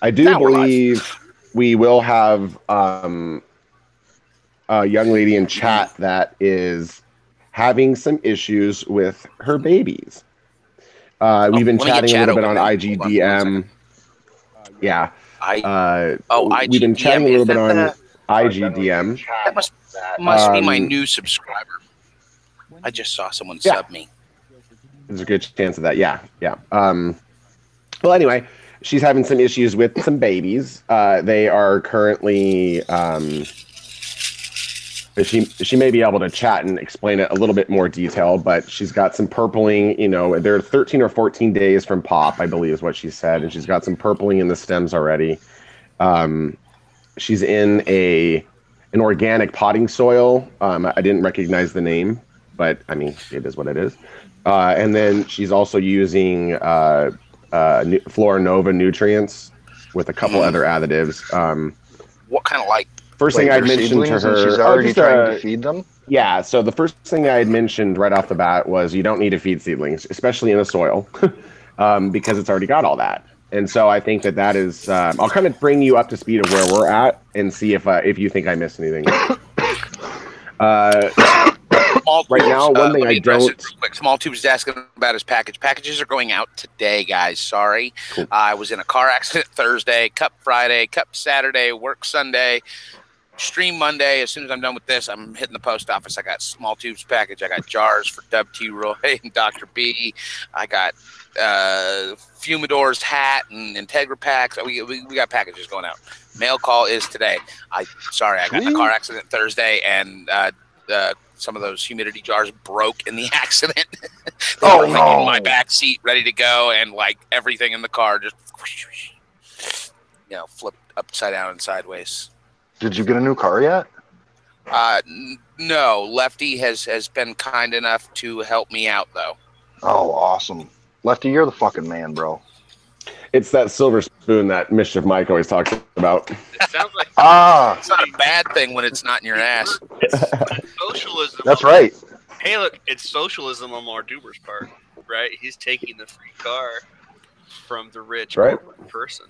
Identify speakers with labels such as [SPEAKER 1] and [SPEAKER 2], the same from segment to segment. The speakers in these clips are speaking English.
[SPEAKER 1] I do believe we will have a young lady in chat that is having some issues with her babies. We've been chatting a little bit on IGDM. Yeah. We've been chatting a little bit on IGDM.
[SPEAKER 2] That must be my new subscriber. I just saw someone sub me.
[SPEAKER 1] There's a good chance of that. Yeah. Well, anyway, she's having some issues with some babies. They are currently. She may be able to chat and explain it a little bit more detail, but she's got some purpling. They're 13 or 14 days from pop, I believe is what she said, and she's got some purpling in the stems already. She's in an organic potting soil. I didn't recognize the name, but I mean, it is what it is. And then she's also using Flora Nova nutrients with a couple other additives.
[SPEAKER 2] What kind of like?
[SPEAKER 1] First thing I mentioned to her,
[SPEAKER 3] she's already trying to feed them.
[SPEAKER 1] Yeah, so the first thing I had mentioned right off the bat was you don't need to feed seedlings, especially in the soil, because it's already got all that. And so I think that is. I'll kind of bring you up to speed of where we're at and see if you think I missed anything. Right now, one thing I don't.
[SPEAKER 2] Real quick. Small Tubes is asking about his package. Packages are going out today, guys. Sorry, cool. I was in a car accident Thursday, Cup Friday, Cup Saturday, work Sunday. Stream Monday. As soon as I'm done with this, I'm hitting the post office. I got Small Tubes package. I got jars for W.T. Roy and Dr. B. I got Fumidor's hat and Integra packs. We got packages going out. Mail call is today. I got in a car accident Thursday, and some of those humidity jars broke in the accident. They were like in my back seat, ready to go, and like everything in the car just flipped upside down and sideways.
[SPEAKER 3] Did you get a new car yet?
[SPEAKER 2] No. Lefty has been kind enough to help me out, though.
[SPEAKER 3] Oh, awesome. Lefty, you're the fucking man, bro.
[SPEAKER 1] It's that silver spoon that Mischief Mike always talks about.
[SPEAKER 4] It sounds like
[SPEAKER 2] it's not a bad thing when it's not in your ass.
[SPEAKER 4] It's socialism.
[SPEAKER 3] That's right.
[SPEAKER 4] Hey, look, it's socialism on Mardoober's part, right? He's taking the free car from the rich person.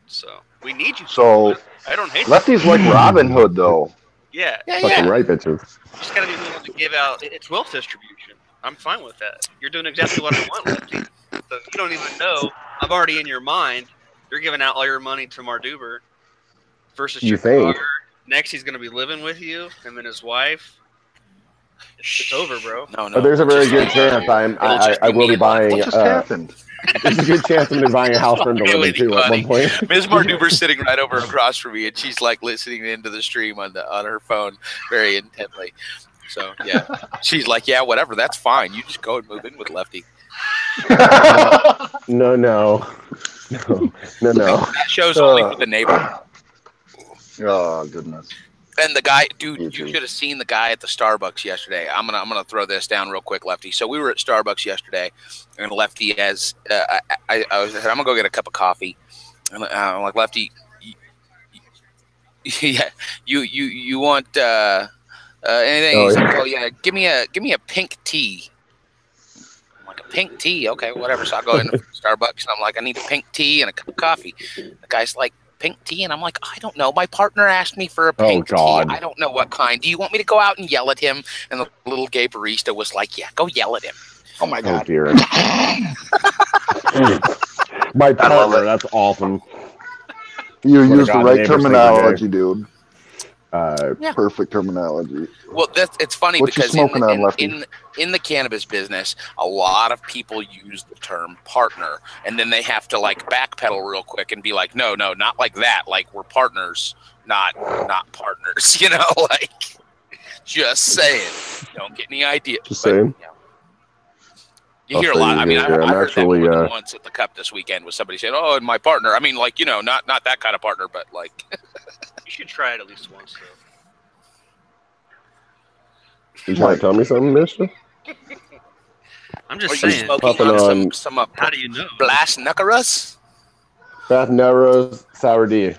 [SPEAKER 4] So we need you.
[SPEAKER 3] So
[SPEAKER 4] I don't hate
[SPEAKER 3] Lefty's like Robin Hood, though.
[SPEAKER 4] Yeah.
[SPEAKER 1] Fucking right, bitches.
[SPEAKER 4] You just gotta be willing to give out. It's wealth distribution. I'm fine with that. You're doing exactly what I want, Lefty. So you don't even know. I'm already in your mind. You're giving out all your money to Mardoober versus your car. Next, he's gonna be living with you, him and his wife. It's over, bro.
[SPEAKER 2] No.
[SPEAKER 1] But there's a very good chance I will be buying.
[SPEAKER 3] What just happened?
[SPEAKER 1] There's a good chance I'm going to be buying a house for him to live in too at one point.
[SPEAKER 2] Ms. Mardoober's sitting right over across from me, and she's like listening into the stream on her phone very intently. So yeah, she's like, yeah, whatever, that's fine. You just go and move in with Lefty.
[SPEAKER 1] No.
[SPEAKER 2] That show's only for the neighbor.
[SPEAKER 3] Oh goodness.
[SPEAKER 2] And the guy, dude, you should have seen the guy at the Starbucks yesterday. I'm gonna throw this down real quick, Lefty. So we were at Starbucks yesterday, and Lefty has I said, I'm gonna go get a cup of coffee, and I'm like, Lefty, yeah, you want anything? He's like, oh yeah, give me a pink tea. I'm like, a pink tea, okay, whatever. So I go into Starbucks, and I'm like, I need a pink tea and a cup of coffee. The guy's like, pink tea? And I'm like, I don't know. My partner asked me for a pink tea. I don't know what kind. Do you want me to go out and yell at him? And the little gay barista was like, yeah, go yell at him.
[SPEAKER 3] Oh my God.
[SPEAKER 1] Oh, dear. My partner, that's awesome.
[SPEAKER 3] You used the right terminology, dude. Perfect terminology.
[SPEAKER 2] Well, it's funny because in the cannabis business, a lot of people use the term partner, and then they have to like backpedal real quick and be like, no, not like that. Like we're partners, not partners. Like just saying. Don't get any ideas.
[SPEAKER 1] Just saying.
[SPEAKER 2] You hear a lot. I mean, I heard that more than once at the Cup this weekend with somebody saying, "Oh, and my partner." I mean, like not that kind of partner, but like.
[SPEAKER 4] You should try it at least once, though.
[SPEAKER 1] You trying to tell me something, mister?
[SPEAKER 4] I'm just saying.
[SPEAKER 2] Smoking on some
[SPEAKER 4] how do you know?
[SPEAKER 2] Blast Nuckerus?
[SPEAKER 1] Bath Narrows Sour D.
[SPEAKER 2] Is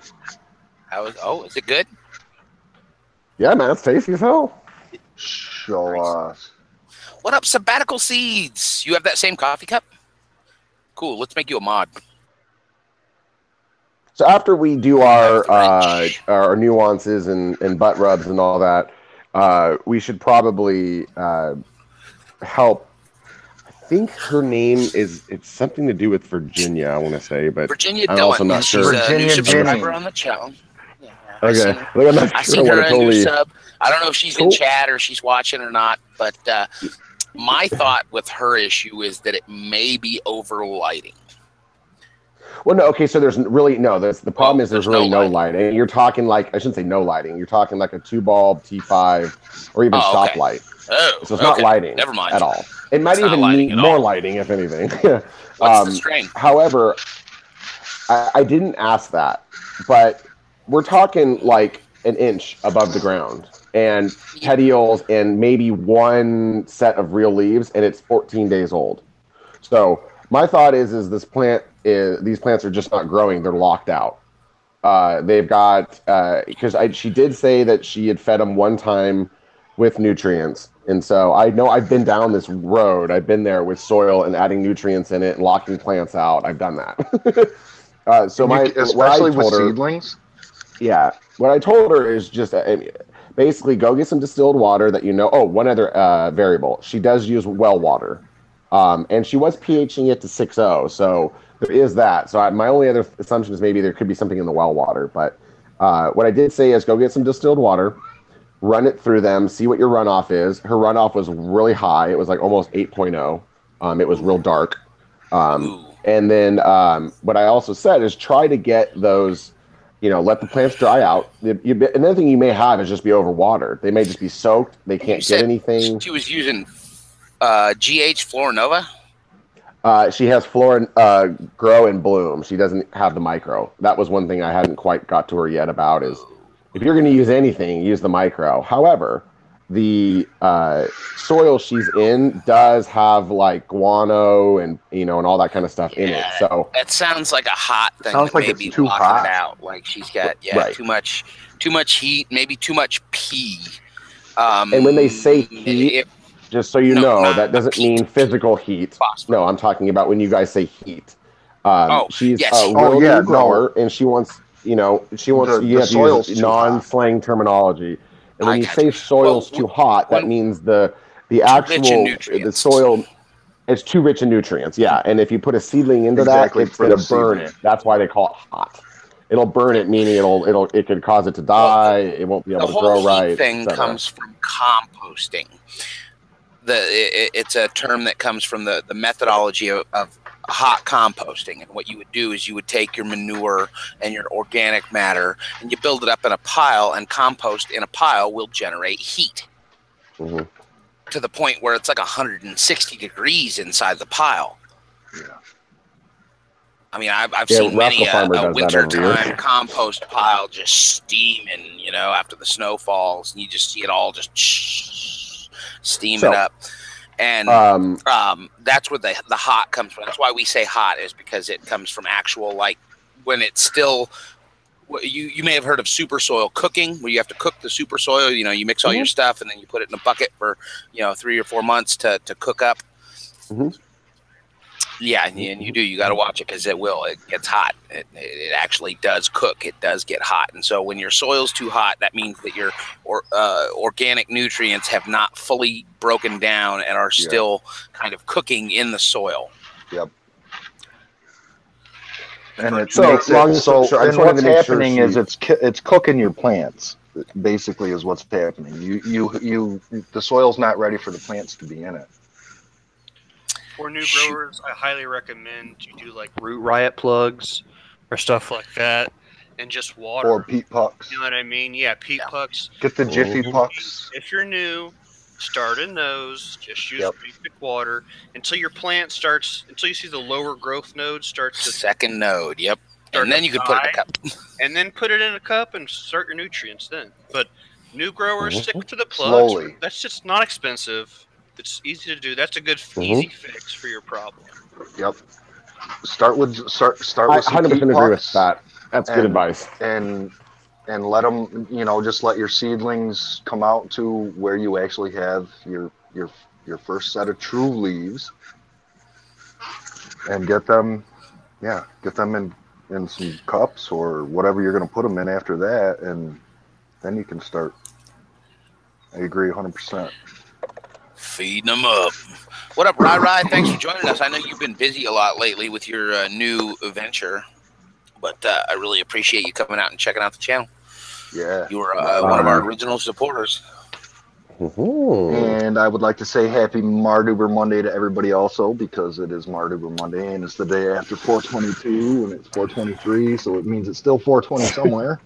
[SPEAKER 2] it good?
[SPEAKER 1] Yeah, man, it's tasty as hell.
[SPEAKER 3] Show us.
[SPEAKER 2] What up, Sabbatical Seeds? You have that same coffee cup? Cool, let's make you a mod.
[SPEAKER 1] So after we do our nuances and butt rubs and all that, we should probably help. I think her name it's something to do with Virginia, I want to say, but
[SPEAKER 2] Virginia
[SPEAKER 1] I'm also
[SPEAKER 2] Dillon.
[SPEAKER 1] not
[SPEAKER 2] She's
[SPEAKER 1] sure.
[SPEAKER 2] a new
[SPEAKER 3] Virginia
[SPEAKER 2] subscriber
[SPEAKER 3] Jenny.
[SPEAKER 2] on the channel. Yeah,
[SPEAKER 1] Okay, I'm not
[SPEAKER 2] I
[SPEAKER 1] sure
[SPEAKER 2] seen
[SPEAKER 1] what
[SPEAKER 2] her
[SPEAKER 1] I
[SPEAKER 2] a new
[SPEAKER 1] totally.
[SPEAKER 2] sub. I don't know if she's in
[SPEAKER 1] Cool.
[SPEAKER 2] chat or she's watching or not, but my thought with her issue is that it may be over lighting.
[SPEAKER 1] Well, no, okay, so there's really no. The problem is there's
[SPEAKER 2] there's
[SPEAKER 1] really
[SPEAKER 2] no
[SPEAKER 1] no lighting. You're talking like I shouldn't say no lighting. You're talking like a 2-bulb T5 or even stop light.
[SPEAKER 2] Oh,
[SPEAKER 1] So it's not lighting
[SPEAKER 2] Never mind.
[SPEAKER 1] at all. It might
[SPEAKER 2] not
[SPEAKER 1] even
[SPEAKER 2] lighting
[SPEAKER 1] need
[SPEAKER 2] at
[SPEAKER 1] more
[SPEAKER 2] all.
[SPEAKER 1] lighting, if anything.
[SPEAKER 2] What's the strain?
[SPEAKER 1] However, I didn't ask that, but we're talking like an inch above the ground and petioles and maybe one set of real leaves, and it's 14 days old. So my thought is these plants are just not growing; they're locked out. They've got because she did say that she had fed them one time with nutrients, and so I know I've been down this road. I've been there with soil and adding nutrients in it and locking plants out. I've done that.
[SPEAKER 3] Especially with seedlings.
[SPEAKER 1] Yeah, what I told her is just basically go get some distilled water that you know. Oh, one other variable: she does use well water, and she was pHing it to 6.0, so there is that. So my only other assumption is maybe there could be something in the well water. But what I did say is go get some distilled water, run it through them, see what your runoff is. Her runoff was really high; it was like almost 8.0. It was real dark. And then what I also said is try to get those, let the plants dry out. Another thing you may have is just be overwatered. They may just be soaked. They can't get anything.
[SPEAKER 2] She was using GH Florinova?
[SPEAKER 1] She has Flora Grow and Bloom. She doesn't have the micro. That was one thing I hadn't quite got to her yet about is if you're going to use anything, use the micro. However, the soil she's in does have like guano and and all that kind of stuff in it. So
[SPEAKER 2] it sounds like a hot thing.
[SPEAKER 3] Sounds like
[SPEAKER 2] maybe
[SPEAKER 3] it's too hot.
[SPEAKER 2] It out. Like she's got
[SPEAKER 1] right.
[SPEAKER 2] too much heat, maybe too much pee.
[SPEAKER 1] And when they say heat, just so you know, that doesn't mean physical heat. Phosphor. No, I'm talking about when you guys say heat. She's a real new grower, and she wants you have to use non-slang terminology. And when you say soil's too hot, that means the actual the soil is too rich in nutrients. Yeah, and if you put a seedling into that, it's going to burn it. That's why they call it hot. It'll burn it, meaning it could cause it to die. It won't be able to grow right.
[SPEAKER 2] The whole heat thing comes from composting. It's a term that comes from the methodology of hot composting. And what you would do is you would take your manure and your organic matter and you build it up in a pile, and compost in a pile will generate heat to the point where it's like 160 degrees inside the pile.
[SPEAKER 3] Yeah.
[SPEAKER 2] I mean, I've seen many a wintertime compost pile just steaming, after the snow falls, and you just see it all just steaming up. And that's where the hot comes from. That's why we say hot, is because it comes from actual, like, when it's still, you may have heard of super soil cooking, where you have to cook the super soil. You mix all your stuff and then you put it in a bucket for 3 or 4 months to cook up. Yeah, and you got to watch it because it gets hot. It actually does cook. It does get hot. And so when your soil's too hot, that means that your organic nutrients have not fully broken down and are still kind of cooking in the soil.
[SPEAKER 3] Yep. And it
[SPEAKER 1] so
[SPEAKER 3] makes it so. And what's happening is it's cooking your plants. Basically, is what's happening. The soil's not ready for the plants to be in it.
[SPEAKER 4] For new growers, I highly recommend you do like root riot plugs or stuff like that, and just water.
[SPEAKER 3] Or peat pucks.
[SPEAKER 4] You know what I mean? Yeah, peat pucks.
[SPEAKER 3] Get the Jiffy pucks.
[SPEAKER 4] If you're new, start in those. Just use basic water until your plant until you see the lower growth node starts to...
[SPEAKER 2] Second node, yep. And then you can put it in a cup.
[SPEAKER 4] And then put it in a cup and start your nutrients then. But new growers, stick to the plugs.
[SPEAKER 3] Slowly.
[SPEAKER 4] That's just not expensive. It's easy to do. That's a good easy fix for your problem.
[SPEAKER 3] Yep. Start with some
[SPEAKER 1] 100% agree with that. That's good advice.
[SPEAKER 3] And let them, just let your seedlings come out to where you actually have your first set of true leaves, and get them in in some cups or whatever you're going to put them in after that, and then you can start. I agree 100%.
[SPEAKER 2] Feeding them up. What up, Rai? Thanks for joining us. I know you've been busy a lot lately with your new venture, but I really appreciate you coming out and checking out the channel.
[SPEAKER 3] Yeah.
[SPEAKER 2] You were one of our original supporters.
[SPEAKER 3] And I would like to say happy Mardoober Monday to everybody also, because it is Mardoober Monday and it's the day after 422 and it's 423, so it means it's still 420 somewhere.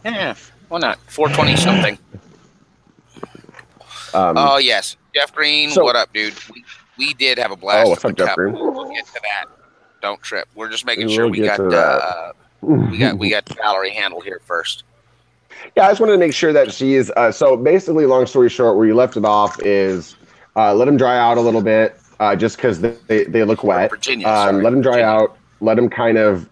[SPEAKER 2] Yeah, why not? 420 something. Oh, yes. Jeff Green, what up, dude? We did have a blast.
[SPEAKER 1] Oh, what's up, Jeff Green?
[SPEAKER 2] We'll get to that. Don't trip. We're just making sure we got Valerie handled here first.
[SPEAKER 1] Yeah, I just wanted to make sure that she is. So basically, long story short, where you left it off is let them dry out a little bit, just because they look wet. Let them dry out. Let them kind of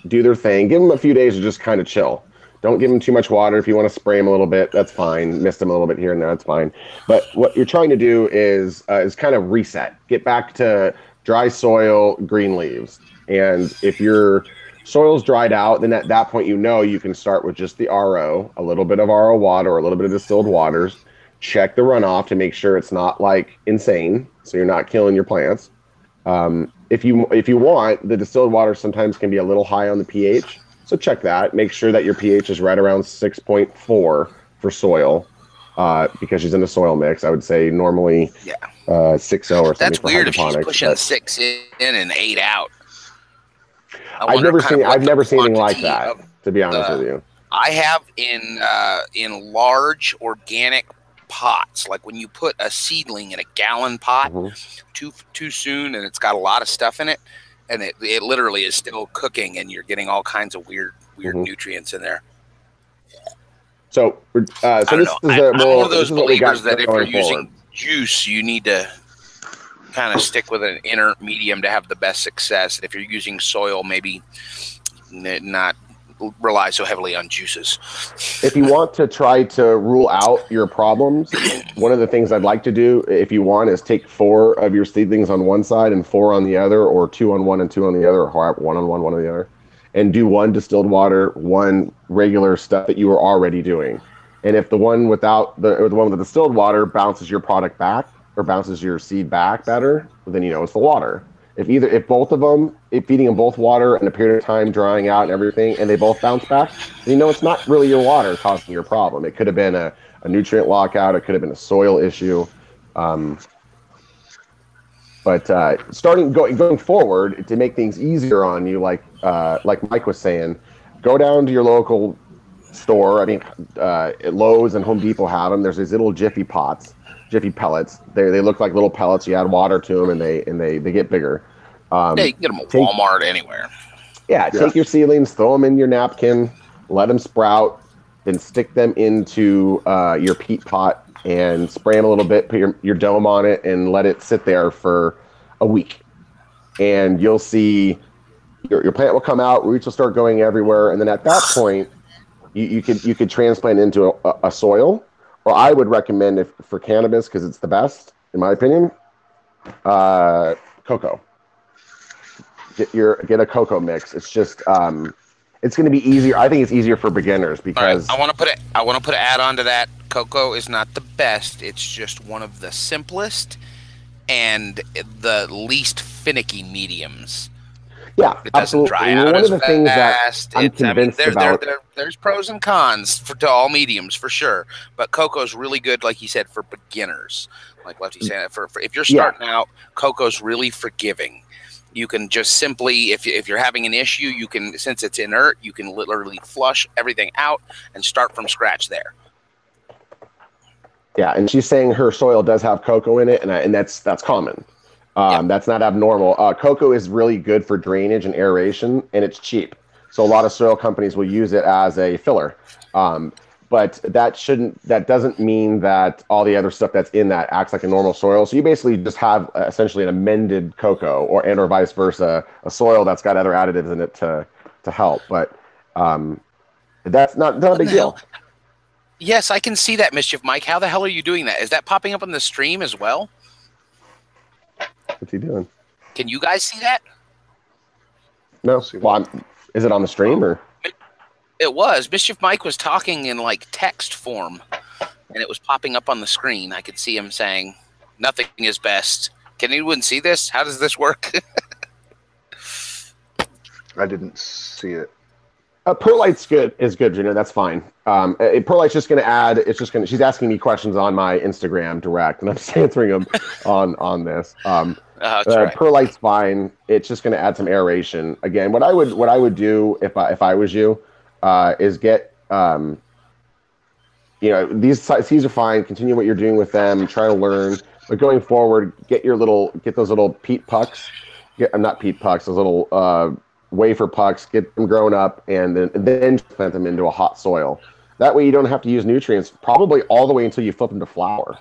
[SPEAKER 1] do their thing. Give them a few days to just kind of chill. Don't give them too much water. If you want to spray them a little bit, that's fine. Mist them a little bit here and there, that's fine. But what you're trying to do is kind of reset. Get back to dry soil, green leaves. And if your soil's dried out, then at that point you can start with just the RO, a little bit of RO water, or a little bit of distilled waters. Check the runoff to make sure it's not like insane, so you're not killing your plants. If you want, the distilled water sometimes can be a little high on the pH. So check that. Make sure that your pH is right around 6.4 for soil, because she's in the soil mix. I would say normally 6.0 or something.
[SPEAKER 2] That's
[SPEAKER 1] for
[SPEAKER 2] weird if she's pushing 6 in and 8 out. I've never seen
[SPEAKER 1] anything like that. To be honest with you,
[SPEAKER 2] I have in large organic pots, like when you put a seedling in a gallon pot too soon, and it's got a lot of stuff in it. And it literally is still cooking, and you're getting all kinds of weird nutrients in there.
[SPEAKER 1] So this is
[SPEAKER 2] I'm one of those believers that if you're using juice, you need to kind of stick with an inert medium to have the best success. And if you're using soil, maybe not rely so heavily on juices.
[SPEAKER 1] If you want to try to rule out your problems, one of the things I'd like to do, if you want, is take 4 of your seedlings on one side and 4 on the other, or 2 on one and 2 on the other, or 1 on one on the other, and do 1 distilled water, 1 regular stuff that you were already doing. And if the one with the distilled water bounces your product back or bounces your seed back better, then it's the water. If both of them, feeding them both water and a period of time drying out and everything, and they both bounce back, then it's not really your water causing your problem. It could have been a nutrient lockout. It could have been a soil issue. But going forward, to make things easier on you, like Mike was saying, go down to your local store. I mean, Lowe's and Home Depot have them. There's these little Jiffy pellets. They look like little pellets. You add water to them, and they get bigger.
[SPEAKER 2] You can get them at Walmart, anywhere.
[SPEAKER 1] Yeah, take your seedlings, throw them in your napkin, let them sprout, then stick them into your peat pot and spray them a little bit, put your dome on it, and let it sit there for a week. And you'll see your plant will come out, roots will start going everywhere, and then at that point, you could transplant into a soil. Or I would recommend, for cannabis, because it's the best, in my opinion, cocoa. Get a cocoa mix. It's just it's going to be easier. I think it's easier for beginners because
[SPEAKER 2] I want to put an add on to that. Cocoa is not the best. It's just one of the simplest and the least finicky mediums.
[SPEAKER 1] Yeah,
[SPEAKER 2] it doesn't dry out
[SPEAKER 1] one
[SPEAKER 2] as
[SPEAKER 1] of the things that I'm convinced about.
[SPEAKER 2] There's pros and cons to all mediums for sure, but cocoa's really good, like you said, for beginners. Like Lefty said, for if you're starting out, cocoa's really forgiving. You can just simply, if you're having an issue, you can, since it's inert, you can literally flush everything out and start from scratch there.
[SPEAKER 1] Yeah, and she's saying her soil does have cocoa in it, and that's common. That's not abnormal. Cocoa is really good for drainage and aeration, and it's cheap. So a lot of soil companies will use it as a filler. But that doesn't mean that all the other stuff that's in that acts like a normal soil. So you basically just have essentially an amended cocoa, or vice versa, a soil that's got other additives in it to help. But that's not a big deal.
[SPEAKER 2] Yes, I can see that, Mischief Mike. How the hell are you doing that? Is that popping up on the stream as well?
[SPEAKER 1] What's he doing?
[SPEAKER 2] Can you guys see that?
[SPEAKER 1] No. Well, is it on the stream or?
[SPEAKER 2] It was. Mischief Mike was talking in like text form, and it was popping up on the screen. I could see him saying, "Nothing is best." Can anyone see this? How does this work?
[SPEAKER 3] I didn't see it.
[SPEAKER 1] Perlite's good. Is good, Junior. That's fine. Perlite's just going to add. It's just going to. She's asking me questions on my Instagram direct, and I'm just answering them on this.
[SPEAKER 2] Right.
[SPEAKER 1] Perlite's fine. It's just going to add some aeration. Again, what I would do if I was you, is get these seeds are fine. Continue what you're doing with them. Try to learn, but going forward, get those little peat pucks. Not peat pucks. Those little wafer pucks. Get them grown up, and then plant them into a hot soil. That way, you don't have to use nutrients probably all the way until you flip them to flower.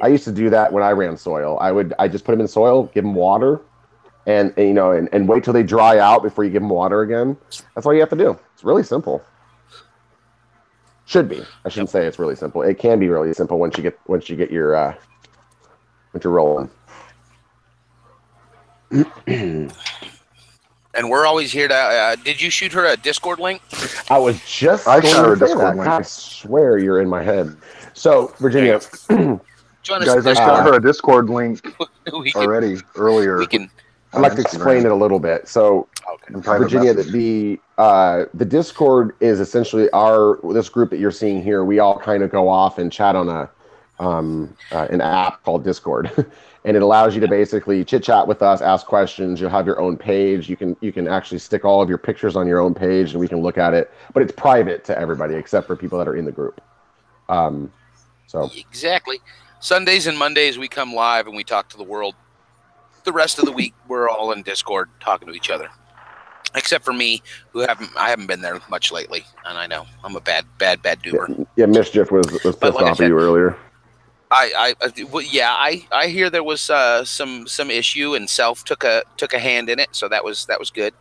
[SPEAKER 1] I used to do that when I ran soil. I just put them in soil, give them water, and wait till they dry out before you give them water again. That's all you have to do. It's really simple. Should be. I shouldn't say it's really simple. It can be really simple once you get your once you're rolling.
[SPEAKER 2] And we're always here to. Did you shoot her a Discord link?
[SPEAKER 1] I was just.
[SPEAKER 3] I shot her a Discord link.
[SPEAKER 1] I swear you're in my head. So Virginia,
[SPEAKER 3] guys, I shot her a Discord link already earlier.
[SPEAKER 1] I'd like to explain it a little bit. So, Virginia, the Discord is essentially this group that you're seeing here. We all kind of go off and chat on an app called Discord, and it allows you to basically chit chat with us, ask questions. You'll have your own page. You can actually stick all of your pictures on your own page, and we can look at it. But it's private to everybody except for people that are in the group. So
[SPEAKER 2] exactly. Sundays and Mondays we come live and we talk to the world. The rest of the week we're all in Discord talking to each other, except for me, I haven't been there much lately, and I know I'm a bad doomer.
[SPEAKER 1] Yeah, Mischief was pissed off at you earlier.
[SPEAKER 2] I hear there was some issue, and Self took a hand in it, so that was good.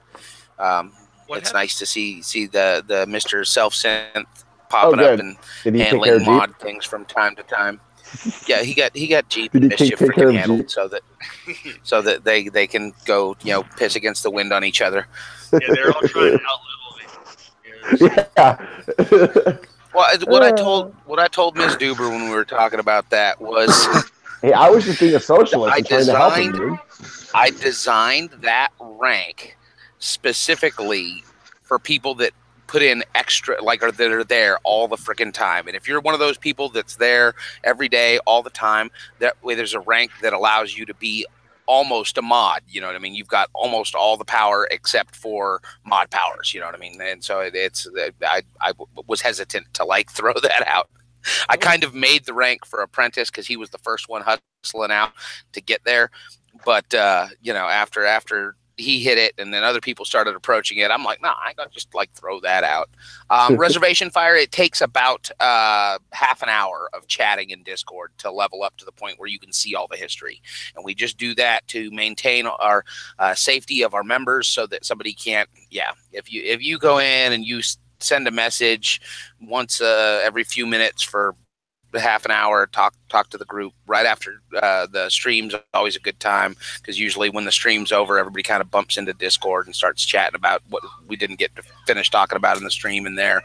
[SPEAKER 2] It's nice to see the Mr. Self Synth popping up and handling mod things from time to time. Yeah, he got Jeep and Mischief freaking handled so that they can go piss against the wind on each other.
[SPEAKER 4] Yeah, they're all trying to outlevel me.
[SPEAKER 1] Yeah.
[SPEAKER 2] Well, what I told Ms. Doober when we were talking about that was,
[SPEAKER 1] hey, I was just being a socialist.
[SPEAKER 2] I designed that rank specifically for people that put in extra, or that are there all the freaking time. And if you're one of those people that's there every day, all the time, that way there's a rank that allows you to be almost a mod. You know what I mean? You've got almost all the power except for mod powers. You know what I mean? And so I was hesitant to throw that out. I kind of made the rank for Apprentice because he was the first one hustling out to get there. But after he hit it, and then other people started approaching it, I'm like, nah, I gotta just throw that out. Reservation Fire, it takes about half an hour of chatting in Discord to level up to the point where you can see all the history. And we just do that to maintain our safety of our members, so that somebody can't. Yeah, if you go in and you send a message once every few minutes for half an hour, talk to the group right after the stream's always a good time, because usually when the stream's over, everybody kind of bumps into Discord and starts chatting about what we didn't get to finish talking about in the stream in there.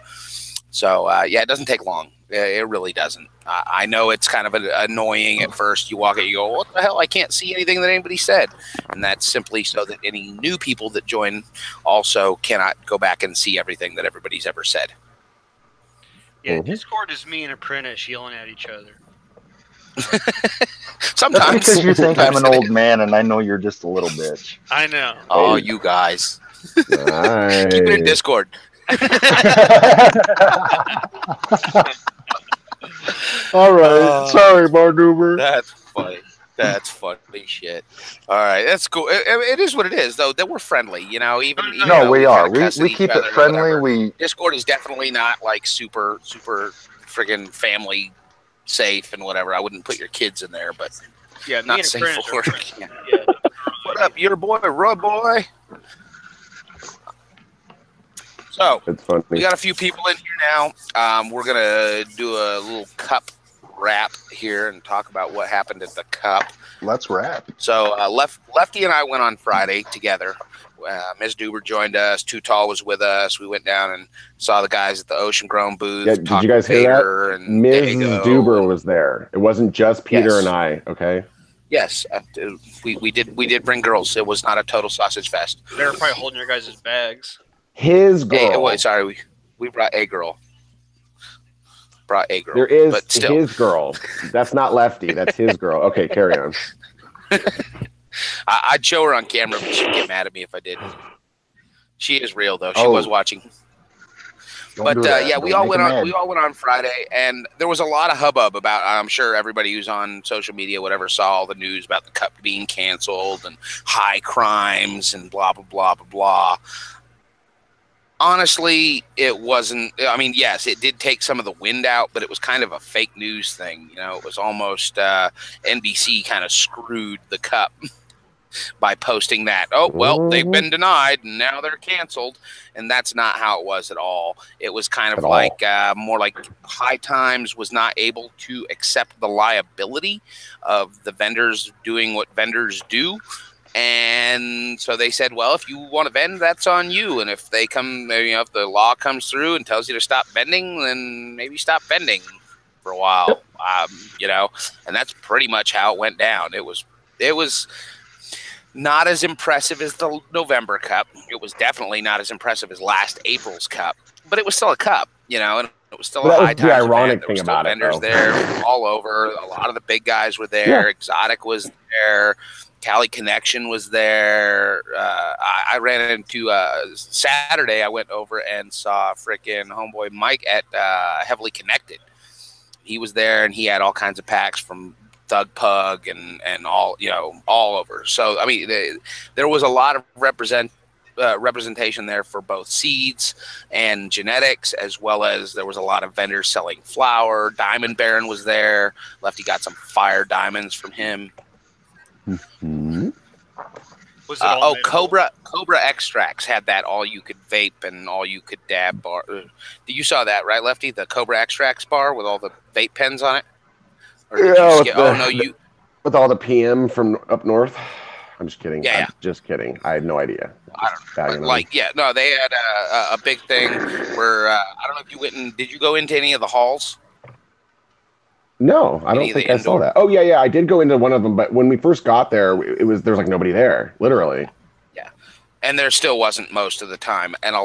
[SPEAKER 2] So it doesn't take long. It really doesn't. I know it's kind of annoying at first. You walk in, you go, what the hell? I can't see anything that anybody said. And that's simply so that any new people that join also cannot go back and see everything that everybody's ever said.
[SPEAKER 4] Yeah, Discord is me and Apprentice yelling at each other.
[SPEAKER 2] Sometimes.
[SPEAKER 3] That's because you think I'm an old man and I know you're just a little bitch.
[SPEAKER 4] I know.
[SPEAKER 2] Oh, you guys.
[SPEAKER 1] Nice.
[SPEAKER 2] Keep it in Discord.
[SPEAKER 3] All right. Sorry, Mardoober.
[SPEAKER 2] That's funny. That's funny shit. All right, that's cool. It is what it is, though. That we're friendly, even
[SPEAKER 3] we are. We keep it friendly.
[SPEAKER 2] Discord is definitely not super friggin' family safe and whatever. I wouldn't put your kids in there, but not safe for work. Yeah. What up, your boy, Roy boy? So we got a few people in here now. We're gonna do a little cup wrap here and talk about what happened at the cup.
[SPEAKER 3] Let's wrap.
[SPEAKER 2] So Lefty and I went on Friday together. Ms. Duber joined us. Too Tall was with us. We went down and saw the guys at the Ocean Grown booth.
[SPEAKER 1] Yeah, did you guys hear that?
[SPEAKER 2] And
[SPEAKER 1] Mrs. Duber was there. It wasn't just Peter and I. Okay.
[SPEAKER 2] Yes, we did bring girls. It was not a total sausage fest.
[SPEAKER 4] They were probably holding your guys' bags.
[SPEAKER 1] His girl.
[SPEAKER 2] Wait, sorry, we brought a girl.
[SPEAKER 1] There is
[SPEAKER 2] but still.
[SPEAKER 1] his girl. That's not Lefty. That's his girl. Okay, carry on.
[SPEAKER 2] I'd show her on camera, but she'd get mad at me if I didn't. She is real though. She was watching. But we all went on Friday, and there was a lot of hubbub about. I'm sure everybody who's on social media, whatever, saw all the news about the Cup being canceled and high crimes and blah blah blah blah blah. Honestly, it wasn't. I mean, yes, it did take some of the wind out, but it was kind of a fake news thing. You know, it was almost NBC kind of screwed the Cup by posting that. Oh, well, they've been denied, and now they're canceled. And that's not how it was at all. It was kind of like more like High Times was not able to accept the liability of the vendors doing what vendors do. And so they said, well, if you want to vend, that's on you. And if they come, if the law comes through and tells you to stop vending, then maybe stop vending for a while, and that's pretty much how it went down. It was not as impressive as the November Cup. It was definitely not as impressive as last April's Cup, but it was still a Cup, and it was still a High Times
[SPEAKER 1] the ironic
[SPEAKER 2] event.
[SPEAKER 1] thing about
[SPEAKER 2] vendors
[SPEAKER 1] it,
[SPEAKER 2] there all over. A lot of the big guys were there. Yeah. Exotic was there. Cali Connection was there. I ran into Saturday. I went over and saw frickin' homeboy Mike at Heavily Connected. He was there, and he had all kinds of packs from Thug Pug and all all over. So I mean, there was a lot of representation there for both seeds and genetics, as well as there was a lot of vendors selling flour. Diamond Baron was there. Lefty got some fire diamonds from him.
[SPEAKER 1] Mm-hmm.
[SPEAKER 4] Was it
[SPEAKER 2] Cobra Extracts had that all you could vape and all you could dab bar. You saw that, right, Lefty? The Cobra Extracts bar with all the vape pens on it. Or did you
[SPEAKER 1] with all the PM from up north. I'm just kidding.
[SPEAKER 2] Yeah,
[SPEAKER 1] I'm just kidding. I had no idea.
[SPEAKER 2] They had a big thing where I don't know if you went and did you go into any of the halls?
[SPEAKER 1] No, I don't think I saw that. Oh yeah, I did go into one of them, but when we first got there, there was like nobody there, literally.
[SPEAKER 2] Yeah, and there still wasn't most of the time, and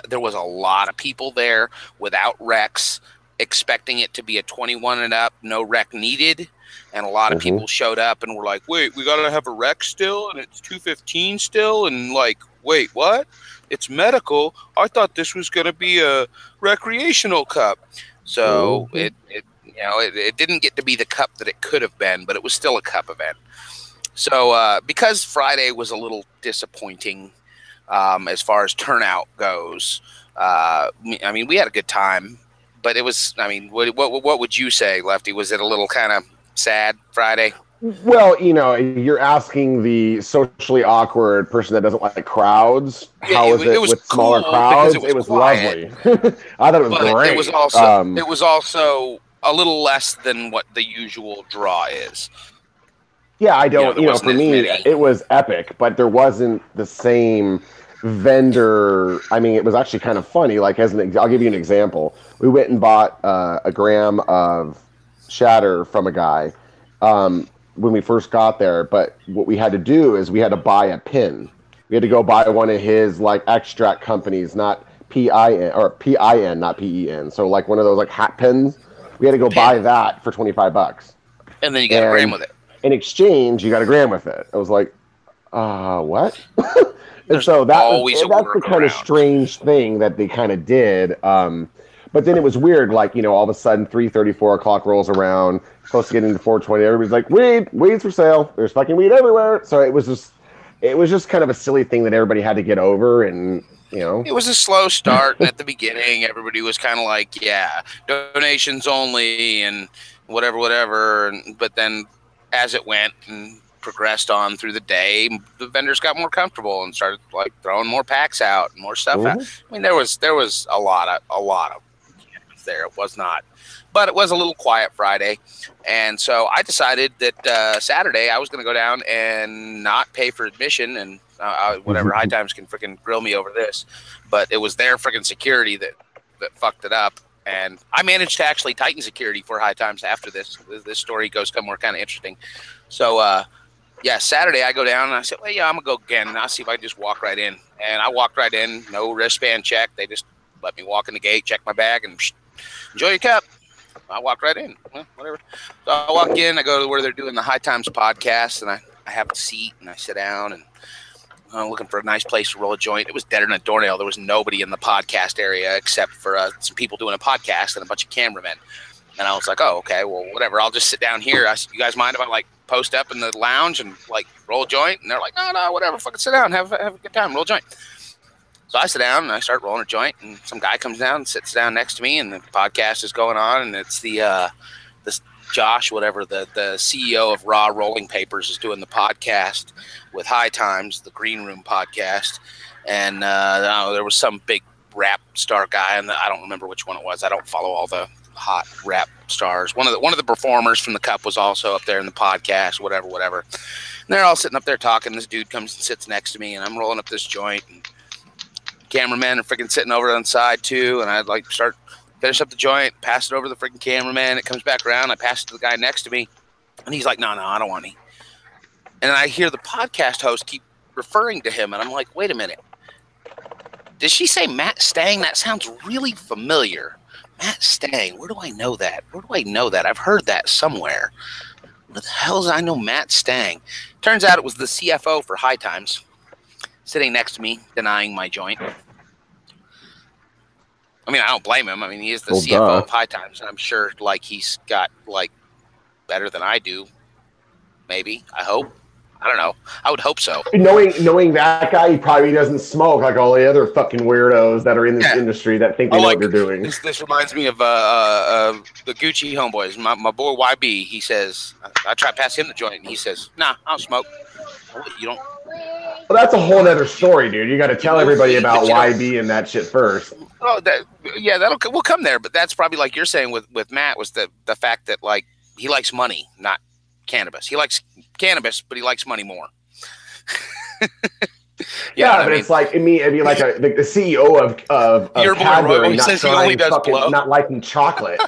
[SPEAKER 2] there was a lot of people there without recs, expecting it to be a 21 and up, no rec needed, and a lot of people showed up and were like, "Wait, we gotta have a rec still, and it's 215 still," and like, "Wait, what? It's medical. I thought this was gonna be a recreational cup." So it didn't get to be the cup that it could have been, but it was still a cup event. So because Friday was a little disappointing as far as turnout goes, I mean, we had a good time, but it was, I mean, what would you say, Lefty? Was it a little kind of sad Friday?
[SPEAKER 1] Well, you're asking the socially awkward person that doesn't like crowds. How was it with smaller crowds? It was lovely. I thought it was great.
[SPEAKER 2] It was also a little less than what the usual draw is.
[SPEAKER 1] Yeah, I don't, for me, it was epic, but there wasn't the same vendor. I mean, it was actually kind of funny. Like, I'll give you an example. We went and bought a gram of shatter from a guy when we first got there, but what we had to do is we had to buy a pin. We had to go buy one of his, like, extract companies, not PIN, or PIN, not PEN. So, like, one of those, like, hat pins. We had to go buy that for $25.
[SPEAKER 2] And then you got a gram with it.
[SPEAKER 1] In exchange, you got a gram with it. I was like, what? And so that's the kind of strange thing that they kind of did. But then it was weird, like, all of a sudden 3:30, 4 o'clock rolls around, supposed to get into 4:20. Everybody's like, weed's for sale. There's fucking weed everywhere. So it was just kind of a silly thing that everybody had to get over, and it
[SPEAKER 2] was a slow start. And at the beginning, everybody was kind of like, yeah, donations only and whatever. But then as it went and progressed on through the day, the vendors got more comfortable and started like throwing more packs out and more stuff out. I mean, there was a lot of cannabis there. It was not, but it was a little quiet Friday. And so I decided that Saturday I was going to go down and not pay for admission and Whatever, High Times can freaking grill me over this, but it was their freaking security that fucked it up. And I managed to actually tighten security for High Times after this. This story goes somewhere kind of interesting. So, yeah, Saturday I go down and I said, well, yeah, I'm going to go again. And I'll see if I can just walk right in. And I walked right in, no wristband check. They just let me walk in the gate, check my bag, and enjoy your cup. I walked right in. Well, whatever. So I walk in, I go to where they're doing the High Times podcast, and I have a seat, and I sit down, and I'm looking for a nice place to roll a joint. It was deader than a doornail. There was nobody in the podcast area except for some people doing a podcast and a bunch of cameramen. And I was like, oh, okay, well, whatever. I'll just sit down here. I said, you guys mind if I, like, post up in the lounge and, like, roll a joint? And they're like, no, whatever. Fucking sit down. Have a good time. Roll a joint. So I sit down, and I start rolling a joint, and some guy comes down and sits down next to me, and the podcast is going on, and it's this Josh, whatever, the CEO of Raw Rolling Papers is doing the podcast with High Times, the Green Room podcast. And there was some big rap star guy, and I don't remember which one it was. I don't follow all the hot rap stars. One of the performers from the Cup was also up there in the podcast, whatever. And they're all sitting up there talking. This dude comes and sits next to me, and I'm rolling up this joint, and cameramen are freaking sitting over on the side too, and I'd like finish up the joint, pass it over to the freaking cameraman. It comes back around. I pass it to the guy next to me, and he's like, no, I don't want any. And I hear the podcast host keep referring to him, and I'm like, wait a minute. Did she say Matt Stang? That sounds really familiar. Matt Stang. Where do I know that? I've heard that somewhere. Where the hell is I know Matt Stang? Turns out it was the CFO for High Times sitting next to me, denying my joint. I mean, I don't blame him. I mean, he is the CFO of High Times, and I'm sure, like, he's got, like, better than I do. Maybe. I hope. I don't know. I would hope so.
[SPEAKER 1] Knowing that guy, he probably doesn't smoke like all the other fucking weirdos that are in this industry that think they know what they're doing.
[SPEAKER 2] This reminds me of the Gucci homeboys. My boy YB, he says, I try to pass him the joint, and he says, nah, I don't smoke. You don't?
[SPEAKER 1] Well, that's a whole other story, dude. You got to tell everybody about YB and that shit first.
[SPEAKER 2] Oh, we'll come there, but that's probably like you're saying with Matt was the fact that, like, he likes money, not cannabis. He likes cannabis, but he likes money more.
[SPEAKER 1] Yeah, but it's like it'd be like the CEO of
[SPEAKER 2] your
[SPEAKER 1] Cadbury
[SPEAKER 2] boy says he only does blow.
[SPEAKER 1] Not liking chocolate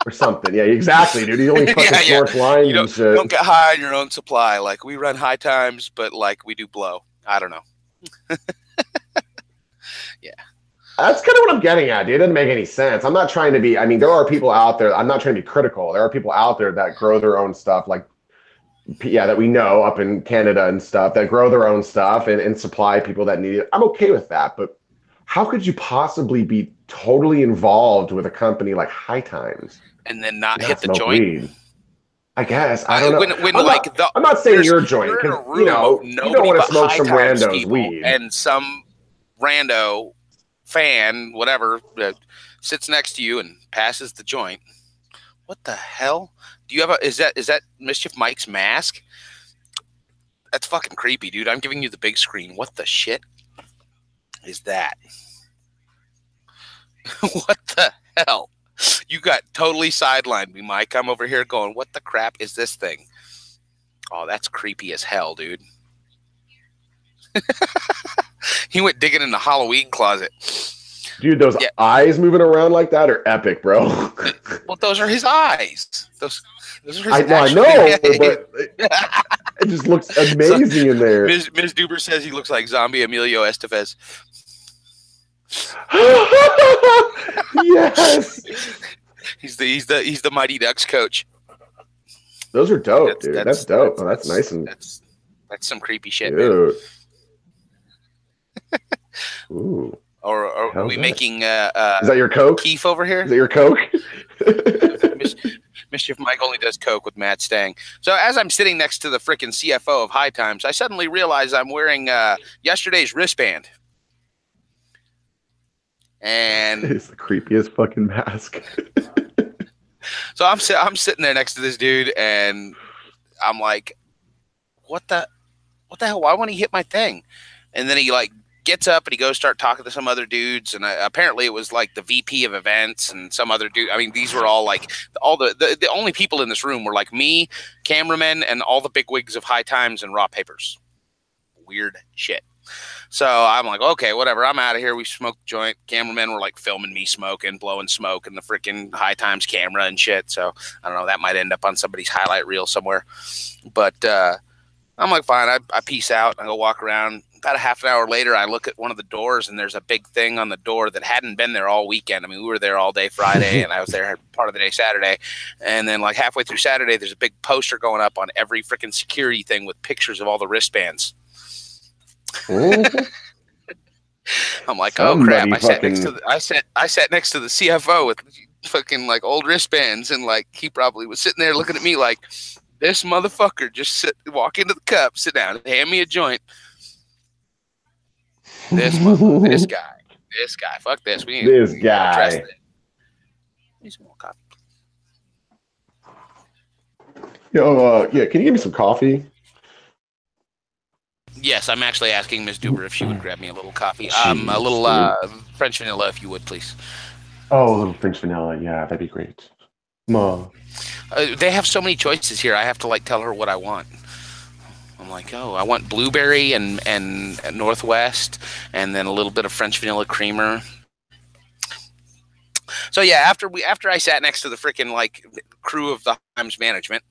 [SPEAKER 1] or something. Yeah, exactly, dude. He only fucking snorts lines.
[SPEAKER 2] You don't get high on your own supply. Like, we run High Times, but, like, we do blow. I don't know. Yeah.
[SPEAKER 1] That's kind of what I'm getting at, dude. It doesn't make any sense. I'm not trying to be, I mean, there are people out there, I'm not trying to be critical. There are people out there that grow their own stuff, like, that we know up in Canada and stuff, that grow their own stuff and supply people that need it. I'm okay with that, but how could you possibly be totally involved with a company like High Times
[SPEAKER 2] and then not hit the joint?
[SPEAKER 1] Weed? I guess. I don't
[SPEAKER 2] know.
[SPEAKER 1] I'm not saying your joint, because, you don't want to smoke some rando's weed.
[SPEAKER 2] And some rando fan, whatever, sits next to you and passes the joint. What the hell? Do you have is that Mischief Mike's mask? That's fucking creepy, dude. I'm giving you the big screen. What the shit is that? What the hell? You got totally sidelined me, Mike. I'm over here going, what the crap is this thing? Oh, that's creepy as hell, dude. He went digging in the Halloween closet.
[SPEAKER 1] Dude, those eyes moving around like that are epic, bro.
[SPEAKER 2] Well, those are his eyes. Those are his
[SPEAKER 1] I know, but it just looks amazing in there.
[SPEAKER 2] Ms. Duber says he looks like zombie Emilio Estevez.
[SPEAKER 1] Yes.
[SPEAKER 2] He's the Mighty Ducks coach.
[SPEAKER 1] Those are dope, dude. That's dope. That's nice and
[SPEAKER 2] that's some creepy shit,
[SPEAKER 1] dude.
[SPEAKER 2] Man.
[SPEAKER 1] Ooh.
[SPEAKER 2] Or are we making
[SPEAKER 1] is that your Coke?
[SPEAKER 2] Keef over here?
[SPEAKER 1] Is that your Coke?
[SPEAKER 2] Mischief Mike only does Coke with Matt Stang. So as I'm sitting next to the frickin' CFO of High Times, I suddenly realize I'm wearing yesterday's wristband. And
[SPEAKER 1] it's the creepiest fucking mask.
[SPEAKER 2] So I'm sitting there next to this dude, and I'm like, what the hell? Why won't he hit my thing? And then he, like, gets up and he goes start talking to some other dudes, and apparently it was like the VP of events and some other dude. I mean, these were all like all the only people in this room were like me, cameramen, and all the bigwigs of High Times and Raw Papers. weird shit. So I'm like, okay, whatever. I'm out of here. We smoked a joint. Cameramen were like filming me smoking, blowing smoke in the freaking High Times camera and shit. So I don't know. That might end up on somebody's highlight reel somewhere. But I'm like, fine. I peace out. I go walk around. About a half an hour later, I look at one of the doors, and there's a big thing on the door that hadn't been there all weekend. I mean, we were there all day Friday, and I was there part of the day Saturday. And then, like, halfway through Saturday, there's a big poster going up on every freaking security thing with pictures of all the wristbands. I'm like, oh crap! I sat next to the CFO with fucking like old wristbands, and like he probably was sitting there looking at me like, this motherfucker just walk into the cup, sit down, hand me a joint. This guy, fuck this. We need
[SPEAKER 1] this
[SPEAKER 2] to
[SPEAKER 1] guy.
[SPEAKER 2] address it. Need some more coffee.
[SPEAKER 1] Yeah, can you give me some coffee?
[SPEAKER 2] Yes, I'm actually asking Ms. Duber if she would grab me a little coffee. A little French vanilla, if you would, please.
[SPEAKER 1] Oh, a little French vanilla. Yeah, that'd be great. Mom.
[SPEAKER 2] They have so many choices here. I have to like tell her what I want. I'm like, oh, I want blueberry and Northwest, and then a little bit of French vanilla creamer. So yeah, after I sat next to the freaking like crew of the Times management,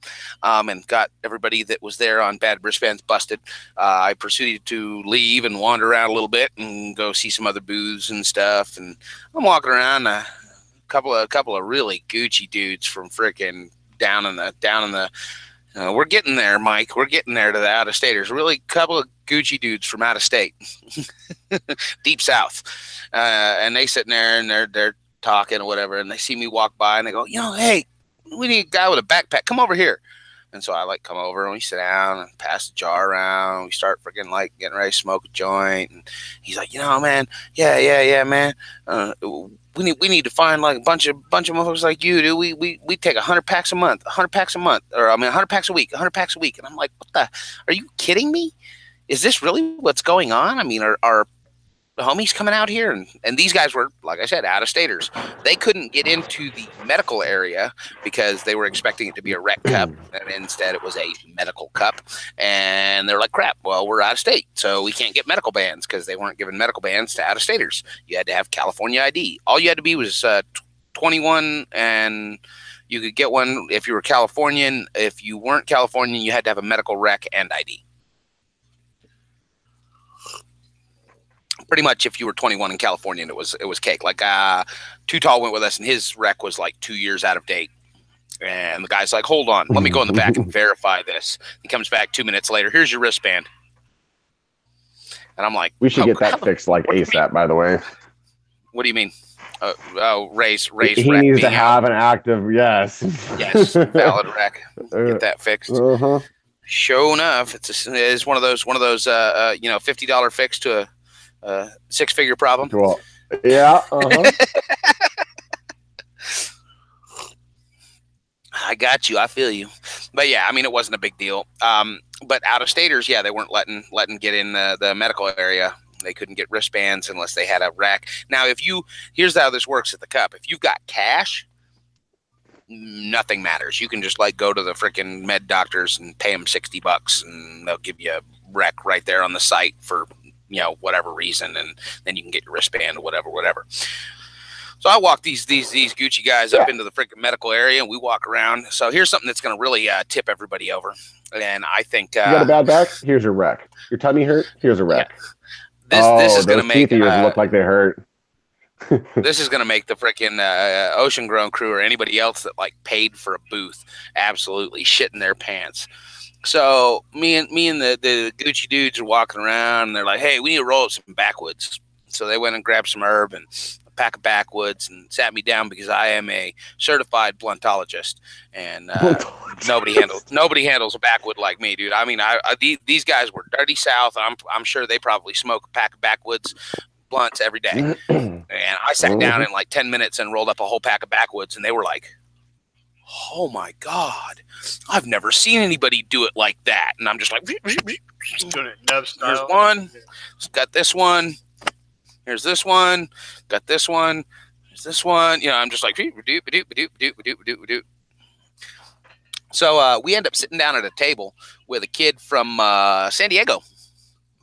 [SPEAKER 2] and got everybody that was there on bad wristbands busted, I proceeded to leave and wander around a little bit and go see some other booths and stuff. And I'm walking around a couple of really Gucci dudes from freaking down in the. We're getting there, Mike. We're getting there to the out-of-staters. Really, couple of Gucci dudes from out of state, deep south, and they sitting there and they're talking or whatever, and they see me walk by and they go, hey, we need a guy with a backpack. Come over here. And so I like come over and we sit down and pass the jar around. We start freaking like getting ready to smoke a joint, and he's like, man, yeah, man. We need to find like a bunch of motherfuckers like you, dude. We take 100 packs a month, 100 packs a month, or 100 packs a week, 100 packs a week. And I'm like, what the? Are you kidding me? Is this really what's going on? I mean, are the homies coming out here? And these guys were, like I said, out-of-staters. They couldn't get into the medical area because they were expecting it to be a rec cup, and instead it was a medical cup. And they're like, crap, well, we're out of state, so we can't get medical bands because they weren't giving medical bands to out-of-staters. You had to have California ID. All you had to be was 21, and you could get one if you were Californian. If you weren't Californian, you had to have a medical rec and ID. Pretty much, if you were 21 in California, it was cake. Like Too Tall went with us, and his rec was like 2 years out of date. And the guy's like, "Hold on, let me go in the back and verify this." He comes back 2 minutes later. Here's your wristband. And I'm like,
[SPEAKER 1] we should get that fixed like ASAP. By the way,
[SPEAKER 2] what do you mean? Raise.
[SPEAKER 1] He needs to have an active yes,
[SPEAKER 2] valid rec. Get that fixed. Sure enough, it's one of those $50 fix to a six-figure problem.
[SPEAKER 1] Well, yeah.
[SPEAKER 2] I got you. I feel you. But yeah, I mean, it wasn't a big deal. But out-of-staters, yeah, they weren't letting get in the medical area. They couldn't get wristbands unless they had a rack. Now, here's how this works at the cup. If you've got cash, nothing matters. You can just like go to the freaking med doctors and pay them $60, and they'll give you a rec right there on the site for whatever reason, and then you can get your wristband or whatever. So I walk these Gucci guys up into the freaking medical area, and we walk around. So here's something that's going to really tip everybody over, and I think
[SPEAKER 1] you got a bad back. Here's your rec. Your tummy hurt. Here's a rec.
[SPEAKER 2] Yeah. This is going to make
[SPEAKER 1] teeth look like they hurt.
[SPEAKER 2] This is going to make the freaking Ocean Grown crew or anybody else that like paid for a booth absolutely shit in their pants. So me and the Gucci dudes are walking around, and they're like, "Hey, we need to roll up some backwoods." So they went and grabbed some herb and a pack of backwoods and sat me down because I am a certified bluntologist, and nobody handles a backwood like me, dude. I mean, these guys were dirty south. I'm sure they probably smoke a pack of backwoods blunts every day. And I sat down in like 10 minutes and rolled up a whole pack of backwoods, and they were like, "Oh my God, I've never seen anybody do it like that." And I'm just like, "Here's one, got this one, here's this one, got this one, here's this one." I'm just like, so we end up sitting down at a table with a kid from San Diego.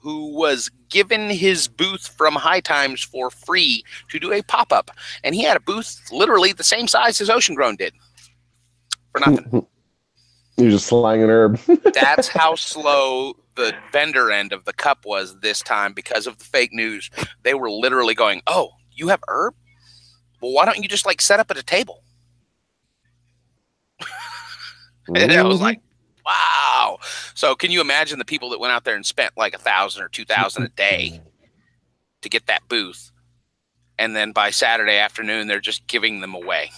[SPEAKER 2] who was given his booth from High Times for free to do a pop-up. And he had a booth literally the same size as Ocean Grown did for nothing.
[SPEAKER 1] You're just slanging herb.
[SPEAKER 2] That's how slow the vendor end of the cup was this time because of the fake news. They were literally going, "Oh, you have herb? Well, why don't you just like set up at a table?" And I was like, wow. So can you imagine the people that went out there and spent like $1,000 or $2,000 a day to get that booth? And then by Saturday afternoon, they're just giving them away.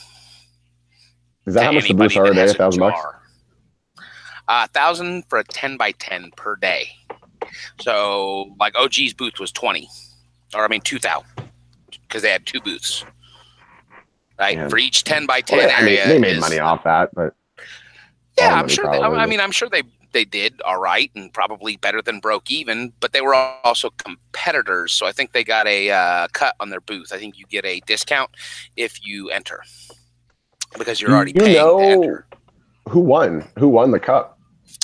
[SPEAKER 1] Is that how much the booths are a day? $1,000?
[SPEAKER 2] $1,000 for a 10 by 10 per day. So like OG's booth was 20, or I mean 2,000, because they had 2 booths. Right, for each 10 by 10 area.
[SPEAKER 1] They made money off that, but
[SPEAKER 2] yeah, I'm sure. I'm sure they did all right and probably better than broke even. But they were also competitors, so I think they got a cut on their booth. I think you get a discount if you enter because you're already paying to enter.
[SPEAKER 1] Who won? Who won the cup?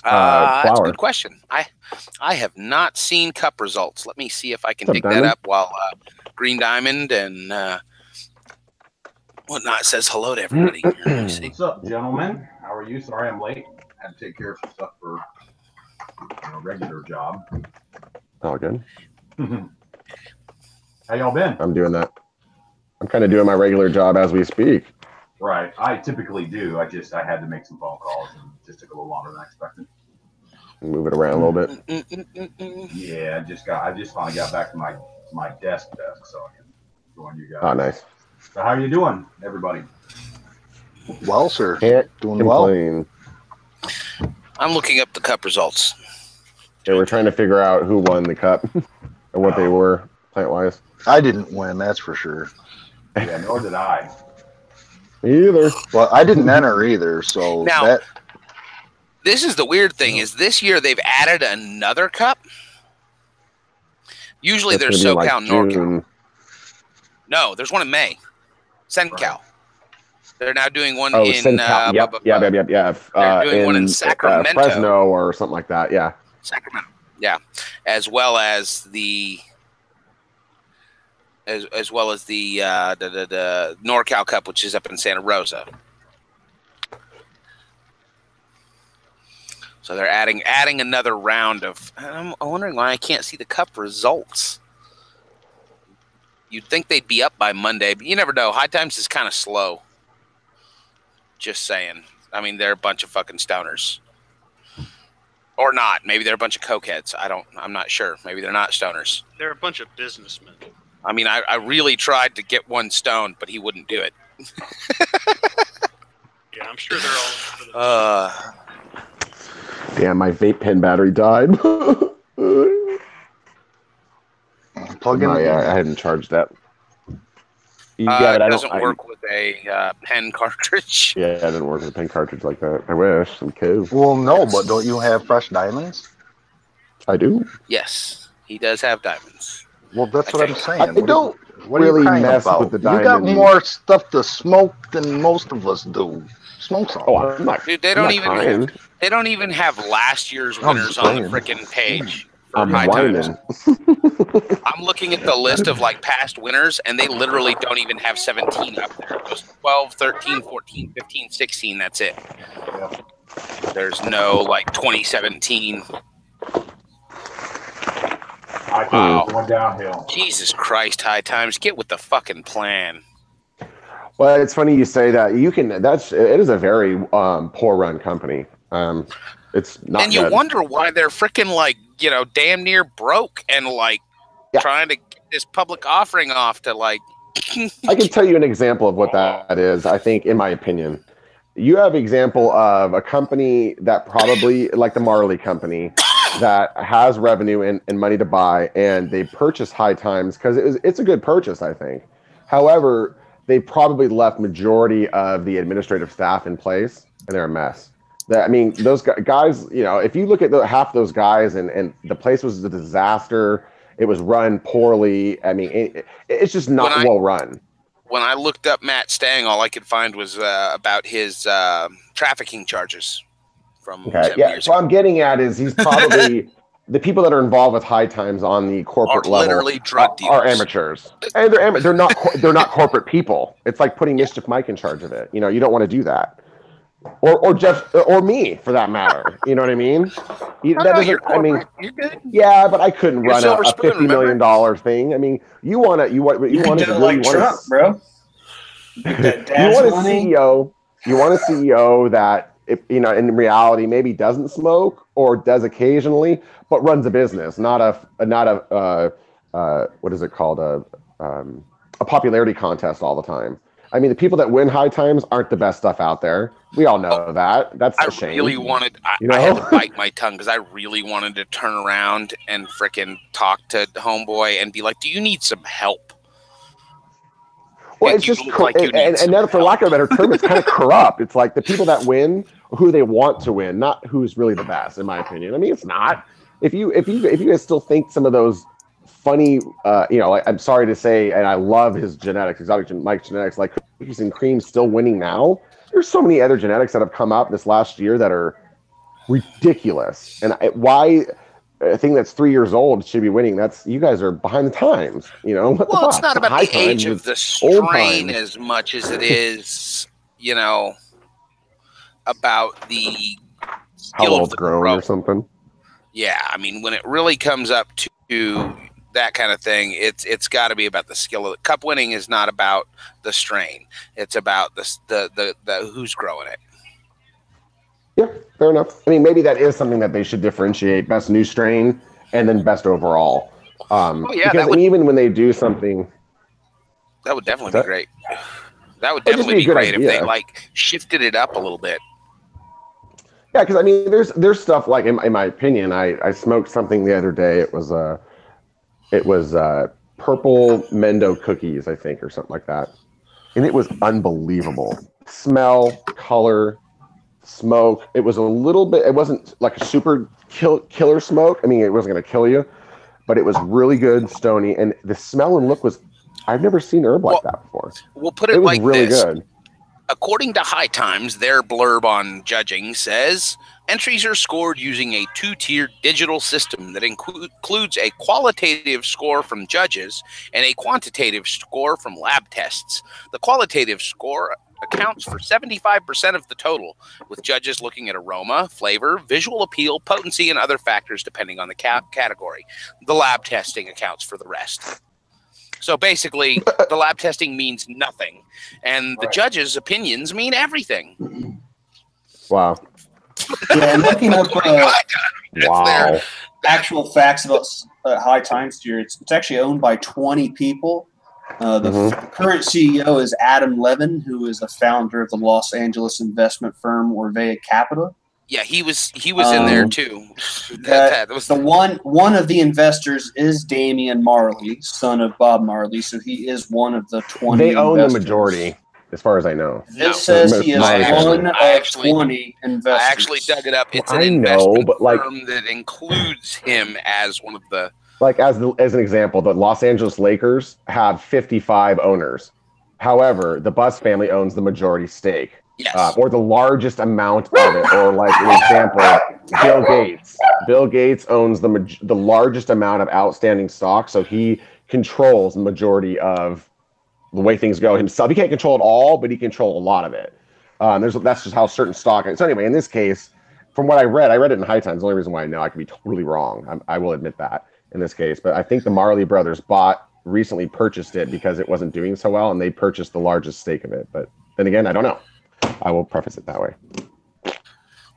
[SPEAKER 2] That's a good question. I have not seen cup results. Let me see if I can dig that up while Green Diamond and whatnot says hello to everybody.
[SPEAKER 5] What's up, gentlemen? How are you? Sorry I'm late. Had to take care of some stuff for a regular job.
[SPEAKER 1] Oh, good.
[SPEAKER 5] How y'all been?
[SPEAKER 1] I'm doing that. I'm kind of doing my regular job as we speak.
[SPEAKER 5] Right. I typically do. I had to make some phone calls and it just took a little longer than I expected.
[SPEAKER 1] Move it around a little bit.
[SPEAKER 5] Yeah, I just finally got back to my desk so I can join you guys.
[SPEAKER 1] Oh, nice.
[SPEAKER 5] So how are you doing, everybody?
[SPEAKER 3] Well, sir.
[SPEAKER 1] Doing well.
[SPEAKER 2] I'm looking up the cup results.
[SPEAKER 1] Yeah, we're trying to figure out who won the cup and what they were plant-wise.
[SPEAKER 3] I didn't win, that's for sure.
[SPEAKER 5] Yeah, nor did I.
[SPEAKER 1] Me either.
[SPEAKER 3] Well, I didn't enter either, so
[SPEAKER 2] now, this is the weird thing, is this year they've added another cup. Usually there's SoCal
[SPEAKER 1] like
[SPEAKER 2] and NorCal. No, there's one in May. SenCal. Right. They're now doing one in
[SPEAKER 1] SenCal. Yeah.
[SPEAKER 2] They're doing one in Sacramento.
[SPEAKER 1] Fresno or something like that, yeah.
[SPEAKER 2] Sacramento. Yeah. As well as the NorCal Cup, which is up in Santa Rosa. So they're adding another round of. I'm wondering why I can't see the cup results. You'd think they'd be up by Monday, but you never know. High Times is kind of slow. Just saying. I mean, they're a bunch of fucking stoners. Or not. Maybe they're a bunch of cokeheads. I'm not sure. Maybe they're not stoners.
[SPEAKER 4] They're a bunch of businessmen.
[SPEAKER 2] I mean, I really tried to get one stoned, but he wouldn't do it.
[SPEAKER 4] Yeah, I'm sure they're all.
[SPEAKER 1] Damn, my vape pen battery died.
[SPEAKER 3] Plug in.
[SPEAKER 1] I hadn't charged that.
[SPEAKER 2] It doesn't work with a pen cartridge.
[SPEAKER 1] Yeah, it doesn't work with a pen cartridge like that. I wish. I'm cool.
[SPEAKER 3] Well, no, but don't you have fresh diamonds?
[SPEAKER 1] I do.
[SPEAKER 2] Yes, he does have diamonds.
[SPEAKER 3] Well, that's what I'm saying.
[SPEAKER 1] I don't really mess with the diamonds.
[SPEAKER 3] You got more stuff to smoke than most of us do. Smoke some.
[SPEAKER 1] Oh, I'm not.
[SPEAKER 2] Dude, they don't even have last year's winners on the freaking page. I'm looking at the list of like past winners, and they literally don't even have 17 up there. It was 12, 13, 14, 15, 16. That's it. There's no like 2017.
[SPEAKER 5] Wow. Going downhill.
[SPEAKER 2] Jesus Christ, High Times, get with the fucking plan.
[SPEAKER 1] Well, it's funny you say that. It is a very poor run company. It's not.
[SPEAKER 2] And you
[SPEAKER 1] good.
[SPEAKER 2] wonder why they're freaking like, damn near broke and like trying to get this public offering off to like.
[SPEAKER 1] I can tell you an example of what that is. I think, in my opinion, you have an example of a company that probably like the Marley company that has revenue and money to buy, and they purchased High Times because it's a good purchase, I think. However, they probably left majority of the administrative staff in place, and they're a mess. Those guys, if you look at half those guys and the place was a disaster, it was run poorly. I mean, it's just not well run.
[SPEAKER 2] When I looked up Matt Stang, all I could find was about his trafficking charges from 7 years
[SPEAKER 1] ago. So I'm getting at is he's probably the people that are involved with High Times on the corporate level
[SPEAKER 2] literally drug dealers.
[SPEAKER 1] Are amateurs, and they're not corporate people. It's like putting Mischief Mike in charge of it. You know, you don't want to do that, or Jeff, or me for that matter. You know what I mean? That doesn't. I mean,
[SPEAKER 2] you're good.
[SPEAKER 1] Yeah, but I couldn't run a $50 million thing. I mean, you want to
[SPEAKER 6] like Trump, bro.
[SPEAKER 1] You want a CEO. You want a CEO that, if, you know, in reality, maybe doesn't smoke or does occasionally, but runs a business, not a what is it called, a popularity contest all the time. I mean, the people that win High Times aren't the best stuff out there. We all know that. That's a shame.
[SPEAKER 2] I had to bite my tongue because I really wanted to turn around and frickin' talk to Homeboy and be like, "Do you need some help?"
[SPEAKER 1] Well, it's just and then, for lack of a better term, it's kind of corrupt. It's like the people that win, who they want to win, not who's really the best, in my opinion. I mean, it's not. If you guys still think some of those funny, you know, like, I'm sorry to say, and I love his genetics, exotic Mike's genetics, like Cookies and Cream still winning now. There's so many other genetics that have come up this last year that are ridiculous. And why a thing that's 3 years old should be winning? That's, you guys are behind the times, you know?
[SPEAKER 2] Well, it's not about the age of the strain as much as it is, you know, about the skill of the grower
[SPEAKER 1] or something.
[SPEAKER 2] Yeah, I mean, when it really comes up to that kind of thing, it's got to be about the skill of it. Cup winning is not about the strain; it's about the who's growing it.
[SPEAKER 1] Yeah, fair enough. I mean, maybe that is something that they should differentiate: best new strain and then best overall. Because even when they do something,
[SPEAKER 2] that would definitely be great. That would definitely be great if they like shifted it up a little bit.
[SPEAKER 1] Yeah, because I mean, there's stuff like, in my opinion, I smoked something the other day. It was purple Mendo cookies, I think, or something like that, and it was unbelievable. Smell, color, smoke. It was a little bit. It wasn't like a super killer smoke. I mean, it wasn't going to kill you, but it was really good, stony, and the smell and look was. I've never seen herb like that before.
[SPEAKER 2] We'll put it like
[SPEAKER 1] really
[SPEAKER 2] this.
[SPEAKER 1] Good.
[SPEAKER 2] According to High Times, their blurb on judging says, entries are scored using a two-tiered digital system that includes a qualitative score from judges and a quantitative score from lab tests. The qualitative score accounts for 75% of the total, with judges looking at aroma, flavor, visual appeal, potency, and other factors depending on the category. The lab testing accounts for the rest. So basically, the lab testing means nothing, and the judges' opinions mean everything.
[SPEAKER 1] Wow.
[SPEAKER 6] Yeah, and looking up actual facts about High Times here, it's actually owned by 20 people. The current CEO is Adam Levin, who is the founder of the Los Angeles investment firm Orvea Capital.
[SPEAKER 2] Yeah, he was in there too.
[SPEAKER 6] That was one of the investors is Damian Marley, son of Bob Marley, so he is one of the 20.
[SPEAKER 1] They own the majority, as far as I know.
[SPEAKER 6] This says he is one of 20 investors.
[SPEAKER 2] I actually dug it up. It's an investment firm that includes him as one of the.
[SPEAKER 1] Like as an example, the Los Angeles Lakers have 55 owners. However, the Buss family owns the majority stake.
[SPEAKER 2] Yes.
[SPEAKER 1] Or the largest amount of it, or like an example, Bill Gates. Bill Gates owns the largest amount of outstanding stock, so he controls the majority of the way things go himself. He can't control it all, but he controls a lot of it. That's just how certain stock. So anyway, in this case, from what I read it in High Times. The only reason why I know, I could be totally wrong. I will admit that in this case, but I think the Marley brothers recently purchased it because it wasn't doing so well, and they purchased the largest stake of it. But then again, I don't know. I will preface it that way.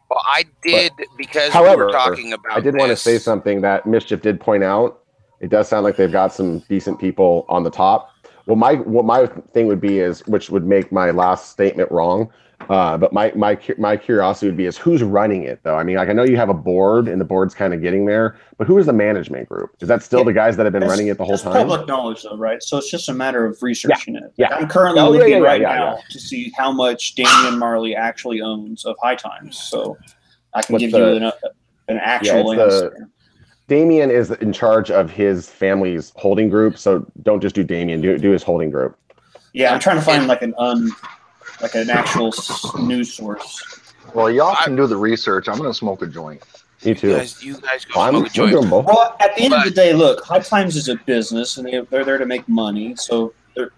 [SPEAKER 2] Well, I did, because
[SPEAKER 1] however,
[SPEAKER 2] we were talking about
[SPEAKER 1] I did want to say something that Mischief did point out. It does sound like they've got some decent people on the top. Well, what my thing would be is, which would make my last statement wrong, but my curiosity would be is who's running it, though? I mean, like, I know you have a board, and the board's kind of getting there, but who is the management group? Is that still the guys that have been running it the whole time?
[SPEAKER 6] Public knowledge, though, right? So it's just a matter of researching it. Yeah. I'm currently looking now to see how much Damian Marley actually owns of High Times, so I can give you an actual answer.
[SPEAKER 1] Damian is in charge of his family's holding group, so don't just do Damian, do his holding group.
[SPEAKER 6] Yeah, I'm trying to find like an actual news source.
[SPEAKER 3] Well, y'all can do the research. I'm going to smoke a joint.
[SPEAKER 1] Me too.
[SPEAKER 2] You guys go smoke a joint.
[SPEAKER 6] Well, at the end of the day, look, High Times is a business, and they're there to make money, so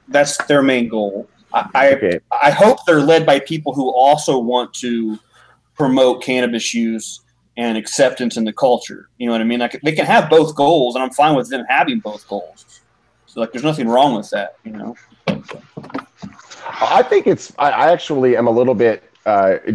[SPEAKER 6] that's their main goal. I hope they're led by people who also want to promote cannabis use and acceptance in the culture. You know what I mean? Like, they can have both goals, and I'm fine with them having both goals. So, like, there's nothing wrong with that, you know?
[SPEAKER 1] I think I actually am a little bit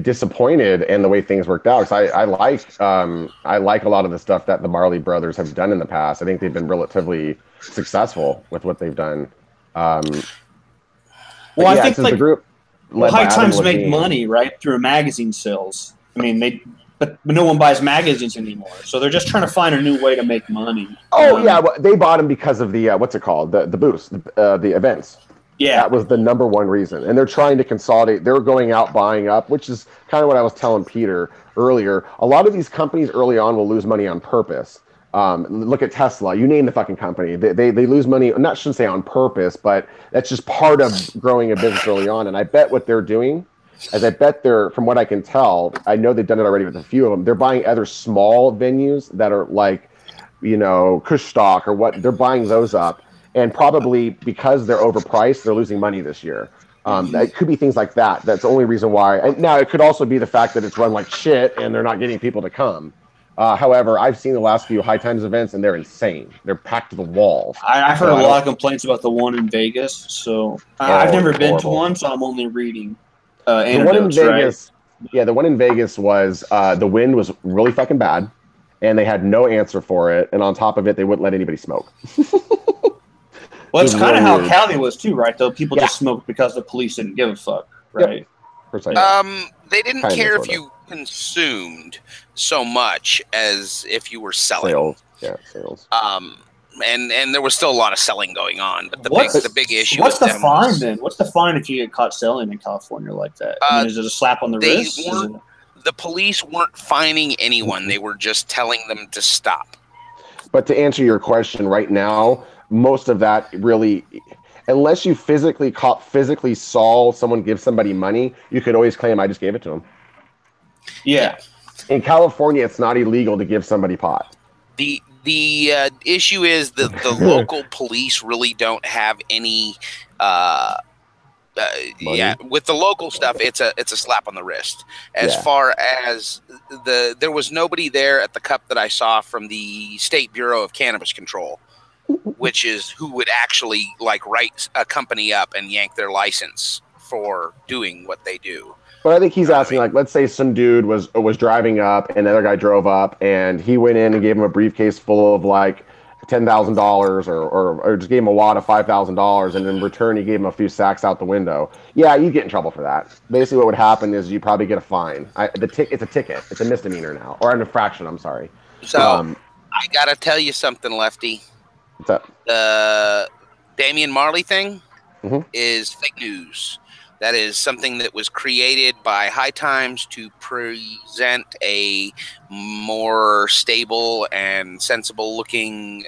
[SPEAKER 1] disappointed in the way things worked out, because I like a lot of the stuff that the Marley brothers have done in the past. I think they've been relatively successful with what they've done.
[SPEAKER 6] Well, I think
[SPEAKER 1] the group
[SPEAKER 6] High Times make money, right, through magazine sales. I mean, but no one buys magazines anymore, so they're just trying to find a new way to make money.
[SPEAKER 1] Oh yeah, well, they bought them because of the what's it called, the booths, the events. Yeah, that was the number one reason, and they're trying to consolidate. They're going out buying up, which is kind of what I was telling Peter earlier. A lot of these companies early on will lose money on purpose. Look at Tesla. You name the fucking company. They lose money. I shouldn't say on purpose, but that's just part of growing a business early on. And I bet what they're doing, from what I can tell, I know they've done it already with a few of them. They're buying other small venues that are like, Kushstock or what. They're buying those up. And probably because they're overpriced, they're losing money this year. It could be things like that. That's the only reason why. And now it could also be the fact that it's run like shit and they're not getting people to come. However, I've seen the last few High Times events and they're insane. They're packed to the walls.
[SPEAKER 6] I've heard a lot of complaints about the one in Vegas. So I've never been to one, so I'm only reading
[SPEAKER 1] the one in Vegas. Right? Yeah, the one in Vegas was the wind was really fucking bad, and they had no answer for it. And on top of it, they wouldn't let anybody smoke.
[SPEAKER 6] Well, it's kind of how Cali was too, right? Though people just smoked because the police didn't give a fuck, right?
[SPEAKER 1] Yep.
[SPEAKER 2] They didn't care if you consumed so much as if you were selling.
[SPEAKER 1] Sales. Yeah, sales.
[SPEAKER 2] And there was still a lot of selling going on, but the big issue.
[SPEAKER 6] What's the fine then? What's the fine if you get caught selling in California like that? I mean, is it a slap on the wrist?
[SPEAKER 2] The police weren't fining anyone; they were just telling them to stop.
[SPEAKER 1] But to answer your question, right now, most of that really, unless you physically saw someone give somebody money, you could always claim I just gave it to them.
[SPEAKER 6] Yeah.
[SPEAKER 1] In California, it's not illegal to give somebody pot.
[SPEAKER 2] The issue is that the local police really don't have any. With the local stuff, it's a slap on the wrist. As far as there was nobody there at the cup that I saw from the State Bureau of Cannabis Control, which is who would actually write a company up and yank their license for doing what they do.
[SPEAKER 1] But I think he's asking, let's say some dude was driving up and the other guy drove up and he went in and gave him a briefcase full of $10,000 or just gave him a wad of $5,000 and in return he gave him a few sacks out the window. Yeah, you get in trouble for that. Basically what would happen is you probably get a fine. It's a ticket. It's a misdemeanor now, or an infraction, I'm sorry.
[SPEAKER 2] So I got to tell you something, Lefty.
[SPEAKER 1] What's up?
[SPEAKER 2] The Damian Marley thing is fake news. That is something that was created by High Times to present a more stable and sensible looking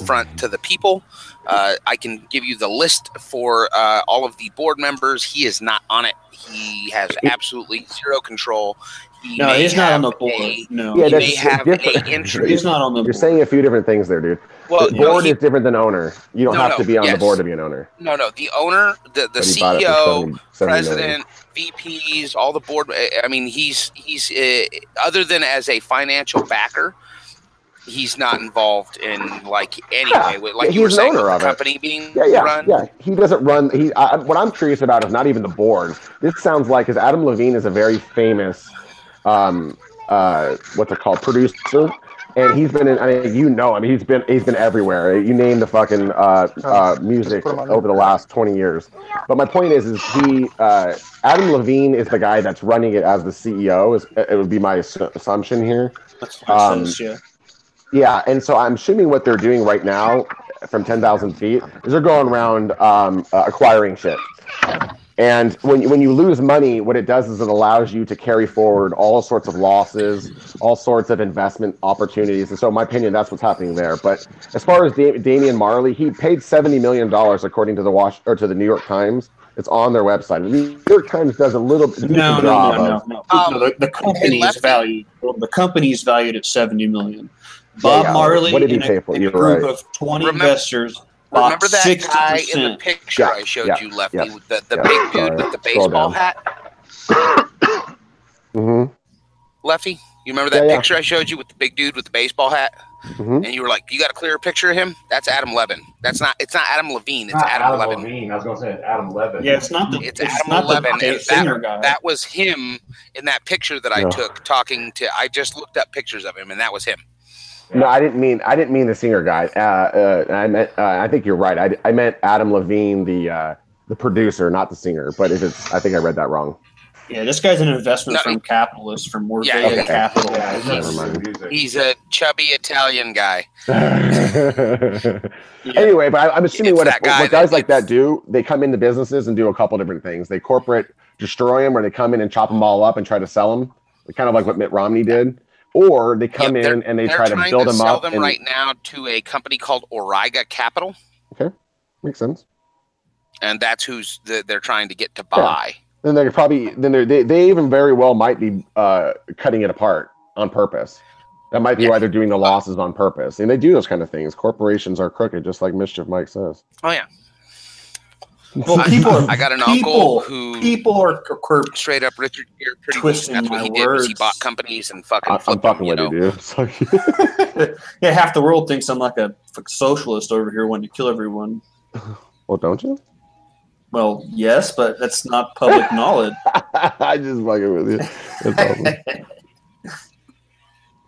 [SPEAKER 2] front to the people. I can give you the list for all of the board members. He is not on it. He has absolutely zero control.
[SPEAKER 6] He's not on the board. He
[SPEAKER 2] may have an interest.
[SPEAKER 6] He's not on the board.
[SPEAKER 1] You're saying a few different things there, dude. Well, the board is different than owner. You don't have to be on the board to be an owner.
[SPEAKER 2] No. The owner, the CEO, president, VPs, all the board. I mean, he's other than as a financial backer, he's not involved in any way. You were saying, with the company being run.
[SPEAKER 1] Yeah, he doesn't run. What I'm curious about is not even the board. This sounds like, because Adam Levine is a very famous, what's it called, producer. And he's been in, he's been everywhere. You name the fucking music over the last 20 years. But my point is he, Adam Levine is the guy that's running it as the CEO. It would be my assumption here.
[SPEAKER 6] That's
[SPEAKER 1] Yeah, and so I'm assuming what they're doing right now from 10,000 feet is they're going around acquiring shit. And when you lose money, what it does is it allows you to carry forward all sorts of losses, all sorts of investment opportunities. And so, in my opinion, that's what's happening there. But as far as Damian Marley, he paid $70 million according to the New York Times. It's on their website. The New York Times does a little
[SPEAKER 6] no. The company is valued. Well, the company is valued at $70 million. Bob Marley,
[SPEAKER 1] what did he pay for?
[SPEAKER 6] In a group of 20 investors.
[SPEAKER 2] Remember that
[SPEAKER 6] 60%.
[SPEAKER 2] guy in the picture I showed you, Lefty, with the big dude with the baseball hat?
[SPEAKER 1] Mm-hmm.
[SPEAKER 2] Lefty, you remember that picture I showed you with the big dude with the baseball hat? Mm-hmm. And you were like, "You got a clearer picture of him?" That's Adam Levin. It's not Adam Levine. It's Adam Levin.
[SPEAKER 5] Levine. I was going to say it's Adam Levin.
[SPEAKER 6] Yeah, it's Adam Levin.
[SPEAKER 2] That was him in that picture that I took talking to. I just looked up pictures of him, and that was him.
[SPEAKER 1] No, I didn't mean the singer guy. I meant. I think you're right. I meant Adam Levine, the producer, not the singer. But I think I read that wrong.
[SPEAKER 6] Yeah, this guy's an investment from capitalist from Mardoober Capital.
[SPEAKER 2] Yeah, he's a chubby Italian guy.
[SPEAKER 1] Anyway, but I'm assuming what guys like that do, they come into businesses and do a couple different things. They corporate destroy them, or they come in and chop them all up and try to sell them, kind of like what Mitt Romney did. Or they come in and they try to build them up.
[SPEAKER 2] They're trying to sell them right now to a company called Origa Capital.
[SPEAKER 1] Okay, makes sense.
[SPEAKER 2] And that's who's they're trying to get to buy.
[SPEAKER 1] Yeah. Then they're probably they even very well might be cutting it apart on purpose. That might be why they're doing the losses on purpose. And they do those kind of things. Corporations are crooked, just like Mischief Mike says.
[SPEAKER 2] Oh yeah.
[SPEAKER 6] Well,
[SPEAKER 2] I got an uncle who
[SPEAKER 6] are
[SPEAKER 2] straight up Richard Gere pretty
[SPEAKER 6] twisting
[SPEAKER 2] that's what he did. Was he bought companies and fucking.
[SPEAKER 1] I'm fucking with you,
[SPEAKER 6] dude. Yeah, half the world thinks I'm like a socialist over here wanting to kill everyone.
[SPEAKER 1] Well, don't you?
[SPEAKER 6] Well, yes, but that's not public knowledge.
[SPEAKER 1] I just fucking with you. That's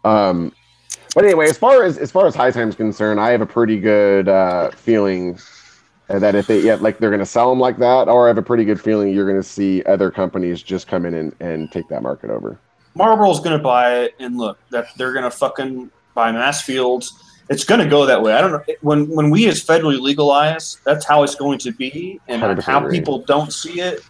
[SPEAKER 1] awesome. But anyway, as far as High Time's concerned, I have a pretty good feeling that if they're going to sell them like that, or I have a pretty good feeling you're going to see other companies just come in and take that market over.
[SPEAKER 6] Marlboro's going to buy it, and look, that they're going to fucking buy mass fields. It's going to go that way. I don't know. When we is federally legalized, that's how it's going to be, and how people don't see it.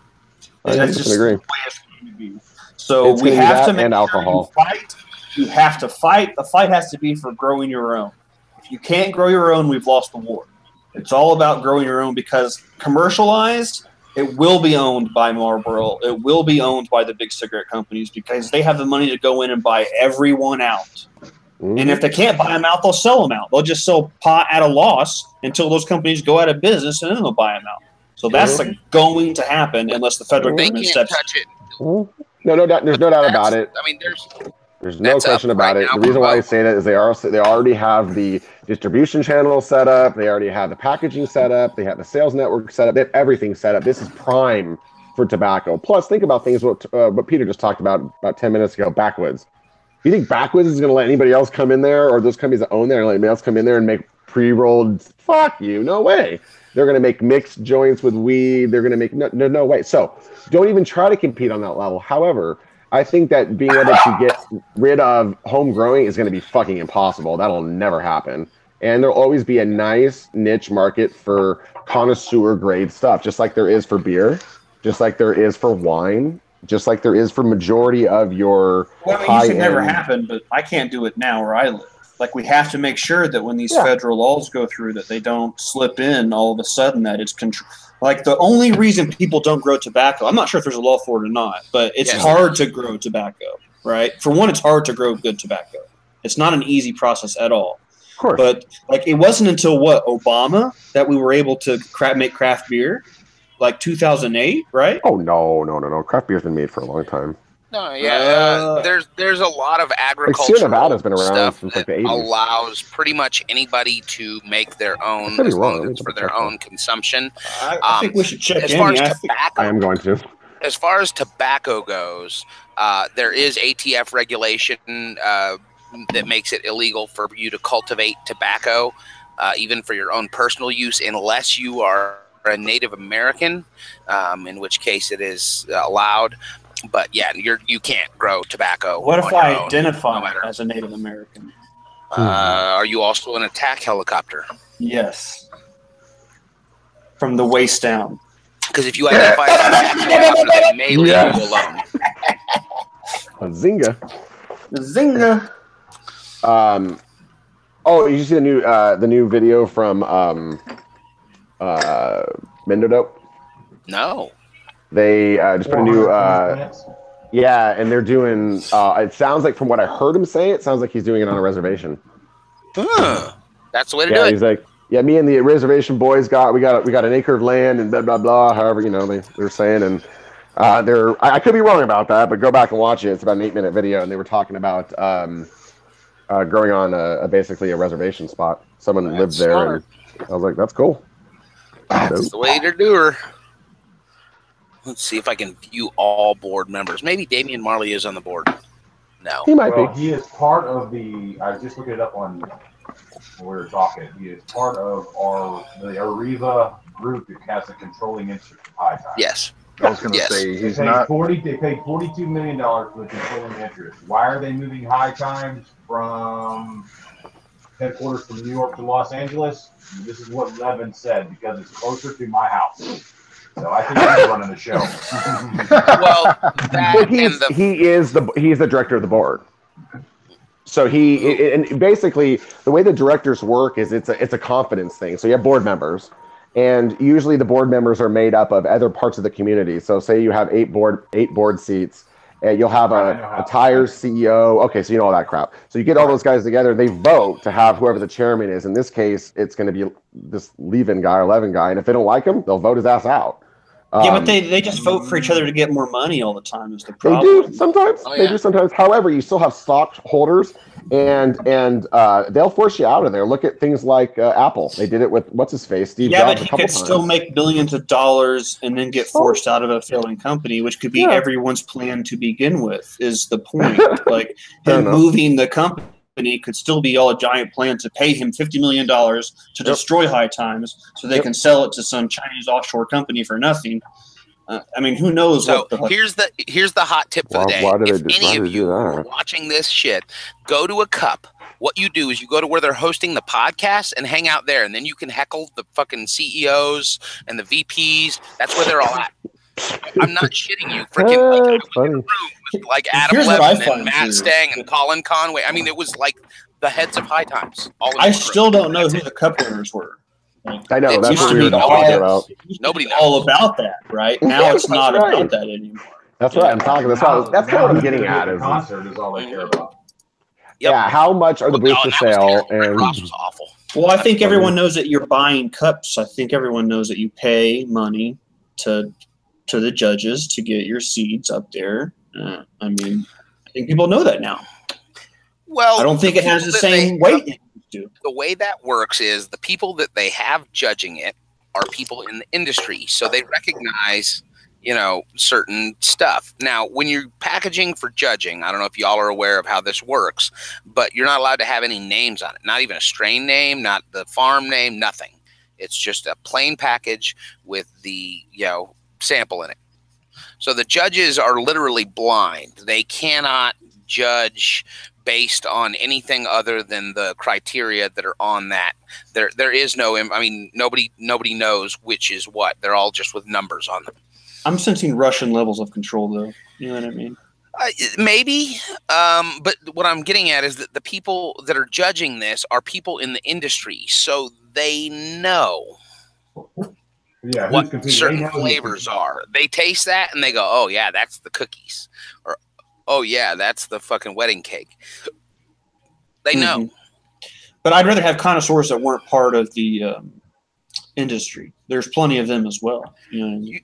[SPEAKER 1] That's just the way
[SPEAKER 6] it's going to be. So we have to make
[SPEAKER 1] alcohol.
[SPEAKER 6] Sure you fight. You have to fight. The fight has to be for growing your own. If you can't grow your own, we've lost the war. It's all about growing your own, because commercialized, it will be owned by Marlboro. It will be owned by the big cigarette companies, because they have the money to go in and buy everyone out. And if they can't buy them out, they'll sell them out. They'll just sell pot at a loss until those companies go out of business, and then they'll buy them out. So that's going to happen unless the federal government steps in.
[SPEAKER 2] Touch it.
[SPEAKER 1] No doubt. There's no doubt about it.
[SPEAKER 2] I mean,
[SPEAKER 1] there's no question about it. The reason why I say that is they already have the distribution channel set up. They already have the packaging set up. They have the sales network set up. They have everything set up. This is prime for tobacco. Plus, think about things what Peter just talked about 10 minutes ago. Backwoods. You think Backwoods is going to let anybody else come in there, or those companies that own there, let anybody else come in there and make pre-rolled? Fuck you, no way. They're going to make mixed joints with weed. They're going to make no way. So don't even try to compete on that level. However, I think that being able to get rid of home growing is going to be fucking impossible. That'll never happen. And there'll always be a nice niche market for connoisseur grade stuff, just like there is for beer, just like there is for wine, just like there is for majority of your
[SPEAKER 6] it should never happen, but I can't do it now where I live. Like, we have to make sure that when these federal laws go through, that they don't slip in all of a sudden, that it's control. Like, the only reason people don't grow tobacco, I'm not sure if there's a law for it or not, but it's hard to grow tobacco, right? For one, it's hard to grow good tobacco. It's not an easy process at all.
[SPEAKER 1] Of course.
[SPEAKER 6] But, like, it wasn't until, Obama that we were able to make craft beer? Like 2008, right?
[SPEAKER 1] Oh, no. Craft beer's been made for a long time.
[SPEAKER 2] No, there's a lot of agricultural
[SPEAKER 1] Nevada's been around
[SPEAKER 2] stuff
[SPEAKER 1] since
[SPEAKER 2] that
[SPEAKER 1] like the 80s.
[SPEAKER 2] Allows pretty much anybody to make their own for their own consumption.
[SPEAKER 6] I think we should check
[SPEAKER 2] as far as tobacco.
[SPEAKER 1] I am going to.
[SPEAKER 2] As far as tobacco goes, there is ATF regulation that makes it illegal for you to cultivate tobacco, even for your own personal use, unless you are a Native American, in which case it is allowed. But yeah, you can't grow tobacco.
[SPEAKER 6] What if I identify as a Native American?
[SPEAKER 2] Are you also an attack helicopter?
[SPEAKER 6] Yes. From the waist down.
[SPEAKER 2] Because if you identify as a tax officer, they may leave you alone.
[SPEAKER 1] A zinga.
[SPEAKER 3] Zinga.
[SPEAKER 1] Oh, you see the new video from Mardoober?
[SPEAKER 2] No.
[SPEAKER 1] They just put a new yeah, and they're doing. It sounds like, from what I heard him say, it sounds like he's doing it on a reservation.
[SPEAKER 2] That's the way to do it.
[SPEAKER 1] He's like, yeah, me and the reservation boys got an acre of land and blah blah blah. However, they're saying, and I could be wrong about that, but go back and watch it. It's about an 8-minute video, and they were talking about growing on basically a reservation spot. Someone lived there,
[SPEAKER 2] smart.
[SPEAKER 1] and I was like, that's cool.
[SPEAKER 2] That's the way to do her. Let's see if I can view all board members. Maybe Damian Marley is on the board. No.
[SPEAKER 1] He might be.
[SPEAKER 5] He is part of the. I just looked it up when we were talking. He is part of the Arriva group that has a controlling interest in High Tide.
[SPEAKER 2] Yes.
[SPEAKER 3] I was going to say he's not.
[SPEAKER 5] They paid $42 million for the controlling interest. Why are they moving High Times from headquarters from New York to Los Angeles? This is what Levin said, because it's closer to my house. So I think he's running the show.
[SPEAKER 2] Well,
[SPEAKER 1] he's the director of the board. So and basically the way the directors work is it's a confidence thing. So you have board members, and usually the board members are made up of other parts of the community. So say you have 8 board seats, and you'll have a tires CEO. Okay, so you know all that crap. So you get all those guys together. They vote to have whoever the chairman is. In this case, it's going to be this leave-in guy or Levin guy, and if they don't like him, they'll vote his ass out.
[SPEAKER 6] Yeah, but they just vote for each other to get more money all the time is the problem.
[SPEAKER 1] They do sometimes. They do sometimes. However, you still have stockholders, and they'll force you out of there. Look at things like Apple. They did it with what's-his-face, Steve Jobs.
[SPEAKER 6] Yeah, but he could still make billions of dollars and then get forced out of a failing company, which could be everyone's plan to begin with, is the point. Like, him moving the company could still be all a giant plan to pay him $50 million to destroy High Times so they can sell it to some Chinese offshore company for nothing. I mean, who knows?
[SPEAKER 2] So here's the hot tip for the day. If any of you are watching this shit, go to a cup. What you do is you go to where they're hosting the podcast and hang out there, and then you can heckle the fucking CEOs and the VPs. That's where they're all at. I'm not shitting you. Freaking like Adam Levin and Matt Stang and Colin Conway. I mean, it was like the heads of High Times.
[SPEAKER 6] I still don't know who the cup winners were.
[SPEAKER 1] I know, that's what we were talking about.
[SPEAKER 2] Nobody knows.
[SPEAKER 6] All about that, right? Now it's not about that anymore.
[SPEAKER 1] That's right. I'm talking. That's kind of what I'm getting at.
[SPEAKER 5] The concert is all they care about.
[SPEAKER 2] Yep.
[SPEAKER 1] Yeah, how much are the booths for sale? And
[SPEAKER 2] Ross was awful.
[SPEAKER 6] Well, I think everyone knows that you're buying cups. I think everyone knows that you pay money to the judges to get your seats up there. I mean, I think people know that now.
[SPEAKER 2] Well,
[SPEAKER 6] I don't think it has the same weight.
[SPEAKER 2] The way that works is the people that they have judging it are people in the industry, so they recognize, certain stuff. Now, when you're packaging for judging, I don't know if y'all are aware of how this works, but you're not allowed to have any names on it. Not even a strain name, not the farm name, nothing. It's just a plain package with the, sample in it. So the judges are literally blind. They cannot judge based on anything other than the criteria that are on that. There is no, nobody knows which is what. They're all just with numbers on them.
[SPEAKER 6] I'm sensing Russian levels of control, though. You know what I mean?
[SPEAKER 2] Maybe, but what I'm getting at is that the people that are judging this are people in the industry, so they know what certain flavors are. They taste that and they go, "Oh yeah, that's the cookies," or "Oh yeah, that's the fucking wedding cake." They know.
[SPEAKER 6] But I'd rather have connoisseurs that weren't part of the industry. There's plenty of them as well. You know what I mean?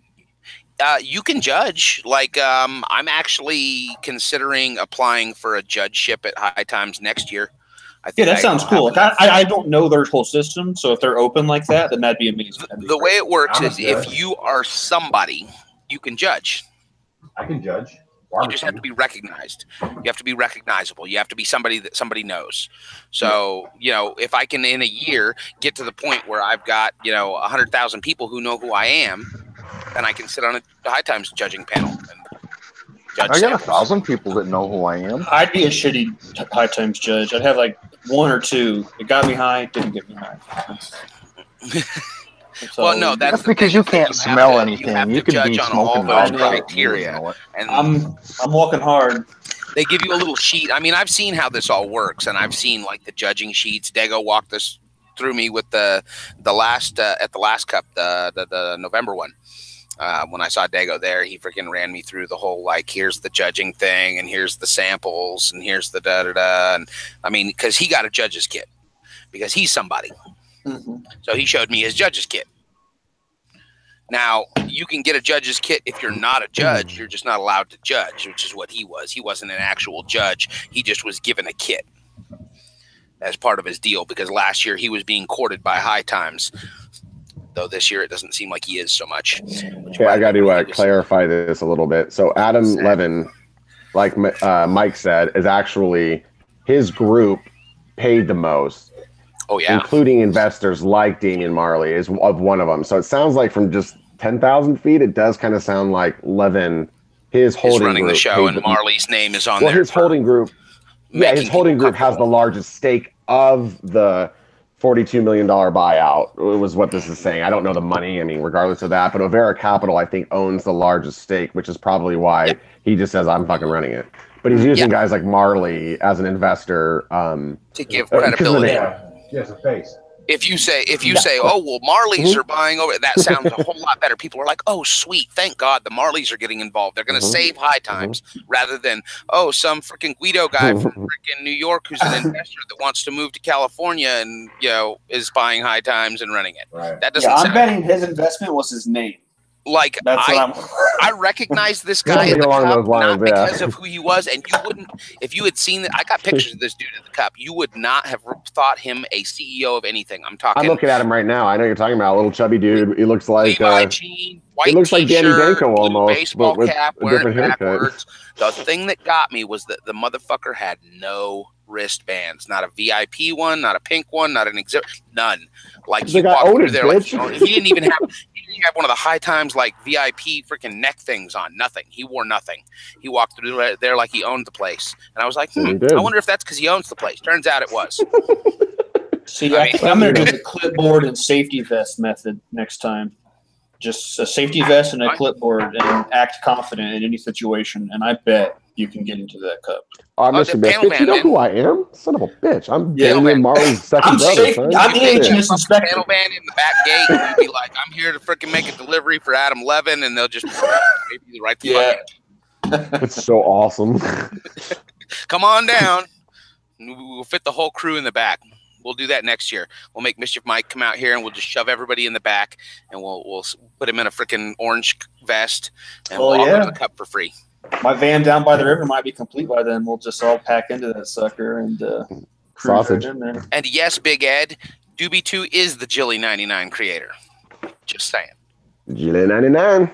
[SPEAKER 2] You can judge. Like, I'm actually considering applying for a judgeship at High Times next year.
[SPEAKER 6] That sounds cool. Like, I don't know their whole system, so if they're open like that, then that'd be amazing.
[SPEAKER 2] The way it works is if you are somebody, you can judge.
[SPEAKER 5] I can judge.
[SPEAKER 2] You just have to be recognized. You have to be recognizable. You have to be somebody that somebody knows. So, if I can in a year get to the point where I've got, 100,000 people who know who I am, then I can sit on a High Times judging panel. And
[SPEAKER 3] judge I got 1,000 people that know who I am.
[SPEAKER 6] I'd be a shitty High Times judge. I'd have like one or two. It got me high, didn't get me high. So,
[SPEAKER 2] well, no,
[SPEAKER 3] that's because you can't smell anything. You can
[SPEAKER 2] judge
[SPEAKER 3] be
[SPEAKER 2] on all
[SPEAKER 3] smoking
[SPEAKER 2] those
[SPEAKER 3] dog
[SPEAKER 2] criteria. And
[SPEAKER 6] I'm walking hard.
[SPEAKER 2] they give you a little sheet. I mean, I've seen how this all works, and I've seen like the judging sheets. Dago walked this through me with the last at the last cup, the November one. When I saw Dago there, he freaking ran me through the whole, like, here's the judging thing, and here's the samples, and here's the da-da-da. And I mean, because he got a judge's kit, because he's somebody. Mm-hmm. So he showed me his judge's kit. Now, you can get a judge's kit if you're not a judge. You're just not allowed to judge, which is what he was. He wasn't an actual judge. He just was given a kit as part of his deal, because last year he was being courted by High Times. Though this year it doesn't seem like he is so much.
[SPEAKER 1] Okay, I got to clarify this a little bit. So Adam Levin, like Mike said, is actually, his group paid the most.
[SPEAKER 2] Oh, yeah.
[SPEAKER 1] Including investors like Damian Marley is of one of them. So it sounds like from just 10,000 feet, it does kind of sound like Levin, his holding
[SPEAKER 2] running
[SPEAKER 1] group.
[SPEAKER 2] the show, and Marley's name is on there.
[SPEAKER 1] Well, his holding group, his holding group has the largest stake of the $42 million buyout. It was what this is saying. I don't know the money. I mean, regardless of that, but Overa Capital, I think, owns the largest stake, which is probably why he just says, I'm fucking running it. But he's using guys like Marley as an investor
[SPEAKER 2] to give credibility.
[SPEAKER 5] Yes, a face.
[SPEAKER 2] If you say, oh, well, Marleys are buying over, that sounds a whole lot better. People are like, oh, sweet, thank God the Marleys are getting involved. They're going to save High Times, rather than, oh, some freaking Guido guy from freaking New York who's an investor that wants to move to California and, you know, is buying High Times and running it.
[SPEAKER 5] Right.
[SPEAKER 2] That doesn't
[SPEAKER 6] I'm betting his investment was his name.
[SPEAKER 2] Like, I recognize this guy in the cup, not because of who he was, and you wouldn't, if you had seen that, I got pictures of this dude at the cup, you would not have thought him a CEO of anything. I'm
[SPEAKER 1] looking at him right now. I know you're talking about a little chubby dude. He looks like
[SPEAKER 2] jean, white
[SPEAKER 1] he looks like Danny Danko almost,
[SPEAKER 2] baseball
[SPEAKER 1] with
[SPEAKER 2] cap,
[SPEAKER 1] a different
[SPEAKER 2] haircut. The thing that got me was that the motherfucker had no wristbands, not a VIP one, not a pink one, not an exhibit, none. Like, he walked through there, like, he didn't even have one of the High Times like VIP freaking neck things on. Nothing. He wore nothing. He walked through there like he owned the place, and I was like, I wonder if that's because he owns the place. Turns out it was.
[SPEAKER 6] See, I'm going to do the clipboard and safety vest method next time. Just a safety vest and a clipboard, and act confident in any situation, and I bet you can get into that cup.
[SPEAKER 1] I'm Mr. Bitch. You know who I am? Son of a bitch. I'm Damian Marley's second brother.
[SPEAKER 2] I'm the agent inspector. Panel band in the back gate, and you'd be like, I'm here to freaking make a delivery for Adam Levin, and they'll just maybe right the fuck.
[SPEAKER 1] It's so awesome.
[SPEAKER 2] Come on down. We'll fit the whole crew in the back. We'll do that next year. We'll make Mischief Mike come out here, and we'll just shove everybody in the back, and we'll put him in a freaking orange vest, and we'll all go to the cup for free.
[SPEAKER 6] My van down by the river might be complete by then. We'll just all pack into that sucker and
[SPEAKER 1] sausage.
[SPEAKER 6] Right in there.
[SPEAKER 2] And yes, Big Ed, Doobie 2 is the Jilly 99 creator. Just saying.
[SPEAKER 1] Jilly 99.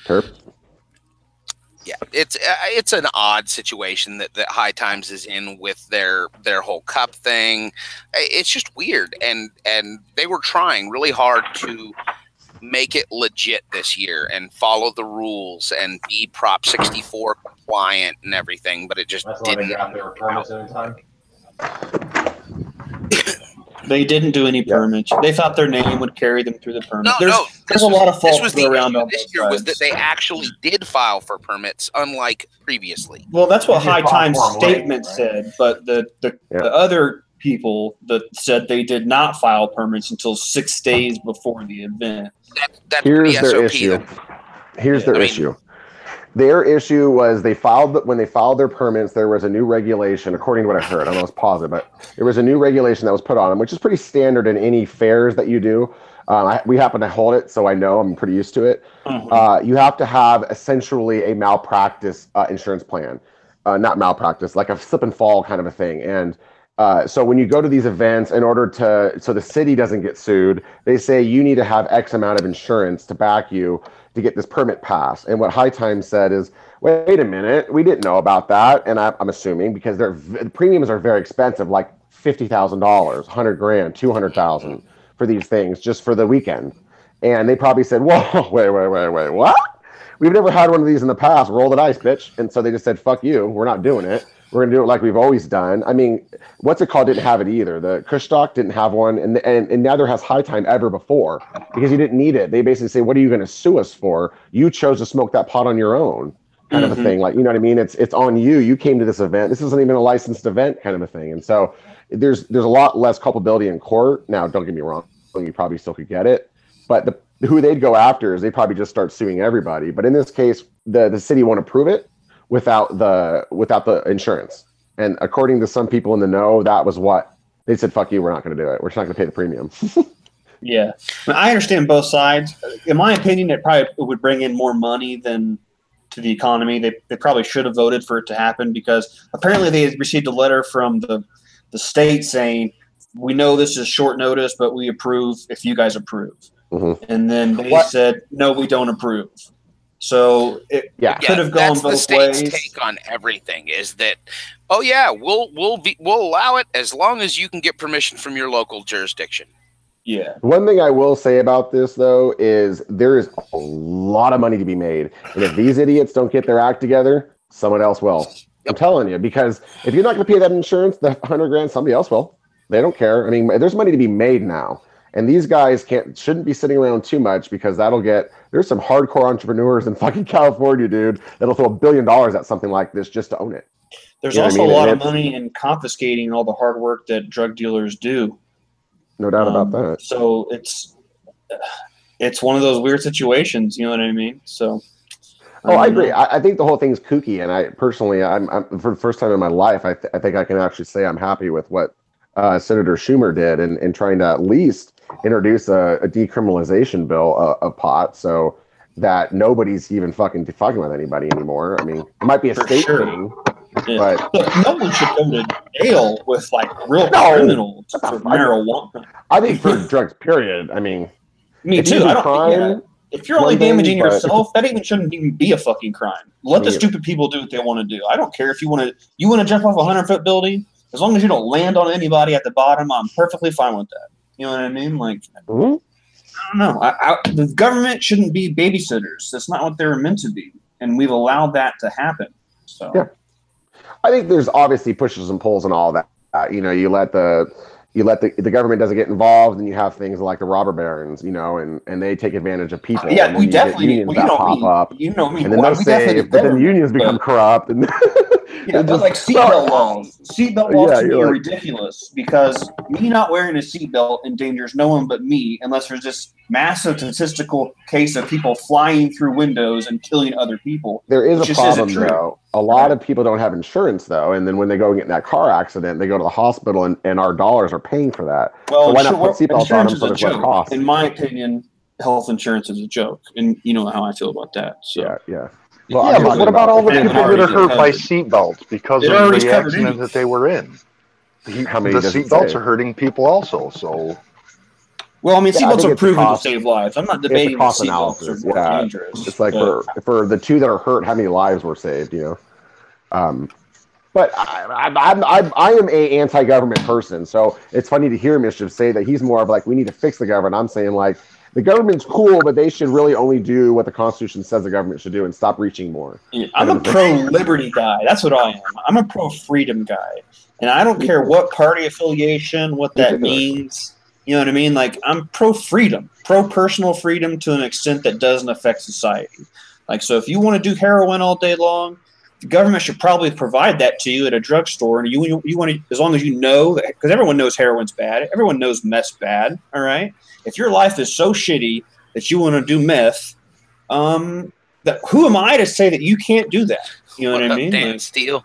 [SPEAKER 1] Terp.
[SPEAKER 2] Yeah, it's an odd situation that High Times is in with their whole cup thing. It's just weird, and they were trying really hard to make it legit this year and follow the rules and be Prop 64 compliant and everything, but it just didn't.
[SPEAKER 5] They got their permits in time.
[SPEAKER 6] They didn't do any permits. They thought their name would carry them through the permit. There's a lot of faults around on
[SPEAKER 2] this year was that they actually did file for permits, unlike previously.
[SPEAKER 6] Well, that's what High Times statement said, but the other people that said they did not file permits until 6 days before the event.
[SPEAKER 1] Here's their issue. Here's their issue. Their issue was when they filed their permits, there was a new regulation, according to what I heard. I don't know if it's positive, but there was a new regulation that was put on them, which is pretty standard in any fairs that you do. We happen to hold it, so I know I'm pretty used to it. Mm-hmm. You have to have essentially a malpractice insurance plan, not malpractice, like a slip and fall kind of a thing. And so when you go to these events, so the city doesn't get sued, they say you need to have X amount of insurance to back you to get this permit passed. And what High Times said is, wait a minute, we didn't know about that. And I'm assuming because the premiums are very expensive, like $50,000, $100,000, $200,000 for these things just for the weekend. And they probably said, whoa, wait, what? We've never had one of these in the past. Roll the dice, bitch. And so they just said, fuck you. We're not doing it. We're going to do it like we've always done. I mean, what's it called? Didn't have it either. The Kushstock didn't have one, and neither has High Time ever before because you didn't need it. They basically say, "What are you going to sue us for? You chose to smoke that pot on your own," kind of a thing. Like, you know what I mean? It's on you. You came to this event. This isn't even a licensed event, kind of a thing. And so there's a lot less culpability in court. Now, don't get me wrong. You probably still could get it, but who they'd go after is they probably just start suing everybody. But in this case, the city won't approve it without the insurance. And according to some people in the know, that was what they said. Fuck you, we're not going to do it. We're just not going to pay the premium.
[SPEAKER 6] Yeah, I understand both sides. In my opinion, it probably would bring in more money than to the economy. They probably should have voted for it to happen because apparently they had received a letter from the state saying, we know this is short notice, but we approve if you guys approve. And then they said, no, we don't approve. So it could have gone both ways.
[SPEAKER 2] That's the state's take on everything is that, oh yeah, we'll allow it as long as you can get permission from your local jurisdiction.
[SPEAKER 6] Yeah.
[SPEAKER 1] One thing I will say about this though is there is a lot of money to be made, and if these idiots don't get their act together, someone else will. I'm telling you, because if you're not going to pay that insurance, the $100,000, somebody else will. They don't care. I mean, there's money to be made now. And these guys shouldn't be sitting around too much because there's some hardcore entrepreneurs in fucking California, dude, that'll throw $1 billion at something like this just to own it.
[SPEAKER 6] There's also a lot of money in confiscating all the hard work that drug dealers do.
[SPEAKER 1] No doubt about that.
[SPEAKER 6] So it's one of those weird situations, you know what I mean? So.
[SPEAKER 1] I agree. I think the whole thing's kooky, and I personally, I'm for the first time in my life, I think I can actually say I'm happy with what Senator Schumer did in trying to at least introduce a decriminalization bill of pot, so that nobody's even fucking with anybody anymore. I mean, it might be a state thing, but
[SPEAKER 6] no one should go to jail with like real criminals for marijuana.
[SPEAKER 1] I think for drugs, period. I mean,
[SPEAKER 6] me too. I don't. If you're only damaging yourself, that shouldn't even be a fucking crime. Let the stupid people do what they want to do. I don't care if you want to jump off a 100-foot building. As long as you don't land on anybody at the bottom, I'm perfectly fine with that. You know what I mean? Like, I don't know. The government shouldn't be babysitters. That's not what they're meant to be, and we've allowed that to happen. So,
[SPEAKER 1] yeah, I think there's obviously pushes and pulls and all that. You let the government doesn't get involved, and you have things like the robber barons, and they take advantage of people.
[SPEAKER 6] Yeah, we definitely
[SPEAKER 1] unions that pop up.
[SPEAKER 6] You know me.
[SPEAKER 1] And then they'll say, but then the unions become corrupt, and
[SPEAKER 6] but like seatbelt laws. Seatbelt laws to me are ridiculous because me not wearing a seatbelt endangers no one but me, unless there's this massive statistical case of people flying through windows and killing other people.
[SPEAKER 1] There is a problem though. A lot of people don't have insurance though, and then when they go and get in that car accident, they go to the hospital, and our dollars are paying for that.
[SPEAKER 6] Well,
[SPEAKER 1] so why not put seatbelts on them so
[SPEAKER 6] there's less cost? In my opinion, health insurance is a joke, and you know how I feel about that. So.
[SPEAKER 1] Yeah.
[SPEAKER 3] Well, but what about all the people that are hurt by seatbelts because of the accident that they were in? The seatbelts are hurting people also. So,
[SPEAKER 6] well, I mean, seatbelts are proven to save lives. I'm not debating the seatbelts are more dangerous.
[SPEAKER 1] It's like for the two that are hurt, how many lives were saved? But I am a anti-government person, so it's funny to hear Mischief say that he's more of like we need to fix the government. I'm saying like. The government's cool, but they should really only do what the Constitution says the government should do and stop reaching more.
[SPEAKER 6] Yeah, I'm a pro-liberty guy. That's what I am. I'm a pro-freedom guy. And I don't care what party affiliation, what that means. You know what I mean? Like, I'm pro-freedom, pro-personal freedom to an extent that doesn't affect society. Like, so if you want to do heroin all day long, the government should probably provide that to you at a drugstore. And you want to, as long as you know, because everyone knows heroin's bad. Everyone knows meth's bad, all right? If your life is so shitty that you want to do meth, who am I to say that you can't do that? You know what I mean?
[SPEAKER 2] Dan Steele.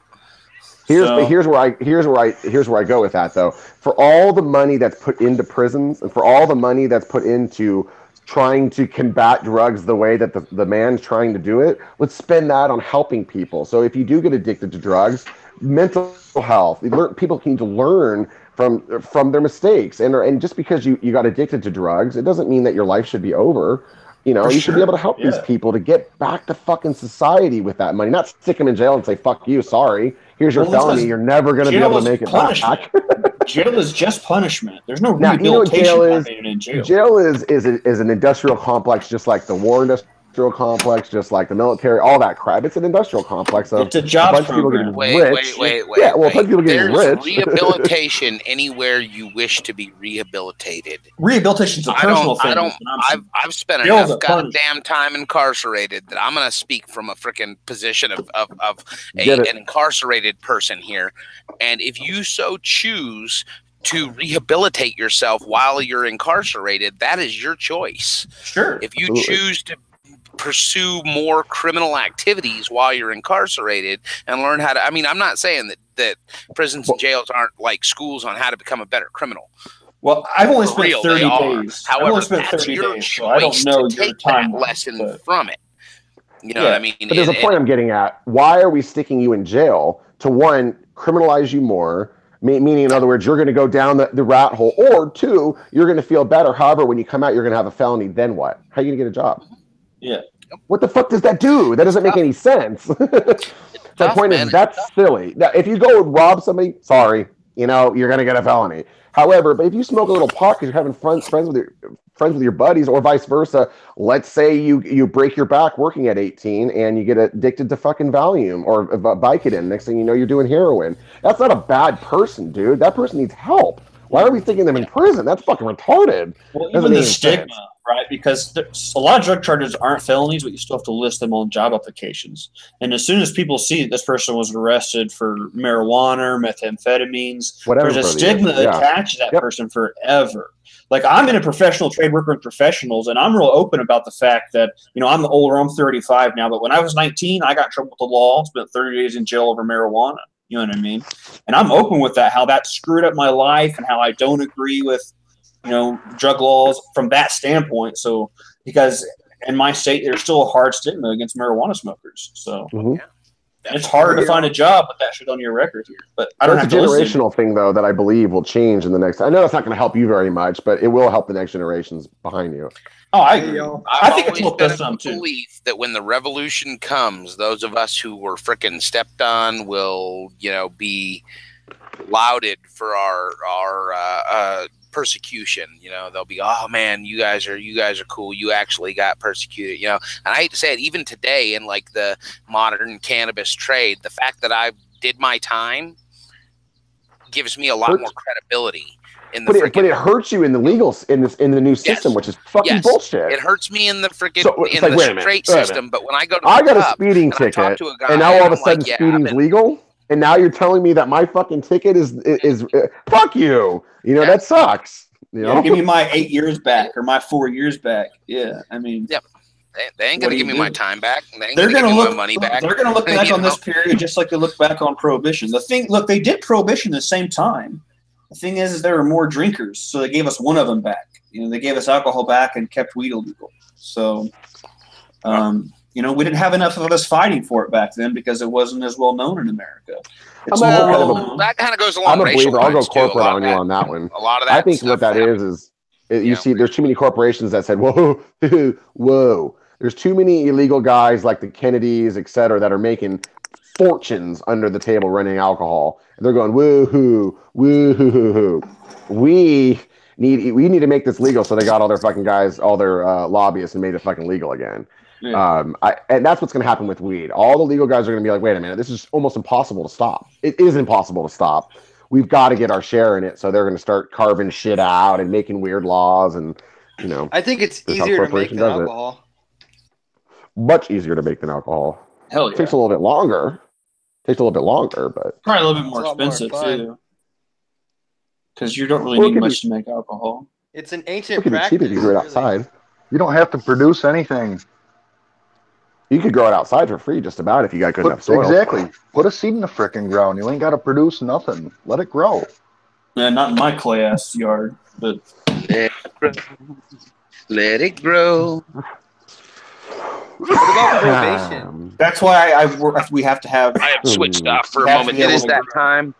[SPEAKER 1] Here's where I go with that though. For all the money that's put into prisons and for all the money that's put into trying to combat drugs the way that the man's trying to do it, let's spend that on helping people. So if you do get addicted to drugs, mental health, people need to learn from their mistakes, and just because you got addicted to drugs, it doesn't mean that your life should be over. You should be able to help these people to get back to fucking society with that money, not stick them in jail and say fuck you, sorry, here's your felony, you're never going to be able to make it back.
[SPEAKER 6] Jail is just punishment. There's no rehabilitation happening in jail.
[SPEAKER 1] Jail is an industrial complex, just like the war industry industrial complex, just like the military, all that crap. It's an industrial complex of
[SPEAKER 6] it's a job
[SPEAKER 1] bunch of people getting rich.
[SPEAKER 2] Wait.
[SPEAKER 1] Yeah, well, a bunch of people getting
[SPEAKER 2] There's
[SPEAKER 1] rich.
[SPEAKER 2] rehabilitation anywhere you wish to be rehabilitated.
[SPEAKER 6] Rehabilitation's a personal thing.
[SPEAKER 2] I've spent enough goddamn time incarcerated that I'm going to speak from a freaking position of an incarcerated person here. And if you so choose to rehabilitate yourself while you're incarcerated, that is your choice.
[SPEAKER 6] Sure.
[SPEAKER 2] If you choose to pursue more criminal activities while you're incarcerated and learn how to, I mean, I'm not saying that prisons and jails aren't like schools on how to become a better criminal.
[SPEAKER 6] Well, I've only spent 30 days.
[SPEAKER 2] However,
[SPEAKER 6] I've only spent 30 days, so I don't know your time
[SPEAKER 2] lesson from it. You know what I mean?
[SPEAKER 1] But there's a point I'm getting at. Why are we sticking you in jail to, one, criminalize you more, meaning, in other words, you're going to go down the rat hole, or two, you're going to feel better. However, when you come out, you're going to have a felony. Then what? How are you going to get a job?
[SPEAKER 6] Yeah.
[SPEAKER 1] What the fuck does that do? That doesn't make any sense. My point is, that's silly. Now, if you go and rob somebody, sorry, you're going to get a felony. However, but if you smoke a little pot because you're having friends with your buddies, or vice versa, let's say you break your back working at 18 and you get addicted to fucking Valium or Vicodin. Next thing you know, you're doing heroin. That's not a bad person, dude. That person needs help. Why are we sticking them in prison? That's fucking retarded.
[SPEAKER 6] Well, even the stigma, right? Because a lot of drug charges aren't felonies, but you still have to list them on job applications. And as soon as people see that this person was arrested for marijuana, methamphetamines, there's a stigma attached to that person forever. Like, I'm in a professional trade worker with professionals, and I'm real open about the fact that, I'm older, I'm 35 now, but when I was 19, I got in trouble with the law, spent 30 days in jail over marijuana. You know what I mean? And I'm open with that, how that screwed up my life and how I don't agree with, drug laws from that standpoint. So, because in my state, there's still a hard stigma against marijuana smokers. So it's hard to find a job, but that should on your record here. But I don't have to listen.
[SPEAKER 1] It's a generational thing, though, that I believe will change in the next. I know it's not going to help you very much, but it will help the next generations behind you.
[SPEAKER 6] Oh, I agree. I think it's
[SPEAKER 2] been a belief that when the revolution comes, those of us who were frickin' stepped on will, be lauded for our persecution. They'll be, oh man, you guys are cool. You actually got persecuted. And I hate to say it, even today in like the modern cannabis trade, the fact that I did my time gives me a lot more credibility. But
[SPEAKER 1] it hurts you in the in the new system, which is fucking bullshit.
[SPEAKER 2] It hurts me in the freaking straight system. But when I go to
[SPEAKER 1] I got a speeding ticket, and now all of a sudden speeding's legal, and now you're telling me that my fucking ticket is fuck you. That sucks.
[SPEAKER 6] Give me my 8 years back or my 4 years back. Yeah, I mean,
[SPEAKER 2] yep. They ain't gonna give me my time back.
[SPEAKER 6] They're gonna look
[SPEAKER 2] my money back.
[SPEAKER 6] They're gonna look back on this period just like they look back on Prohibition. They did Prohibition the same time. The thing is there were more drinkers, so they gave us one of them back. They gave us alcohol back and kept weed illegal. So, we didn't have enough of us fighting for it back then because it wasn't as well known in America.
[SPEAKER 2] That kind of goes along.
[SPEAKER 1] I'm a believer. I'll go corporate on you on that one.
[SPEAKER 2] A lot of that.
[SPEAKER 1] I think what that is you see, there's too many corporations that said, whoa, whoa. There's too many illegal guys like the Kennedys, et cetera, that are making fortunes under the table running alcohol. And they're going, woo-hoo, woo-hoo-hoo-hoo. We need to make this legal. So they got all their fucking guys, all their lobbyists, and made it fucking legal again. Yeah. And that's what's going to happen with weed. All the legal guys are going to be like, wait a minute, this is almost impossible to stop. It is impossible to stop. We've got to get our share in it. So they're going to start carving shit out and making weird laws. And,
[SPEAKER 7] I think it's easier to make than alcohol.
[SPEAKER 1] Much easier to make than alcohol.
[SPEAKER 6] Hell yeah.
[SPEAKER 1] It takes a little bit longer. But
[SPEAKER 6] probably a little bit more expensive too. Because you don't really need much to make alcohol.
[SPEAKER 7] It's an ancient practice.
[SPEAKER 1] Cheap if you grow it outside.
[SPEAKER 3] You don't have to produce anything.
[SPEAKER 1] You could grow it outside for free, just about, if you got good enough soil.
[SPEAKER 3] Exactly. Put a seed in the frickin' ground. You ain't got to produce nothing. Let it grow.
[SPEAKER 6] Yeah, not in my clay ass yard, but
[SPEAKER 2] let it grow.
[SPEAKER 7] What about probation?
[SPEAKER 6] That's why we have to have.
[SPEAKER 2] I have switched off for a moment. It is that time.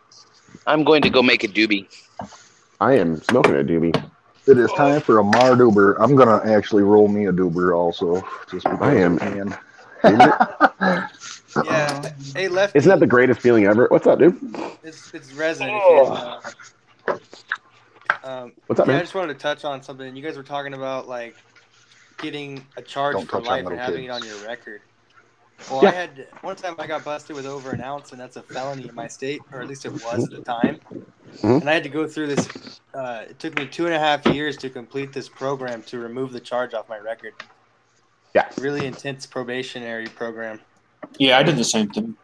[SPEAKER 2] I'm going to go make a doobie.
[SPEAKER 1] I am smoking a doobie.
[SPEAKER 3] It is time for a Mardoober. I'm gonna actually roll me a doober also. Just because
[SPEAKER 1] I am.
[SPEAKER 7] Yeah. Hey, Lefty.
[SPEAKER 1] Isn't that the greatest feeling ever? What's up, dude?
[SPEAKER 7] It's resin.
[SPEAKER 1] What's up, man?
[SPEAKER 7] I just wanted to touch on something. You guys were talking about like getting a charge
[SPEAKER 3] Don't
[SPEAKER 7] for
[SPEAKER 3] touch on
[SPEAKER 7] life and
[SPEAKER 3] little
[SPEAKER 7] having
[SPEAKER 3] kids.
[SPEAKER 7] it on your record. Well,
[SPEAKER 1] Yeah.
[SPEAKER 7] I had one time I got busted with over an ounce, and that's a felony in my state, or at least it was at the time.
[SPEAKER 1] Mhm.
[SPEAKER 7] And I had to go through this. It took me 2.5 years to complete this program to remove the charge off my record.
[SPEAKER 1] Yeah.
[SPEAKER 7] Really intense probationary program.
[SPEAKER 6] Yeah, I did the same thing.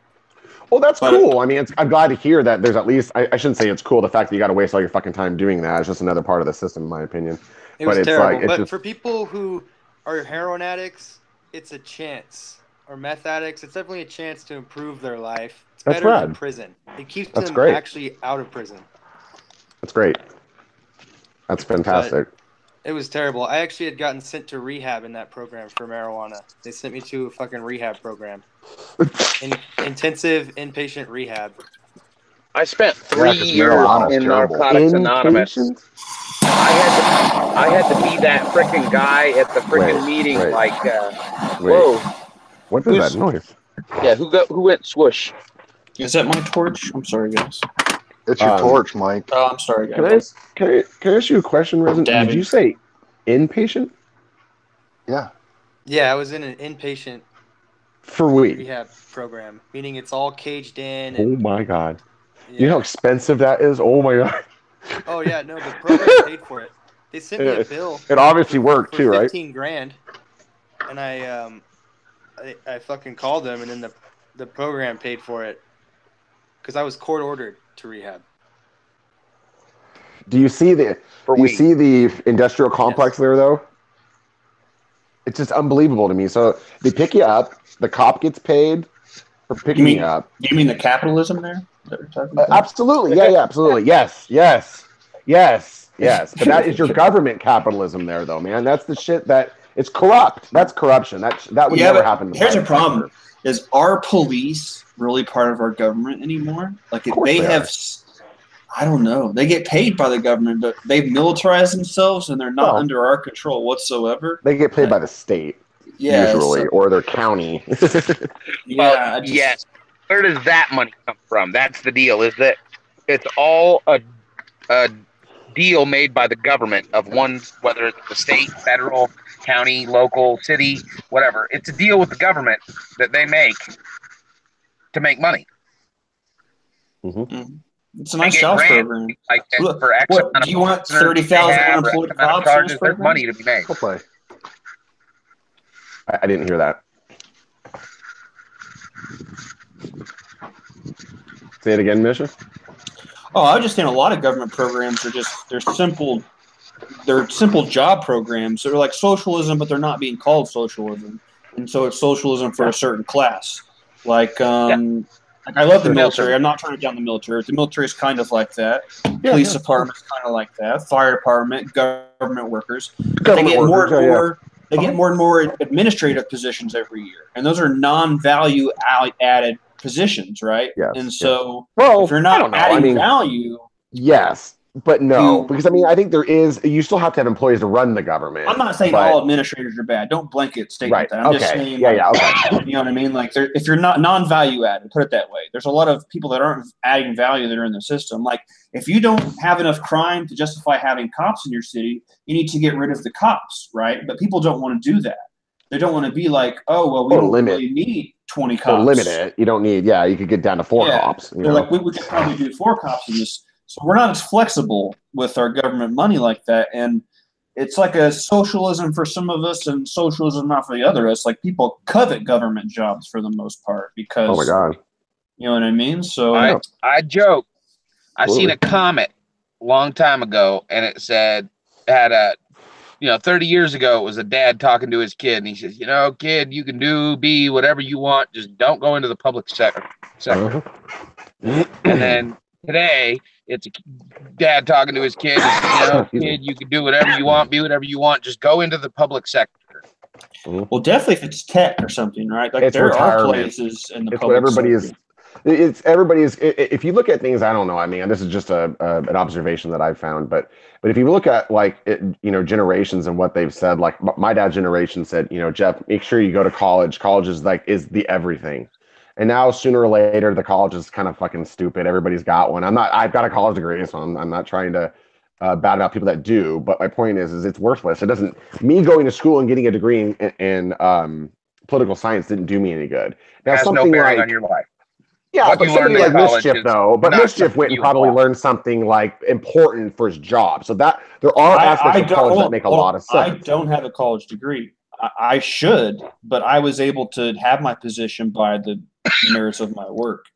[SPEAKER 1] Well, that's cool. I mean, I'm glad to hear that there's at least, I shouldn't say it's cool, the fact that you got to waste all your fucking time doing that. It's just another part of the system, in my opinion.
[SPEAKER 7] It was terrible.
[SPEAKER 1] Like,
[SPEAKER 7] but for people who are heroin addicts, it's a chance. Or meth addicts, it's definitely a chance to improve their life. It's better than prison. It keeps them actually out of prison.
[SPEAKER 1] That's great. That's fantastic.
[SPEAKER 7] But it was terrible. I actually had gotten sent to rehab in that program for marijuana. They sent me to a fucking rehab program. Intensive inpatient rehab.
[SPEAKER 2] I spent 3 years in Narcotics Anonymous. I had to be that freaking guy at the freaking meeting. Like, whoa.
[SPEAKER 1] What is that noise?
[SPEAKER 2] Yeah, who went swoosh?
[SPEAKER 6] Is that my torch? I'm sorry, guys.
[SPEAKER 3] It's your torch, Mike.
[SPEAKER 6] Oh, I'm sorry, guys.
[SPEAKER 1] Can I ask you a question, Resin? Did you say inpatient?
[SPEAKER 3] Yeah.
[SPEAKER 7] Yeah, I was in an inpatient
[SPEAKER 1] for weed
[SPEAKER 7] rehab program, meaning it's all caged in.
[SPEAKER 1] Oh my god! Yeah. You know how expensive that is? Oh my god!
[SPEAKER 7] Oh yeah, no, the program paid for it. They sent me a bill.
[SPEAKER 1] It obviously worked too, right?
[SPEAKER 7] 15 grand, and I fucking called them, and then the program paid for it because I was court ordered to rehab.
[SPEAKER 1] Do you see the industrial complex there though? It's just unbelievable to me. So they pick you up, the cop gets paid for picking you up.
[SPEAKER 6] You mean the capitalism there?
[SPEAKER 1] Absolutely. Yeah, absolutely. Yes. But that is your government capitalism there though, man. That's the shit that it's corrupt. That's corruption. That would never happen.
[SPEAKER 6] Here's a problem. Is our police really part of our government anymore? Like if they have, I don't know. They get paid by the government, but they've militarized themselves and they're not under our control whatsoever.
[SPEAKER 1] They get paid by the state, usually, or their county.
[SPEAKER 2] Yes. Where does that money come from? That's the deal. Is that it's all a deal made by the government of one, whether it's the state, federal, county, local, city, whatever. It's a deal with the government that they make to make money.
[SPEAKER 6] Mm-hmm. It's a nice sales program.
[SPEAKER 2] Like for X
[SPEAKER 6] do you want 30,000 unemployed cops?
[SPEAKER 2] There's money to be made.
[SPEAKER 1] I'll play. I didn't hear that. Say it again, Misha.
[SPEAKER 6] Oh, I was just saying a lot of government programs are they're simple job programs. They're like socialism, but they're not being called socialism. And so it's socialism for a certain class. Like I love the military. I'm not trying to down the military. The military is kind of like that. Police department is kind of like that. Fire department, government workers. They get more and more administrative positions every year, and those are non-value added positions, right?
[SPEAKER 1] Yes.
[SPEAKER 6] And so, if you're not adding value,
[SPEAKER 1] but no, because I think you still have to have employees to run the government.
[SPEAKER 6] I'm not saying all administrators are bad. Don't blanket statement that. I'm just saying, you know what I mean? Like, if you're not non-value added, put it that way. There's a lot of people that aren't adding value that are in the system. Like, if you don't have enough crime to justify having cops in your city, you need to get rid of the cops, right? But people don't want to do that. They don't want to be like, oh, well, we don't really need 20 cops.
[SPEAKER 1] Or limit it. You don't need, you could get down to 4 cops.
[SPEAKER 6] They're like, we could probably do 4 cops in this. So we're not as flexible with our government money like that. And it's like a socialism for some of us and socialism not for the other us. Like people covet government jobs for the most part because,
[SPEAKER 1] oh my God,
[SPEAKER 6] you know what I mean? So
[SPEAKER 2] I joke. I seen a comment a long time ago and it said, 30 years ago, it was a dad talking to his kid. And he says, kid, you can be whatever you want. Just don't go into the public sector. And then today, it's a dad talking to his kid. Kid, you can do whatever you want, be whatever you want. Just go into the public sector.
[SPEAKER 6] Well, definitely if it's tech or something, right? Like there are places in the public sector.
[SPEAKER 1] If you look at things, I don't know. I mean, this is just an observation that I've found, but if you look at generations and what they've said, like my dad's generation said, Jeff, make sure you go to college. College is the everything. And now sooner or later, the college is kind of fucking stupid. Everybody's got one. I've got a college degree, so I'm not trying to bad about people that do, but my point is it's worthless. It doesn't. Me going to school and getting a degree in political science didn't do me any good. Now,
[SPEAKER 2] it has no bearing on your life.
[SPEAKER 1] Yeah, but somebody like Mischief, though. But Mischief went and probably learned something like important for his job. So that there are aspects of college that make a lot of sense.
[SPEAKER 6] I don't have a college degree. I should, but I was able to have my position by the merits of my work.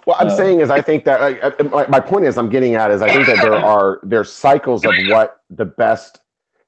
[SPEAKER 1] What I'm saying is, I think that my point is, I'm getting at is, I think that there's cycles of what the best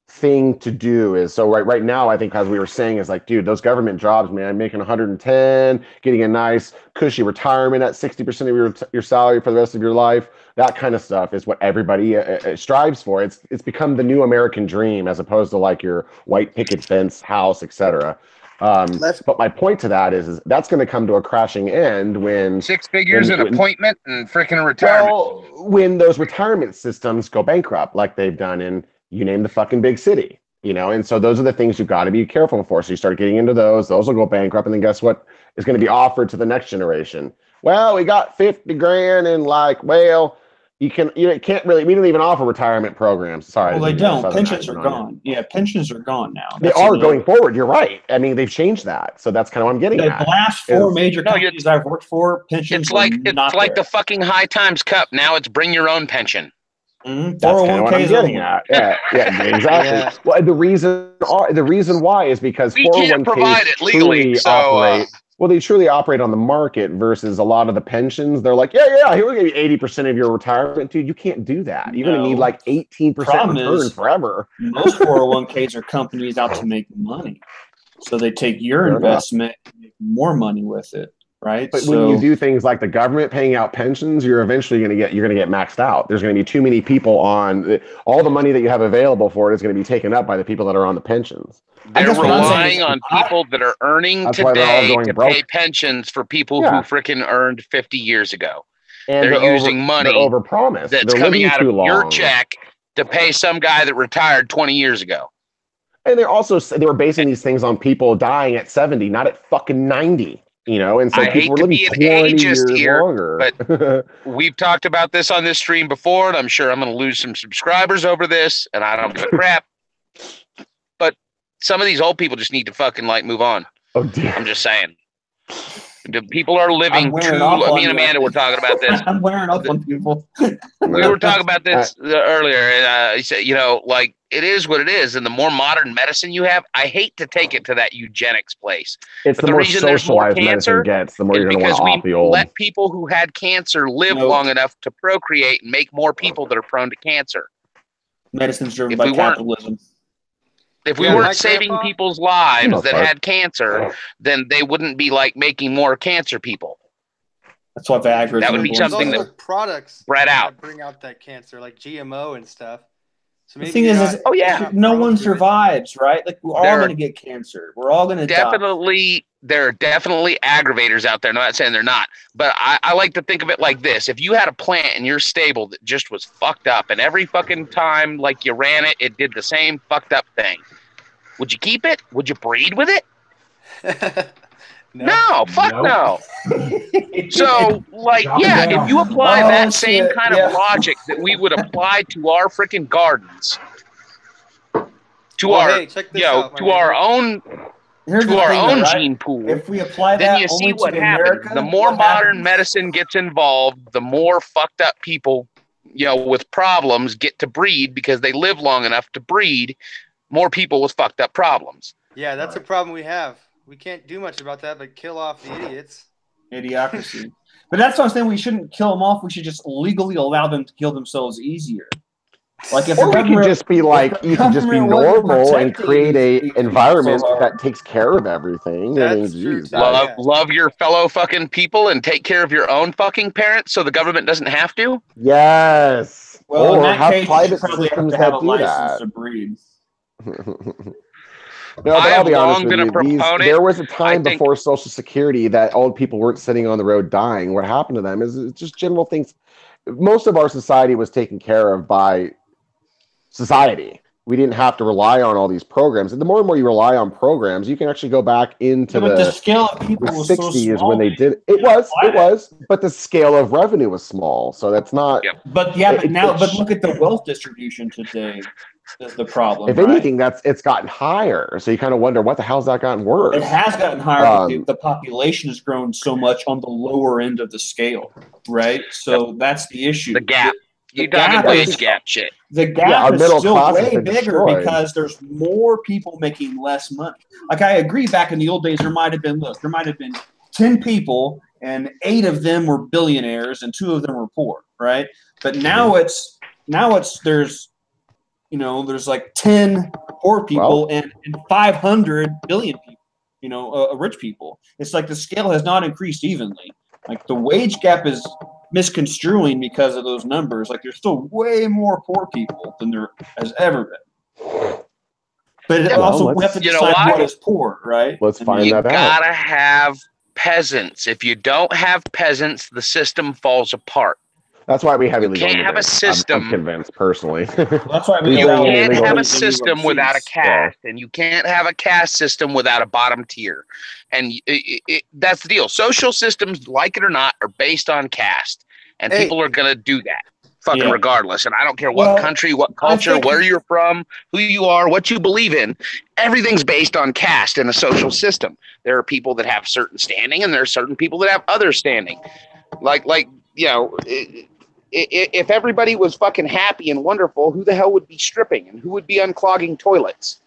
[SPEAKER 1] thing to do is. So right now, I think, as we were saying, is like, dude, those government jobs, man, making 110, getting a nice cushy retirement at 60% of your salary for the rest of your life, that kind of stuff is what everybody strives for. It's become the new American dream, as opposed to like your white picket fence house, etc. But my point to that is that's going to come to a crashing end when
[SPEAKER 2] 6 figures an appointment and freaking retirement.
[SPEAKER 1] Well, when those retirement systems go bankrupt, like they've done in, you name the fucking big city, and so those are the things you've got to be careful for. So you start getting into those will go bankrupt, and then guess what is going to be offered to the next generation? Well, we got 50 grand, and you can't really. We don't even offer retirement programs. Sorry.
[SPEAKER 6] Well, they don't. Pensions are gone. Yeah, pensions are gone now.
[SPEAKER 1] They are going forward. You're right. I mean, they've changed that. So that's kind of what I'm getting at.
[SPEAKER 6] The last 4 major companies I've worked for, pensions.
[SPEAKER 2] It's like the fucking High Times Cup. Now it's bring your own pension.
[SPEAKER 6] Mm-hmm.
[SPEAKER 1] That's kind of what I'm getting at. Yeah, exactly. Yeah. Well, the reason why is because
[SPEAKER 2] we can't provide it legally.
[SPEAKER 1] They truly operate on the market versus a lot of the pensions. They're like, here we're gonna give you 80% of your retirement, dude. You can't do that. You're gonna need like 18% return forever.
[SPEAKER 6] Most 401ks are companies out to make money, so they take your investment and make more money with it. Right.
[SPEAKER 1] But when you do things like the government paying out pensions, you're eventually going to get maxed out. There's going to be too many people on all the money that you have available for it is going to be taken up by the people that are on the pensions.
[SPEAKER 2] They're relying on people that are earning today to pay pensions for people who freaking earned 50 years ago.
[SPEAKER 1] And
[SPEAKER 2] they're using money
[SPEAKER 1] overpromised.
[SPEAKER 2] That's coming out of your check to pay some guy that retired 20 years ago.
[SPEAKER 1] And they were basing these things on people dying at 70, not at fucking 90. And so
[SPEAKER 2] I hate to be an ageist here, but we've talked about this on this stream before, and I'm sure I'm going to lose some subscribers over this, and I don't give a crap. But some of these old people just need to fucking move on.
[SPEAKER 1] Oh dear.
[SPEAKER 2] I'm just saying. The people are living too. Me and Amanda were talking about this.
[SPEAKER 6] I'm wearing off on people.
[SPEAKER 2] We were talking about this earlier, and he said, it is what it is. And the more modern medicine you have, I hate to take it to that eugenics place.
[SPEAKER 1] It's the more socialized medicine gets, the more you're going to want to off the old.
[SPEAKER 2] Let people who had cancer live long enough to procreate and make more people that are prone to cancer.
[SPEAKER 6] Medicine's driven by capitalism.
[SPEAKER 2] If we weren't saving people's lives that had cancer, then they wouldn't be making more cancer people.
[SPEAKER 6] That's what Viagra.
[SPEAKER 2] That would be something that
[SPEAKER 7] products
[SPEAKER 2] bred out,
[SPEAKER 7] bring out that cancer, like GMO and stuff. So
[SPEAKER 6] the thing is, no one survives, right? We're all going to get cancer. We're all going to die.
[SPEAKER 2] There are definitely aggravators out there. I'm not saying they're not, but I like to think of it like this. If you had a plant in your stable that just was fucked up, and every fucking time you ran it, it did the same fucked up thing, would you keep it? Would you breed with it? No, fuck no. So, if you apply that same kind of logic that we would apply to our freaking gardens, to our own gene pool,
[SPEAKER 6] if we apply that,
[SPEAKER 2] then you see what happens. The more modern medicine gets involved, the more fucked up people, with problems get to breed because they live long enough to breed more people with fucked up problems.
[SPEAKER 7] Yeah, that's a problem we have. We can't do much about that, but kill off the idiots.
[SPEAKER 6] Idiocracy. But that's what I'm saying. We shouldn't kill them off. We should just legally allow them to kill themselves easier. If
[SPEAKER 1] or we could just be you could just be normal and create a environment that takes care of everything.
[SPEAKER 2] Love your fellow fucking people and take care of your own fucking parents so the government doesn't have to.
[SPEAKER 1] Yes.
[SPEAKER 6] Well,
[SPEAKER 1] or
[SPEAKER 6] in that
[SPEAKER 1] have
[SPEAKER 6] case,
[SPEAKER 1] private
[SPEAKER 6] probably
[SPEAKER 1] systems
[SPEAKER 6] have to have
[SPEAKER 1] that
[SPEAKER 6] a
[SPEAKER 1] do
[SPEAKER 6] license
[SPEAKER 1] that.
[SPEAKER 6] to breed.
[SPEAKER 1] No,
[SPEAKER 2] I have long been a proponent.
[SPEAKER 1] There was a time before Social Security that old people weren't sitting on the road dying. What happened to them is it's just general things. Most of our society was taken care of by society. we didn't have to rely on all these programs. And the more and more you rely on programs, you can actually go back into
[SPEAKER 6] the scale of people was
[SPEAKER 1] 60s
[SPEAKER 6] so small,
[SPEAKER 1] when they did it. Was, but the scale of revenue was small. So that's not.
[SPEAKER 2] Yep.
[SPEAKER 6] But look at the wealth distribution today. Is the problem?
[SPEAKER 1] If anything, it's gotten higher. So you kind of wonder what the hell's that gotten worse.
[SPEAKER 6] It has gotten higher because the population has grown so much on the lower end of the scale, right? So that's the issue.
[SPEAKER 2] The gap. You got the wage gap shit.
[SPEAKER 6] The gap is still way bigger because there's more people making less money. Like I agree, back in the old days, there might have been 10 people and 8 of them were billionaires and 2 of them were poor, right? But now there's like 10 poor people and 500 billion people, rich people. It's like the scale has not increased evenly. Like the wage gap is misconstruing because of those numbers. Like there's still way more poor people than there has ever been. But we have to decide what is poor, right?
[SPEAKER 1] Let's find that out.
[SPEAKER 2] You gotta have peasants. If you don't have peasants, the system falls apart.
[SPEAKER 1] That's why we have illegal.
[SPEAKER 2] You can't have a system.
[SPEAKER 1] I'm convinced personally.
[SPEAKER 6] That's why
[SPEAKER 2] you can't have a system without a caste, and you can't have a caste system without a bottom tier. And that's the deal. Social systems, like it or not, are based on caste, and people are going to do that, fucking regardless. And I don't care what country, what culture, where you're from, who you are, what you believe in. Everything's based on caste in a social system. There are people that have certain standing, and there are certain people that have other standing. If everybody was fucking happy and wonderful, who the hell would be stripping and who would be unclogging toilets?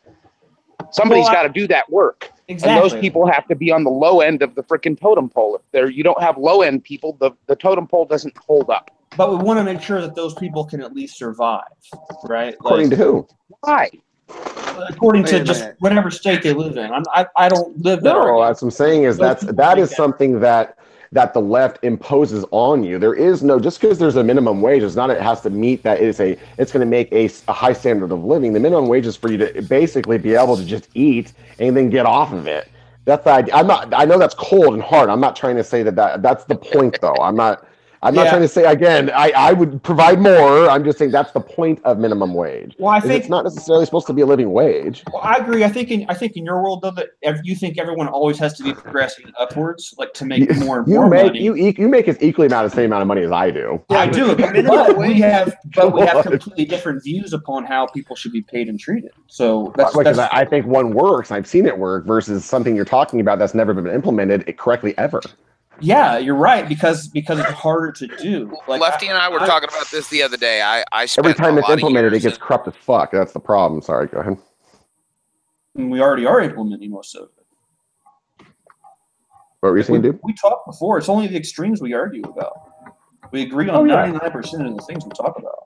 [SPEAKER 2] Somebody's got to do that work. Exactly. And those people have to be on the low end of the freaking totem pole. If you don't have low end people, the totem pole doesn't hold up.
[SPEAKER 6] But we want to make sure that those people can at least survive, right?
[SPEAKER 1] According to who?
[SPEAKER 2] Why?
[SPEAKER 6] According to just whatever state they live in. I don't live there.
[SPEAKER 1] No, that's what I'm saying is that is something that the left imposes on you. There is no, just because there's a minimum wage, it's not it has to meet that. It's going to make a high standard of living. The minimum wage is for you to basically be able to just eat and then get off of it. That's the idea. I know that's cold and hard. I'm not trying to say that's the point though. I'm not trying to say, again, I would provide more. I'm just saying that's the point of minimum wage.
[SPEAKER 6] Well, I think
[SPEAKER 1] it's not necessarily supposed to be a living wage.
[SPEAKER 6] Well, I agree. I think in your world, though, that you think everyone always has to be progressing upwards, like to make more and more money.
[SPEAKER 1] You make as equally the same amount of money as I do.
[SPEAKER 6] Yeah, I do. But we have completely different views upon how people should be paid and treated. So
[SPEAKER 1] I think one works. I've seen it work versus something you're talking about that's never been implemented correctly ever.
[SPEAKER 6] Yeah, you're right because it's harder to do.
[SPEAKER 2] Like, Lefty and I were talking about this the other day. I spent
[SPEAKER 1] every time it's implemented, it gets corrupt as fuck. That's the problem. Sorry, go ahead.
[SPEAKER 6] We already are implementing most of it.
[SPEAKER 1] What were you saying, dude?
[SPEAKER 6] We talked before. It's only the extremes we argue about. We agree on 99% of the things we talk about.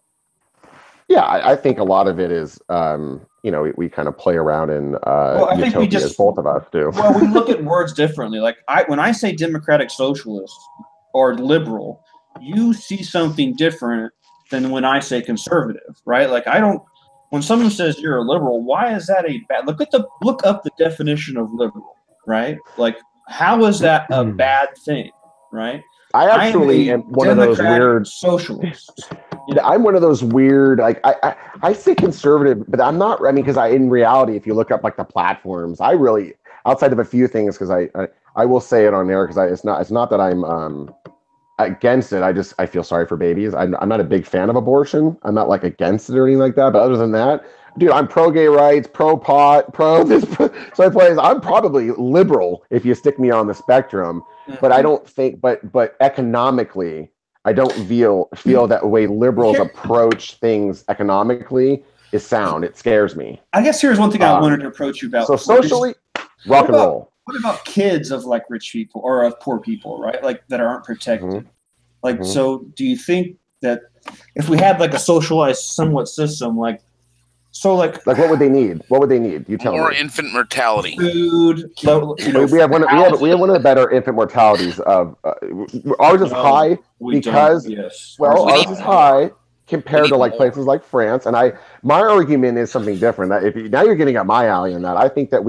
[SPEAKER 1] Yeah, I think a lot of it is, we kind of play around in utopia, as both of us do.
[SPEAKER 6] Well, we look at words differently. Like when I say democratic socialist or liberal, you see something different than when I say conservative, right? Like when someone says you're a liberal, why is that a bad? Look up the definition of liberal, right? Like how is that a bad thing, right?
[SPEAKER 1] I actually am one of those weird
[SPEAKER 6] socialists.
[SPEAKER 1] I'm one of those weird, like I say conservative, but I'm not. I mean, because in reality, if you look up like the platforms, I really, outside of a few things, because I will say it on there because it's not that I'm against it. I feel sorry for babies. I'm not a big fan of abortion. I'm not like against it or anything like that. But other than that, dude, I'm pro gay rights, pro pot, pro this. So I'm probably liberal if you stick me on the spectrum. But I don't think, but economically, I don't feel that way liberals approach things economically is sound. It scares me.
[SPEAKER 6] I guess here's one thing I wanted to approach you about.
[SPEAKER 1] So socially, rock and roll.
[SPEAKER 6] What about kids of like rich people or of poor people, right? Like that aren't protected. So do you think that if we had like a socialized somewhat system, like what
[SPEAKER 1] would they need? What would they need? You tell me.
[SPEAKER 2] More infant mortality.
[SPEAKER 6] Food.
[SPEAKER 1] We have one of the better infant mortalities of ours is high because ours is high compared to like places like France. And my argument is something different. That now you're getting at my alley in that I think that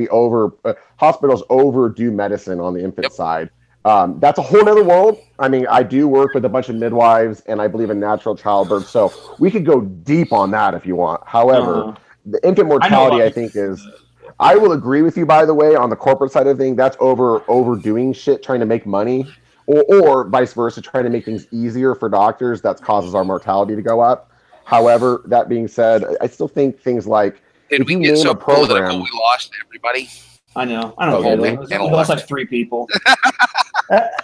[SPEAKER 1] hospitals overdo medicine on the infant side. That's a whole other world. I mean, I do work with a bunch of midwives and I believe in natural childbirth. So we could go deep on that if you want. However, the infant mortality, I think, is. I will agree with you, by the way, on the corporate side of things. That's overdoing shit, trying to make money, or vice versa, trying to make things easier for doctors. That causes our mortality to go up. However, that being said, I still think things like
[SPEAKER 2] if you name a program, we lost everybody.
[SPEAKER 6] I know. I don't care. We lost like 3 people.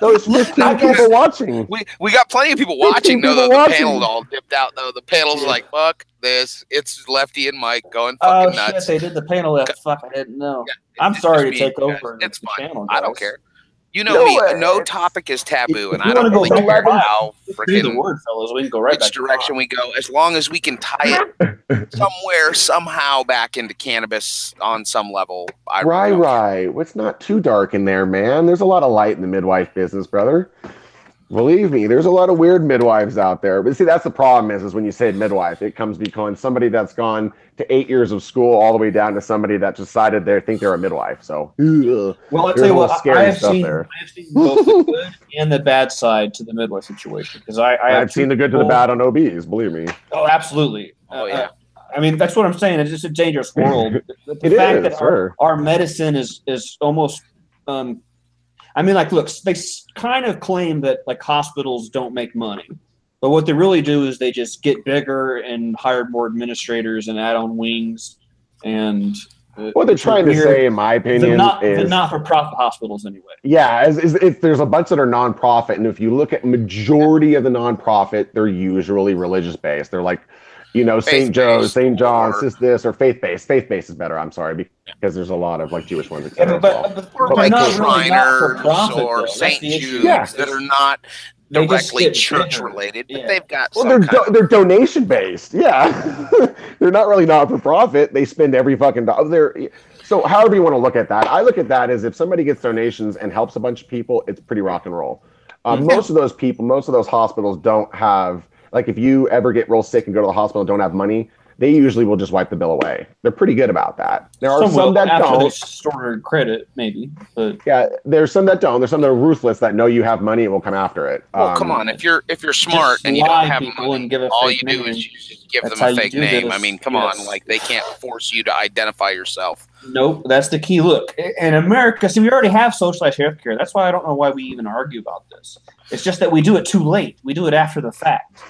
[SPEAKER 1] Those 15 people watching.
[SPEAKER 2] We got plenty of people watching. No, the panel all dipped out though. The panel's like, fuck this. It's Lefty and Mike going fucking nuts.
[SPEAKER 6] Shit, they did the panel. Fuck, I didn't know. Yeah, I'm sorry to take over.
[SPEAKER 2] It's fine. Channel, I don't care. You know me. No topic is taboo, and I don't really care how freaking
[SPEAKER 6] the word, fellas. We can go right
[SPEAKER 2] which direction we go, as long as we can tie it somewhere, somehow back into cannabis on some level.
[SPEAKER 1] Right. It's not too dark in there, man. There's a lot of light in the midwife business, brother. Believe me, there's a lot of weird midwives out there. But see, that's the problem is when you say midwife, it comes becoming somebody that's gone to 8 years of school all the way down to somebody that decided they think they're a midwife. So,
[SPEAKER 6] well, I'll tell you what, I have seen both the good and the bad side to the midwife situation because
[SPEAKER 1] I've seen the good to the bad on OBs. Believe me.
[SPEAKER 6] Oh, absolutely.
[SPEAKER 2] Yeah.
[SPEAKER 6] I mean, that's what I'm saying. It's just a dangerous world. The fact that our medicine is almost. I mean, like, look, they kind of claim that like hospitals don't make money, but what they really do is they just get bigger and hire more administrators and add on wings. And
[SPEAKER 1] what they're trying to say, in my opinion,
[SPEAKER 6] is the not-for-profit hospitals anyway.
[SPEAKER 1] Yeah, if there's a bunch that are nonprofit, and if you look at majority of the nonprofit, they're usually religious based. They're like, St. Joe's, St. John's, this or faith-based. Faith-based is better. I'm sorry, because there's a lot of like Jewish ones.
[SPEAKER 6] But
[SPEAKER 2] like Shriners or St. Jude's that are not directly church related, but they've got.
[SPEAKER 1] Well, they're donation based. Yeah, they're not really not for profit. They spend every fucking dollar. So however you want to look at that, I look at that as if somebody gets donations and helps a bunch of people, it's pretty rock and roll. Most of those people, most of those hospitals don't have. Like if you ever get real sick and go to the hospital and don't have money, they usually will just wipe the bill away. They're pretty good about that. There are some that don't.
[SPEAKER 6] Stored credit, maybe. But
[SPEAKER 1] yeah, there's some that don't. There's some that are ruthless that know you have money and will come after it.
[SPEAKER 2] Well, come on. If you're smart and you don't have money, all you do is you just give them a fake name. I mean, come on. Like they can't force you to identify yourself.
[SPEAKER 6] Nope, that's the key. Look, in America, see, we already have socialized healthcare. That's why I don't know why we even argue about this. It's just that we do it too late. We do it after the fact.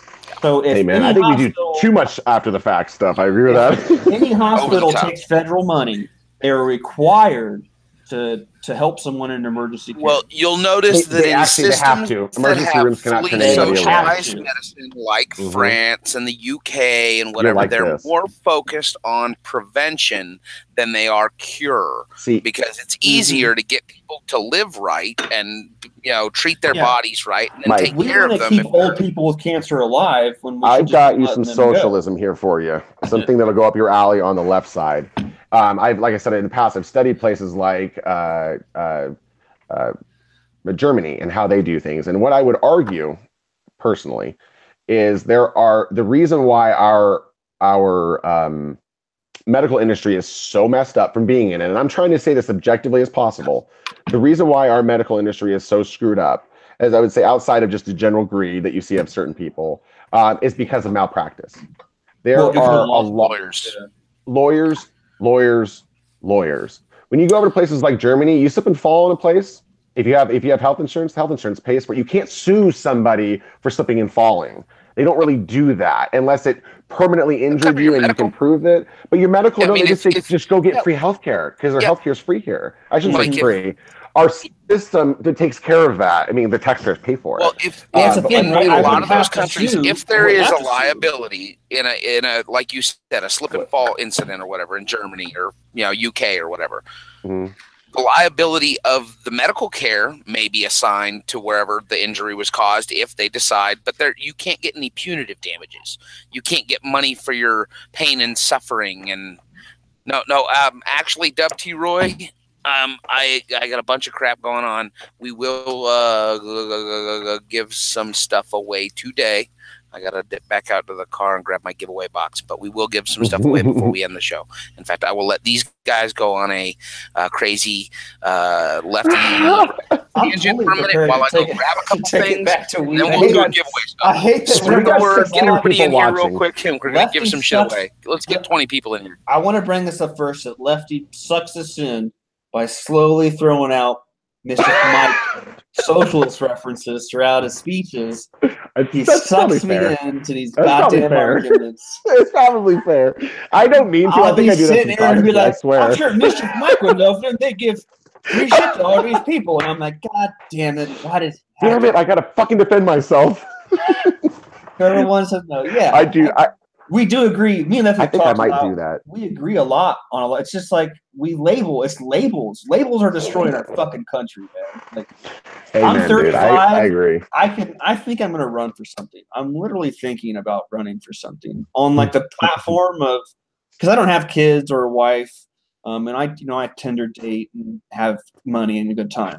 [SPEAKER 6] So if
[SPEAKER 1] I think we do too much after the fact stuff. I agree with that.
[SPEAKER 6] If any hospital takes federal money, they're required to help someone in emergency care.
[SPEAKER 2] Well, you'll notice that in systems
[SPEAKER 1] have to. Emergency rooms cannot turn anybody away.
[SPEAKER 2] Medicine like France and the UK and whatever, they're more focused on prevention than they are cure. Because it's easier to get people to live right and treat their bodies right and then take care of them.
[SPEAKER 6] Keep old people with cancer alive.
[SPEAKER 1] I've got you some socialism here for you. Something that'll go up your alley on the left side. Like I said in the past, I've studied places like Germany and how they do things. And what I would argue, personally, is the reason why our medical industry is so messed up from being in it. And I'm trying to say this objectively as possible. The reason why our medical industry is so screwed up, as I would say, outside of just the general greed that you see of certain people, is because of malpractice. There are a lot of lawyers. When you go over to places like Germany, you slip and fall in a place. If you have health insurance pays for it. You can't sue somebody for slipping and falling. They don't really do that unless it permanently injured you and you can prove it. But your medical, they just go get free health care because their health care is free here. I shouldn't say free. Our system that takes care of that. I mean, the taxpayers pay for it.
[SPEAKER 2] Well, in a lot of those countries, if there is a liability in a like you said, a slip and fall incident or whatever in Germany or UK or whatever, the liability of the medical care may be assigned to wherever the injury was caused if they decide, but you can't get any punitive damages. You can't get money for your pain and suffering. And actually, Dub T. Roy, I got a bunch of crap going on. We will give some stuff away today. I got to dip back out to the car and grab my giveaway box, but we will give some stuff away before we end the show. In fact, I will let these guys go on a crazy lefty tangent for a minute while I go grab a couple things,
[SPEAKER 6] back to
[SPEAKER 2] and then we'll do a giveaway stuff.
[SPEAKER 6] I hate that.
[SPEAKER 2] Spread the word. Get everybody in here real quick, Tim. We're going to give some shit
[SPEAKER 6] sucks.
[SPEAKER 2] away. Let's get 20 people in here.
[SPEAKER 6] I want to bring this up first that Lefty sucks us in by slowly throwing out Mr. Mike socialist references throughout his speeches. He sucks me into these goddamn arguments.
[SPEAKER 1] It's probably fair. I don't mean to. I think I do that sometimes,
[SPEAKER 6] like,
[SPEAKER 1] I swear.
[SPEAKER 6] I'm sure Mr. Mike would know if they give free shit to all these people. And I'm like, God damn it. Why does
[SPEAKER 1] Damn it, I got to fucking defend myself.
[SPEAKER 6] Everyone says no. Yeah.
[SPEAKER 1] I do.
[SPEAKER 6] We do agree. Me and Lefty
[SPEAKER 1] I think I might do that.
[SPEAKER 6] We agree a lot on a lot. It's just like we label. It's labels. Labels are destroying our fucking country, man. Like,
[SPEAKER 1] hey,
[SPEAKER 6] I'm
[SPEAKER 1] man,
[SPEAKER 6] 35.
[SPEAKER 1] Dude, I agree.
[SPEAKER 6] I think I'm gonna run for something. I'm literally thinking about running for something on like the platform of, because I don't have kids or a wife, and I Tinder date and have money and a good time.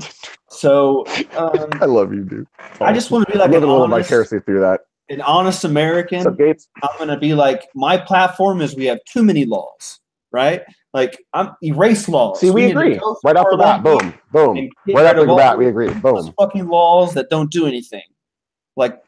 [SPEAKER 6] So
[SPEAKER 1] I love you, dude.
[SPEAKER 6] I just want to be like
[SPEAKER 1] living a little vicariously through that.
[SPEAKER 6] An honest American.
[SPEAKER 1] What's up, Gates?
[SPEAKER 6] I'm going to be like, my platform is we have too many laws, right? Like, I'm erase laws.
[SPEAKER 1] See, we agree. Right off the bat, boom, boom. Right off the bat, we agree. Boom.
[SPEAKER 6] Fucking laws that don't do anything. Like,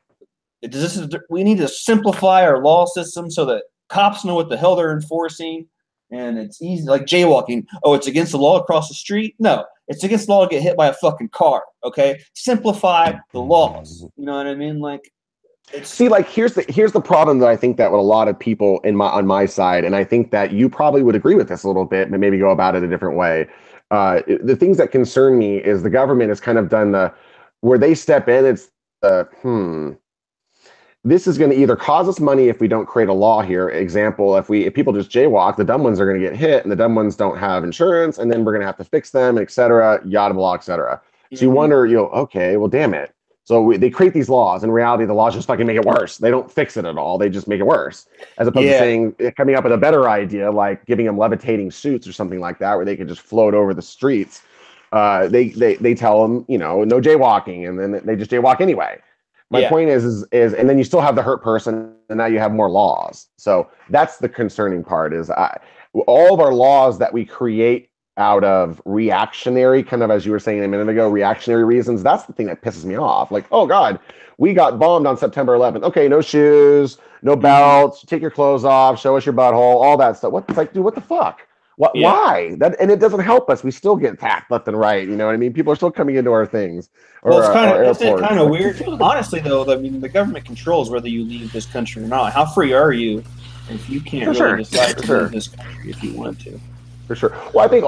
[SPEAKER 6] we need to simplify our law system so that cops know what the hell they're enforcing, and it's easy. Like jaywalking. Oh, it's against the law across the street? No, it's against the law to get hit by a fucking car. Okay, simplify the laws. You know what I mean? Like.
[SPEAKER 1] See, like here's the problem that I think that with a lot of people on my side, and I think that you probably would agree with this a little bit, but maybe go about it a different way. The things that concern me is the government has kind of done where they step in. It's this is going to either cause us money if we don't create a law here. Example, if people just jaywalk, the dumb ones are going to get hit, and the dumb ones don't have insurance, and then we're going to have to fix them, et cetera, yada blah, et cetera. So you wonder, okay, well, damn it. So they create these laws. In reality, the laws just fucking make it worse. They don't fix it at all. They just make it worse. As opposed to coming up with a better idea, like giving them levitating suits or something like that, where they could just float over the streets. They tell them, no jaywalking, and then they just jaywalk anyway. My point is, and then you still have the hurt person, and now you have more laws. So that's the concerning part. Is all of our laws that we create out of reactionary, kind of as you were saying a minute ago, reactionary reasons. That's the thing that pisses me off. Like, oh God, we got bombed on September 11th. Okay, no shoes, no belts, take your clothes off, show us your butthole, all that stuff. It's like, dude, what the fuck? Why? And it doesn't help us. We still get attacked left and right. You know what I mean? People are still coming into our things.
[SPEAKER 6] Well, it's kind of weird. Honestly, though, I mean, the government controls whether you leave this country or not. How free are you if you can't decide to leave this country if you want to?
[SPEAKER 1] For sure. Well, I think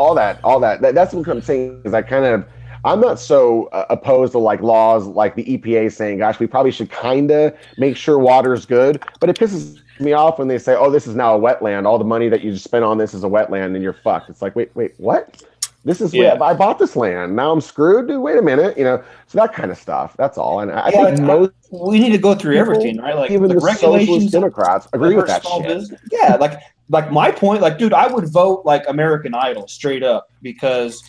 [SPEAKER 1] that's what I'm saying is I'm not so opposed to like laws like the EPA saying, gosh, we probably should kind of make sure water's good. But it pisses me off when they say, oh, this is now a wetland. All the money that you just spent on this is a wetland and you're fucked. It's like, wait, what? This is I bought this land. Now I'm screwed. Dude, wait a minute. So that kind of stuff. That's all. And I think
[SPEAKER 6] we need to go through everything, right? Like
[SPEAKER 1] even the regulations, Democrats agree with that shit.
[SPEAKER 6] Business. Yeah, like my point, like, dude, I would vote like American Idol straight up, because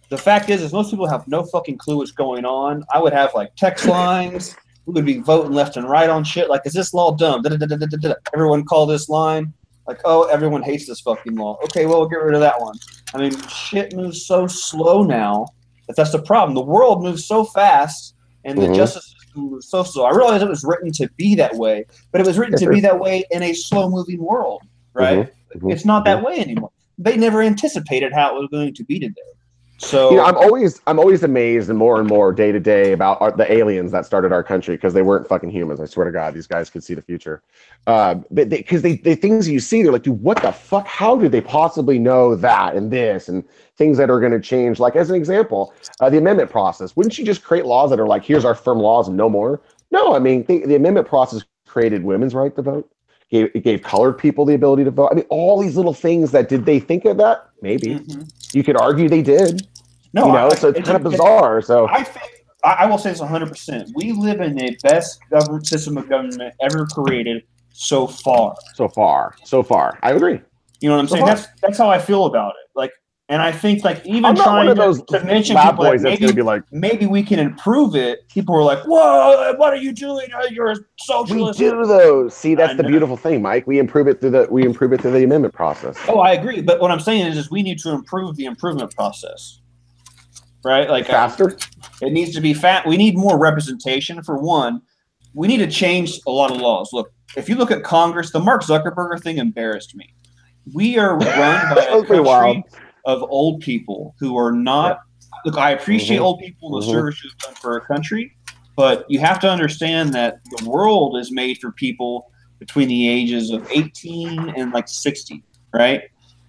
[SPEAKER 6] the fact is most people have no fucking clue what's going on. I would have like text lines. We would be voting left and right on shit. Like, is this law dumb? Everyone call this line. Like, oh, everyone hates this fucking law. Okay, well, we'll get rid of that one. I mean, shit moves so slow now that's the problem. The world moves so fast, and the justice system moves so slow. I realize it was written to be that way, but it was written to be that way in a slow-moving world, right? It's not that way anymore. They never anticipated how it was going to be today. So
[SPEAKER 1] I'm always amazed and more day to day about the aliens that started our country, because they weren't fucking humans. I swear to God, these guys could see the future. Because they things you see, they're like, dude, what the fuck? How did they possibly know that and this and things that are going to change? Like, as an example, the amendment process. Wouldn't you just create laws that are like, here's our firm laws and no more? No, I mean, the amendment process created women's right to vote. It gave colored people the ability to vote. I mean, all these little things did they think of that? Maybe. You could argue they did. No, so it's kind of bizarre. So
[SPEAKER 6] I think I will say this 100%. We live in the best system of government ever created so far.
[SPEAKER 1] So far. I agree.
[SPEAKER 6] You know what I'm saying? That's how I feel about it. Like, and I think like even trying to mention people like, maybe we can improve it. People were like, "Whoa, what are you doing? You're a socialist."
[SPEAKER 1] We do though. See, that's the beautiful thing, Mike. We improve it through the amendment process.
[SPEAKER 6] Oh, I agree. But what I'm saying is we need to improve the improvement process. right? Like
[SPEAKER 1] faster.
[SPEAKER 6] It needs to be fat. We need more representation. For one, we need to change a lot of laws. Look, if you look at Congress, the Mark Zuckerberg thing embarrassed me. We are run by a country of old people who are not. Yeah. Look, I appreciate old people and the service you've done for our country, but you have to understand that the world is made for people between the ages of 18 and like 60, right?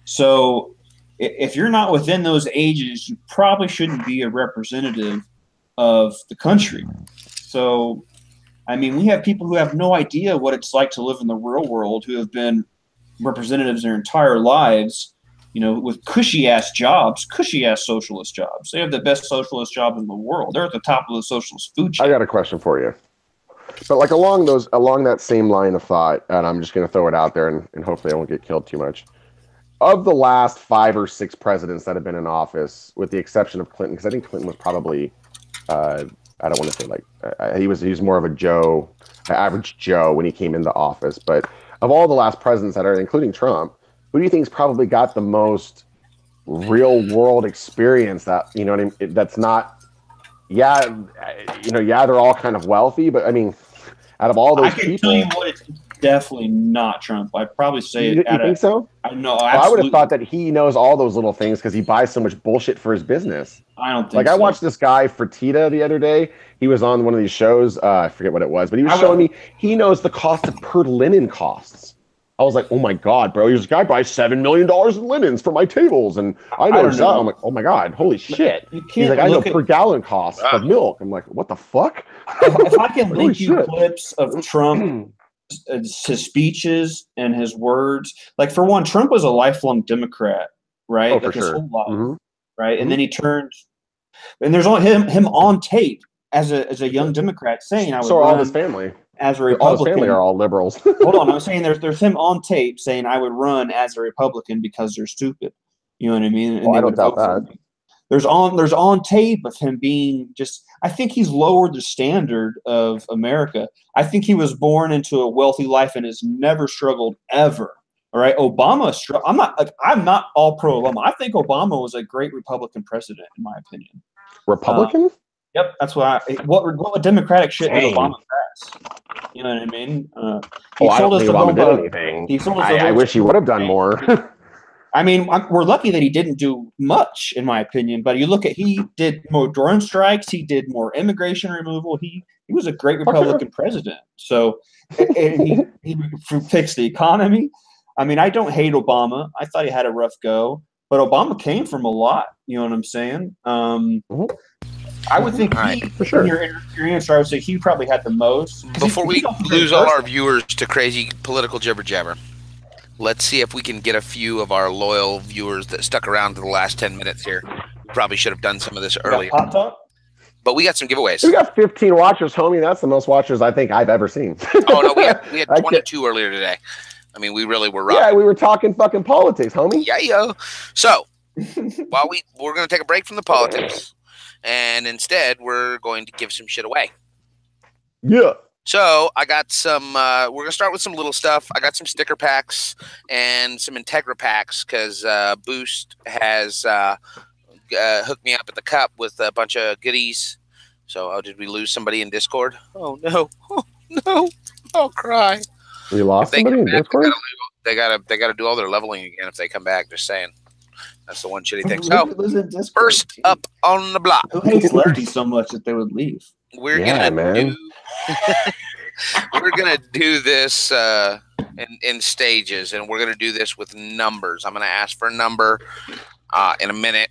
[SPEAKER 6] So if you're not within those ages, you probably shouldn't be a representative of the country. So, I mean, we have people who have no idea what it's like to live in the real world, who have been representatives their entire lives, you know, with cushy-ass jobs, cushy-ass socialist jobs. They have the best socialist jobs in the world. They're at the top of the socialist food chain.
[SPEAKER 1] I got a question for you. But like along that same line of thought, and I'm just going to throw it out there, and hopefully I won't get killed too much. Of the last 5 or 6 presidents that have been in office, with the exception of Clinton, because I think Clinton was probably, I don't want to say like, he was more of a average Joe when he came into office. But of all the last presidents that are, including Trump, who do you think's probably got the most real world experience that, you know what I mean? That's not, they're all kind of wealthy, but I mean, out of all those people, I can
[SPEAKER 6] tell you what, it's definitely not Trump. I'd probably say
[SPEAKER 1] you think so?
[SPEAKER 6] No,
[SPEAKER 1] I would have thought that he knows all those little things because he buys so much bullshit for his business.
[SPEAKER 6] I don't think
[SPEAKER 1] like
[SPEAKER 6] so.
[SPEAKER 1] I watched this guy Fertitta the other day. He was on one of these shows. I forget what it was, but he was showing me he knows the cost of per linen costs. I was like, oh my God, bro, this guy buys $7 million in linens for my tables. And I know exactly. I'm like, oh my God, holy shit. He's like, I know per gallon cost of milk. I'm like, what the fuck?
[SPEAKER 6] If I can link you clips of Trump, his speeches and his words, like for one, Trump was a lifelong Democrat, right?
[SPEAKER 1] Oh, for sure.
[SPEAKER 6] His whole life, right? And then he turned, and there's him on tape as a young Democrat saying, I would
[SPEAKER 1] run all his family.
[SPEAKER 6] As a Republican.
[SPEAKER 1] All his family are all liberals.
[SPEAKER 6] Hold on, I'm saying there's him on tape saying I would run as a Republican because they're stupid. You know what I mean? And
[SPEAKER 1] I don't doubt that.
[SPEAKER 6] There's on tape of him being just. I think he's lowered the standard of America. I think he was born into a wealthy life and has never struggled ever. All right, Obama. I'm not all pro Obama. I think Obama was a great Republican president, in my opinion.
[SPEAKER 1] Republican?
[SPEAKER 6] Yep, that's what Democratic shit did Obama pass. You know what I mean?
[SPEAKER 1] I don't think Obama did anything. I wish he would have done more.
[SPEAKER 6] I mean, we're lucky that he didn't do much, in my opinion. But you look at, he did more drone strikes. He did more immigration removal. He was a great Republican president. So and he fixed the economy. I mean, I don't hate Obama. I thought he had a rough go. But Obama came from a lot. You know what I'm saying? I would think
[SPEAKER 1] for sure.
[SPEAKER 6] In your answer, I would say he probably had the most.
[SPEAKER 2] Before we lose all our viewers to crazy political jibber jabber, let's see if we can get a few of our loyal viewers that stuck around to the last 10 minutes here. We probably should have done some of this earlier. But we got some giveaways.
[SPEAKER 1] We got 15 watchers, homie. That's the most watchers I think I've ever seen.
[SPEAKER 2] Oh, no, we had 22 earlier today. I mean, we really were rocking.
[SPEAKER 1] Yeah, we were talking fucking politics, homie.
[SPEAKER 2] Yeah, yo. So, while we're going to take a break from the politics. And instead, we're going to give some shit away.
[SPEAKER 1] Yeah.
[SPEAKER 2] So I got some. We're gonna start with some little stuff. I got some sticker packs and some Integra packs because Boost has hooked me up at the cup with a bunch of goodies. So, did we lose somebody in Discord? Oh no! Oh no! I'll cry.
[SPEAKER 1] We lost somebody in Discord.
[SPEAKER 2] They gotta do all their leveling again if they come back. Just saying. That's the one shitty thing. So, first up on the block.
[SPEAKER 6] Who hates Lefty so much that they would leave?
[SPEAKER 2] We're gonna do this in stages, and we're gonna do this with numbers. I'm gonna ask for a number in a minute.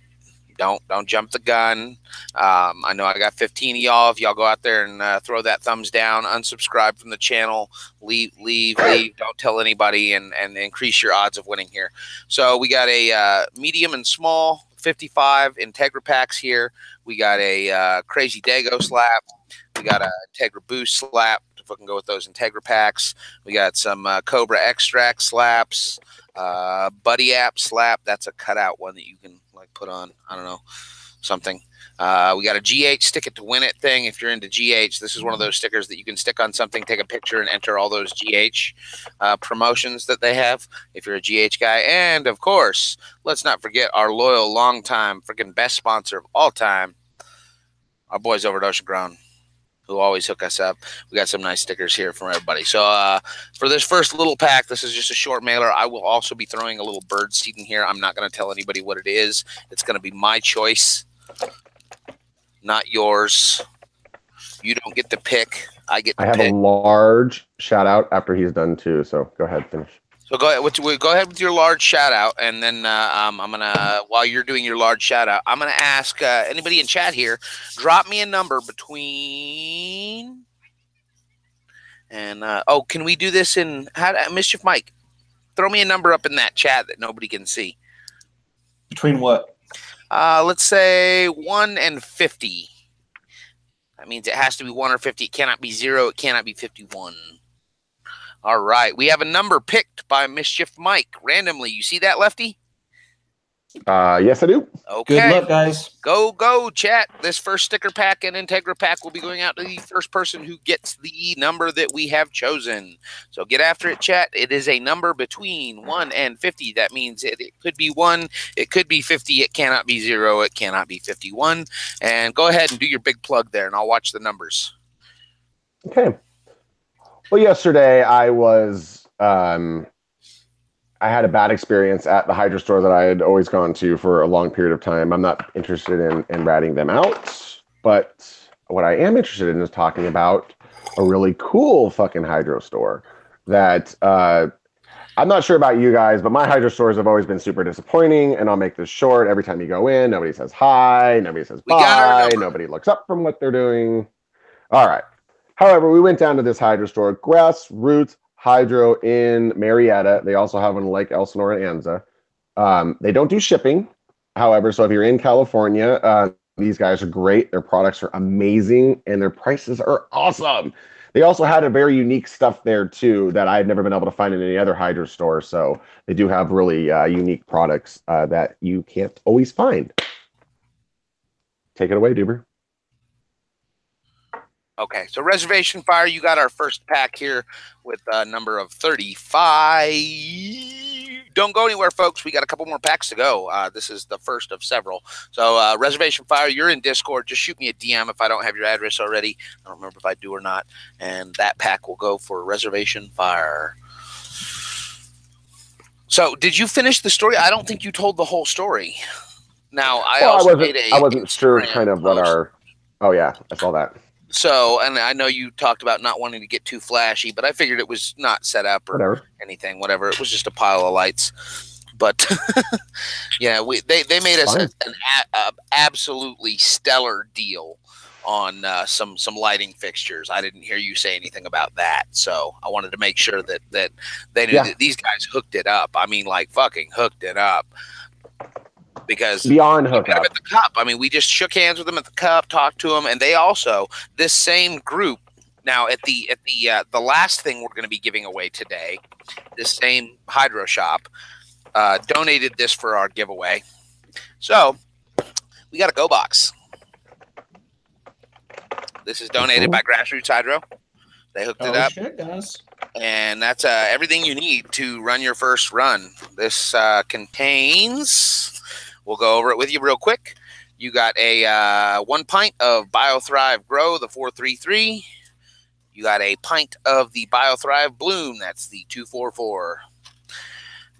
[SPEAKER 2] Don't jump the gun. I know I got 15 of y'all. If y'all go out there and throw that thumbs down, unsubscribe from the channel, leave. Don't tell anybody, and increase your odds of winning here. So we got a medium and small 55 Integra packs here. We got a Crazy Dago slap. We got a Integra Boost slap. If we can go with those Integra packs. We got some Cobra Extract slaps. Buddy App slap. That's a cutout one that you can like put on, I don't know, something. We got a GH stick it to win it thing. If you're into GH, this is one of those stickers that you can stick on something, take a picture, and enter all those GH promotions that they have if you're a GH guy. And of course, let's not forget our loyal, long time, freaking best sponsor of all time, Our boys over at Ocean Grown, who always hook us up. We got some nice stickers here from everybody. So for this first little pack, this is just a short mailer. I will also be throwing a little bird seed in here. I'm not going to tell anybody what it is. It's going to be my choice, not yours. You don't get to pick. I get to pick.
[SPEAKER 1] I have a large shout out after he's done too. So go ahead, finish.
[SPEAKER 2] So go ahead with your large shout out, and then I'm gonna, while you're doing your large shout out, I'm gonna ask anybody in chat here, drop me a number between, and can we do this in Mischief Mike? Throw me a number up in that chat that nobody can see.
[SPEAKER 6] Between what?
[SPEAKER 2] Let's say 1 and 50. That means it has to be 1 or 50. It cannot be 0. It cannot be 51. All right. We have a number picked by Mischief Mike randomly. You see that, Lefty?
[SPEAKER 1] Yes, I do.
[SPEAKER 2] Okay.
[SPEAKER 6] Good luck, guys.
[SPEAKER 2] Go, chat. This first sticker pack and Integra pack will be going out to the first person who gets the number that we have chosen. So get after it, chat. It is a number between 1 and 50. That means it could be 1. It could be 50. It cannot be 0. It cannot be 51. And go ahead and do your big plug there, and I'll watch the numbers.
[SPEAKER 1] Okay. Well, yesterday I was, I had a bad experience at the Hydro store that I had always gone to for a long period of time. I'm not interested in ratting them out, but what I am interested in is talking about a really cool fucking Hydro store that, I'm not sure about you guys, but my Hydro stores have always been super disappointing, and I'll make this short. Every time you go in, nobody says hi, nobody says bye, nobody looks up from what they're doing. All right. However, we went down to this Hydro store, Grassroots Hydro in Marietta. They also have one in Lake Elsinore and Anza. They don't do shipping, however, so if you're in California, these guys are great. Their products are amazing, and their prices are awesome. They also had a very unique stuff there, too, that I had never been able to find in any other Hydro store. So they do have really unique products that you can't always find. Take it away, Doober.
[SPEAKER 2] Okay, so Reservation Fire, you got our first pack here with a number of 35. Don't go anywhere, folks. We got a couple more packs to go. This is the first of several. So Reservation Fire, you're in Discord. Just shoot me a DM if I don't have your address already. I don't remember if I do or not. And that pack will go for Reservation Fire. So did you finish the story? I don't think you told the whole story. Now, I
[SPEAKER 1] wasn't sure kind of what our... Oh, yeah, I saw that.
[SPEAKER 2] So, and I know you talked about not wanting to get too flashy, but I figured it was not set up or anything, whatever. It was just a pile of lights. But, yeah, they made us an absolutely stellar deal on some lighting fixtures. I didn't hear you say anything about that. So I wanted to make sure that they knew that these guys hooked it up. I mean, like fucking hooked it up. Because
[SPEAKER 1] beyond hook up
[SPEAKER 2] at the cup. I mean, we just shook hands with them at the cup, talked to them, and they also, this same group. Now, at the last thing we're going to be giving away today, this same Hydro shop donated this for our giveaway. So we got a Go Box. This is donated by Grassroots Hydro. They hooked it up.
[SPEAKER 6] Shit, guys.
[SPEAKER 2] And that's everything you need to run your first run. This contains... We'll go over it with you real quick. You got a 1 pint of BioThrive Grow, the 433. You got a pint of the BioThrive Bloom, that's the 244.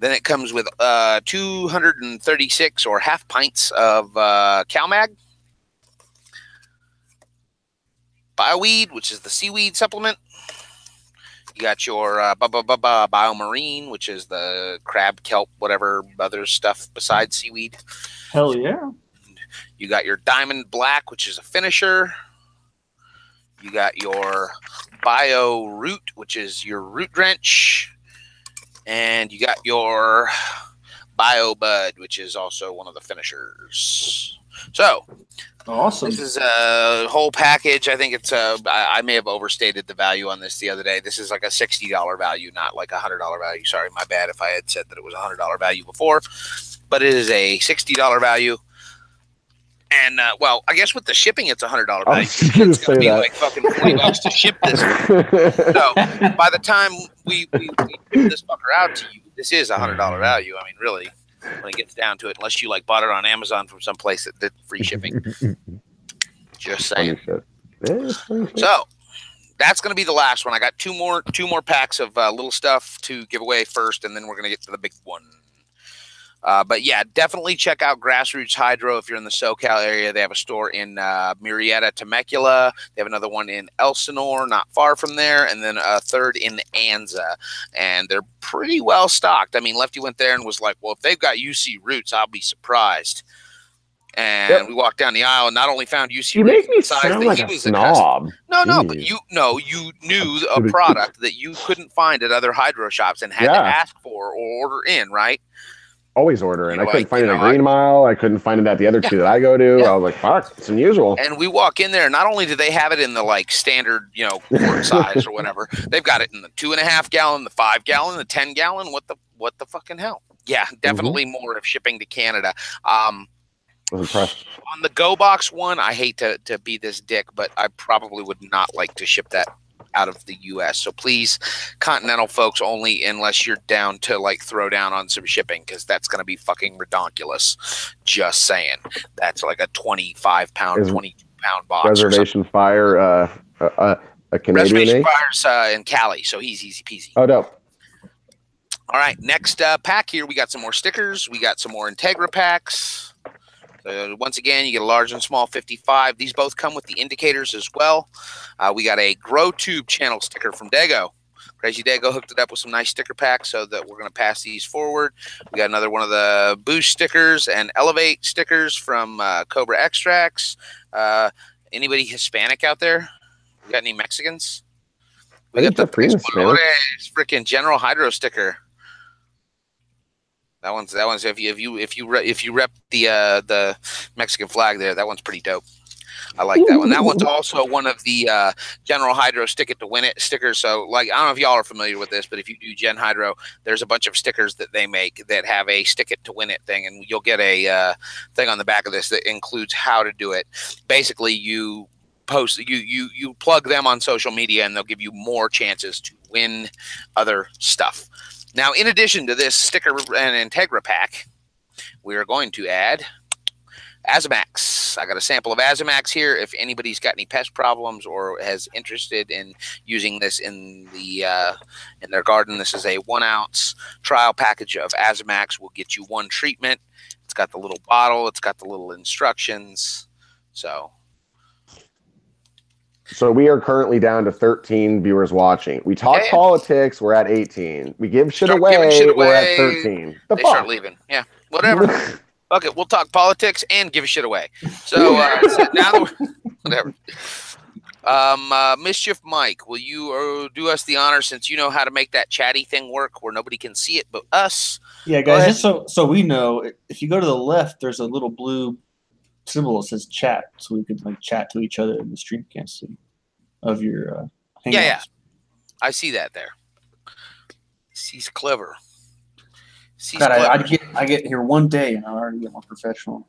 [SPEAKER 2] Then it comes with 236 or half pints of CalMag. BioWeed, which is the seaweed supplement. You got your BioMarine, which is the crab, kelp, whatever other stuff besides seaweed.
[SPEAKER 6] Hell yeah.
[SPEAKER 2] You got your Diamond Black, which is a finisher. You got your Bio Root, which is your root drench. And you got your Bio Bud, which is also one of the finishers. So,
[SPEAKER 6] awesome.
[SPEAKER 2] This is a whole package. I think it's I may have overstated the value on this the other day. This is like a $60 value, not like a $100 value. Sorry, my bad if I had said that it was a $100 value before. But it is a $60 value. And, well, I guess with the shipping, it's a $100 value. It's going to be like fucking $20 to ship this. So, by the time we ship this fucker out to you, this is a $100 value. I mean, really. When it gets down to it, unless you like bought it on Amazon from someplace that did free shipping. Just saying. So that's going to be the last one. I got two more packs of little stuff to give away first, and then we're going to get to the big one. But yeah, definitely check out Grassroots Hydro if you're in the SoCal area. They have a store in Murrieta, Temecula. They have another one in Elsinore, not far from there, and then a third in Anza. And they're pretty well stocked. I mean, Lefty went there and was like, well, if they've got UC Roots, I'll be surprised. And we walked down the aisle and not only found UC
[SPEAKER 1] you make me sound like a snob.
[SPEAKER 2] No, but you knew a product that you couldn't find at other hydro shops and had to ask for or order in, right?
[SPEAKER 1] Always ordering. I couldn't find it at Green Mile. I couldn't find it at the other two that I go to. I was like, fuck, it's unusual.
[SPEAKER 2] And we walk in there. Not only do they have it in the like standard, quart size or whatever, they've got it in the 2.5 gallon, the 5 gallon, the 10 gallon. What the fucking hell? Yeah, definitely more of shipping to Canada.
[SPEAKER 1] Was impressed.
[SPEAKER 2] On the Go Box one, I hate to be this dick, but I probably would not like to ship that out of the U.S. So please, Continental folks only, unless you're down to like throw down on some shipping, because that's going to be fucking redonkulous. Just saying. That's like a 25-pound, 22-pound box.
[SPEAKER 1] Reservation Fire, a Canadian
[SPEAKER 2] Reservation Fire's in Cali, so he's easy peasy.
[SPEAKER 1] Oh, dope.
[SPEAKER 2] All right, next pack here, we got some more stickers. We got some more Integra packs. Once again, you get a large and small 55. These both come with the indicators as well. We got a Grow Tube channel sticker from Dago. Crazy Dago hooked it up with some nice sticker packs, so that we're going to pass these forward. We got another one of the Boost stickers and Elevate stickers from Cobra Extracts. Anybody Hispanic out there? We got any Mexicans? We got the freaking General Hydro sticker. That one's if you rep the Mexican flag there, that one's pretty dope. I like that one. That one's also one of the General Hydro Stick It to Win It stickers. So, like, I don't know if y'all are familiar with this, but if you do Gen Hydro, there's a bunch of stickers that they make that have a Stick It to Win It thing, and you'll get a thing on the back of this that includes how to do it. Basically, you plug them on social media, and they'll give you more chances to win other stuff. Now, in addition to this sticker and Integra pack, we are going to add Azamax. I got a sample of Azamax here. If anybody's got any pest problems or has interested in using this in their garden, this is a 1 ounce trial package of Azamax. Will get you one treatment. It's got the little bottle. It's got the little instructions.
[SPEAKER 1] So we are currently down to 13 viewers watching. We talk politics, we're at 18. We give shit away, we're at 13.
[SPEAKER 2] They start leaving. Yeah, whatever. Okay, we'll talk politics and give shit away. So, now whatever. Mischief Mike, will you do us the honor, since you know how to make that chatty thing work where nobody can see it but us?
[SPEAKER 6] Yeah, guys, just so we know, if you go to the left, there's a little blue symbol that says chat, so we could like chat to each other in the Streamcast of your hangouts.
[SPEAKER 2] Yeah, I see that there. He's clever.
[SPEAKER 6] God, I get here one day and I already get more professional.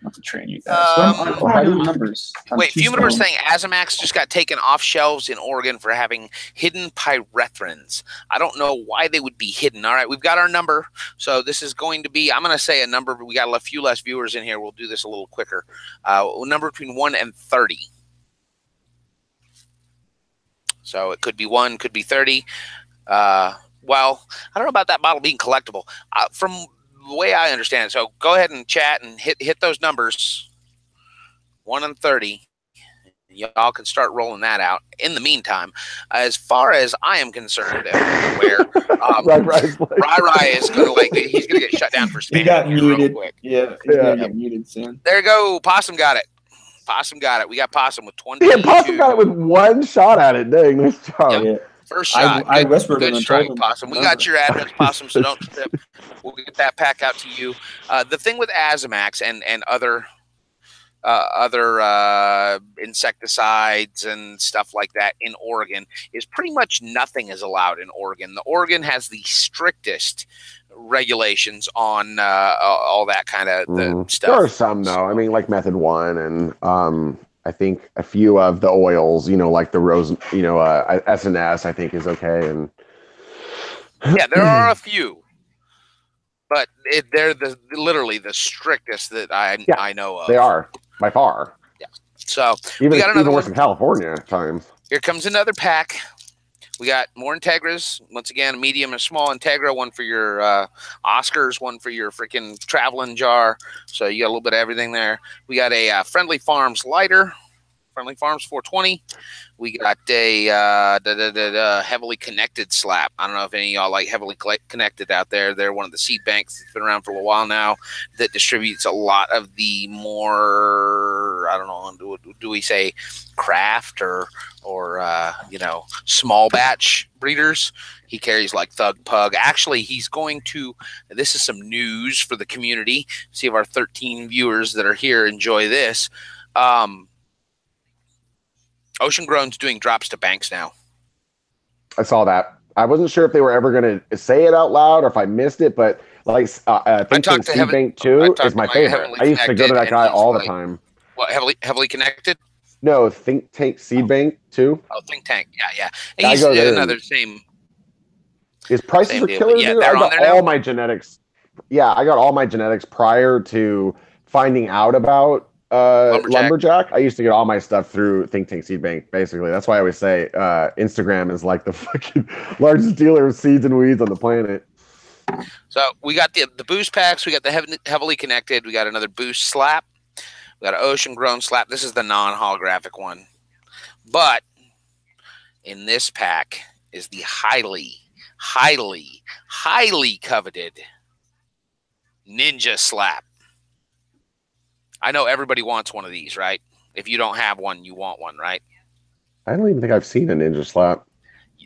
[SPEAKER 6] Not to train you guys. Numbers.
[SPEAKER 2] Wait, few members saying Azamax just got taken off shelves in Oregon for having hidden pyrethrins. I don't know why they would be hidden. All right, we've got our number. So this is going to be, I'm going to say a number. We got a few less viewers in here. We'll do this a little quicker. A number between 1 and 30. So it could be 1, could be 30. Well, I don't know about that bottle being collectible. From the way I understand it, so go ahead and chat and hit those numbers, 1 and 30. Y'all can start rolling that out. In the meantime, as far as I am concerned, where Rai is going to he's going to get shut down for spam.
[SPEAKER 6] He got muted. Quick. Yeah, he's going to get muted soon.
[SPEAKER 2] There you go. Possum got it. We got Possum with 20.
[SPEAKER 1] Yeah, Possum got it with one shot at it. Dang, nice job.
[SPEAKER 2] Yep. Yeah. First shot.
[SPEAKER 6] I whispered
[SPEAKER 2] good strike, Possum. We got your address, Possum, so don't trip. We'll get that pack out to you. The thing with Azamax and other insecticides and stuff like that in Oregon is pretty much nothing is allowed in Oregon. The Oregon has the strictest regulations on all that kind of stuff.
[SPEAKER 1] There are some, though. I mean, like Method 1 and I think a few of the oils, like the rose, SNS, I think is okay. And
[SPEAKER 2] yeah, there are a few, but they're literally the strictest that I know of.
[SPEAKER 1] They are by far.
[SPEAKER 2] Yeah. So
[SPEAKER 1] even worse in California at times.
[SPEAKER 2] Here comes another pack. We got more Integras. Once again, a medium and small Integra. One for your Oscars, one for your freaking traveling jar. So you got a little bit of everything there. We got a Friendly Farms lighter. Friendly Farms 420. We got a heavily connected slap. I don't know if any of y'all like heavily connected out there. They're one of the seed banks that's been around for a while now that distributes a lot of the more, I don't know, do we say craft or small batch breeders. He carries like Thug Pug. Actually, he's going to, this is some news for the community. See if our 13 viewers that are here enjoy this. Ocean Grown's doing drops to banks now.
[SPEAKER 1] I saw that. I wasn't sure if they were ever going to say it out loud or if I missed it, but like Think Tank Seed Bank 2 is my favorite. I used to go to that guy all the time.
[SPEAKER 2] What, heavily connected?
[SPEAKER 1] No, Think Tank Seed Bank 2.
[SPEAKER 2] Oh, Think Tank. Yeah. And he's another same.
[SPEAKER 1] His prices are killer. Yeah, I got all my genetics. Yeah, I got all my genetics prior to finding out about Lumberjack. I used to get all my stuff through Think Tank Seed Bank, basically. That's why I always say Instagram is like the fucking largest dealer of seeds and weeds on the planet.
[SPEAKER 2] So we got the boost packs. We got the heavily connected. We got another boost slap. We got an Ocean Grown slap. This is the non-holographic one. But in this pack is the highly coveted Ninja slap. I know everybody wants one of these, right? If you don't have one, you want one, right?
[SPEAKER 1] I don't even think I've seen a Ninja slap.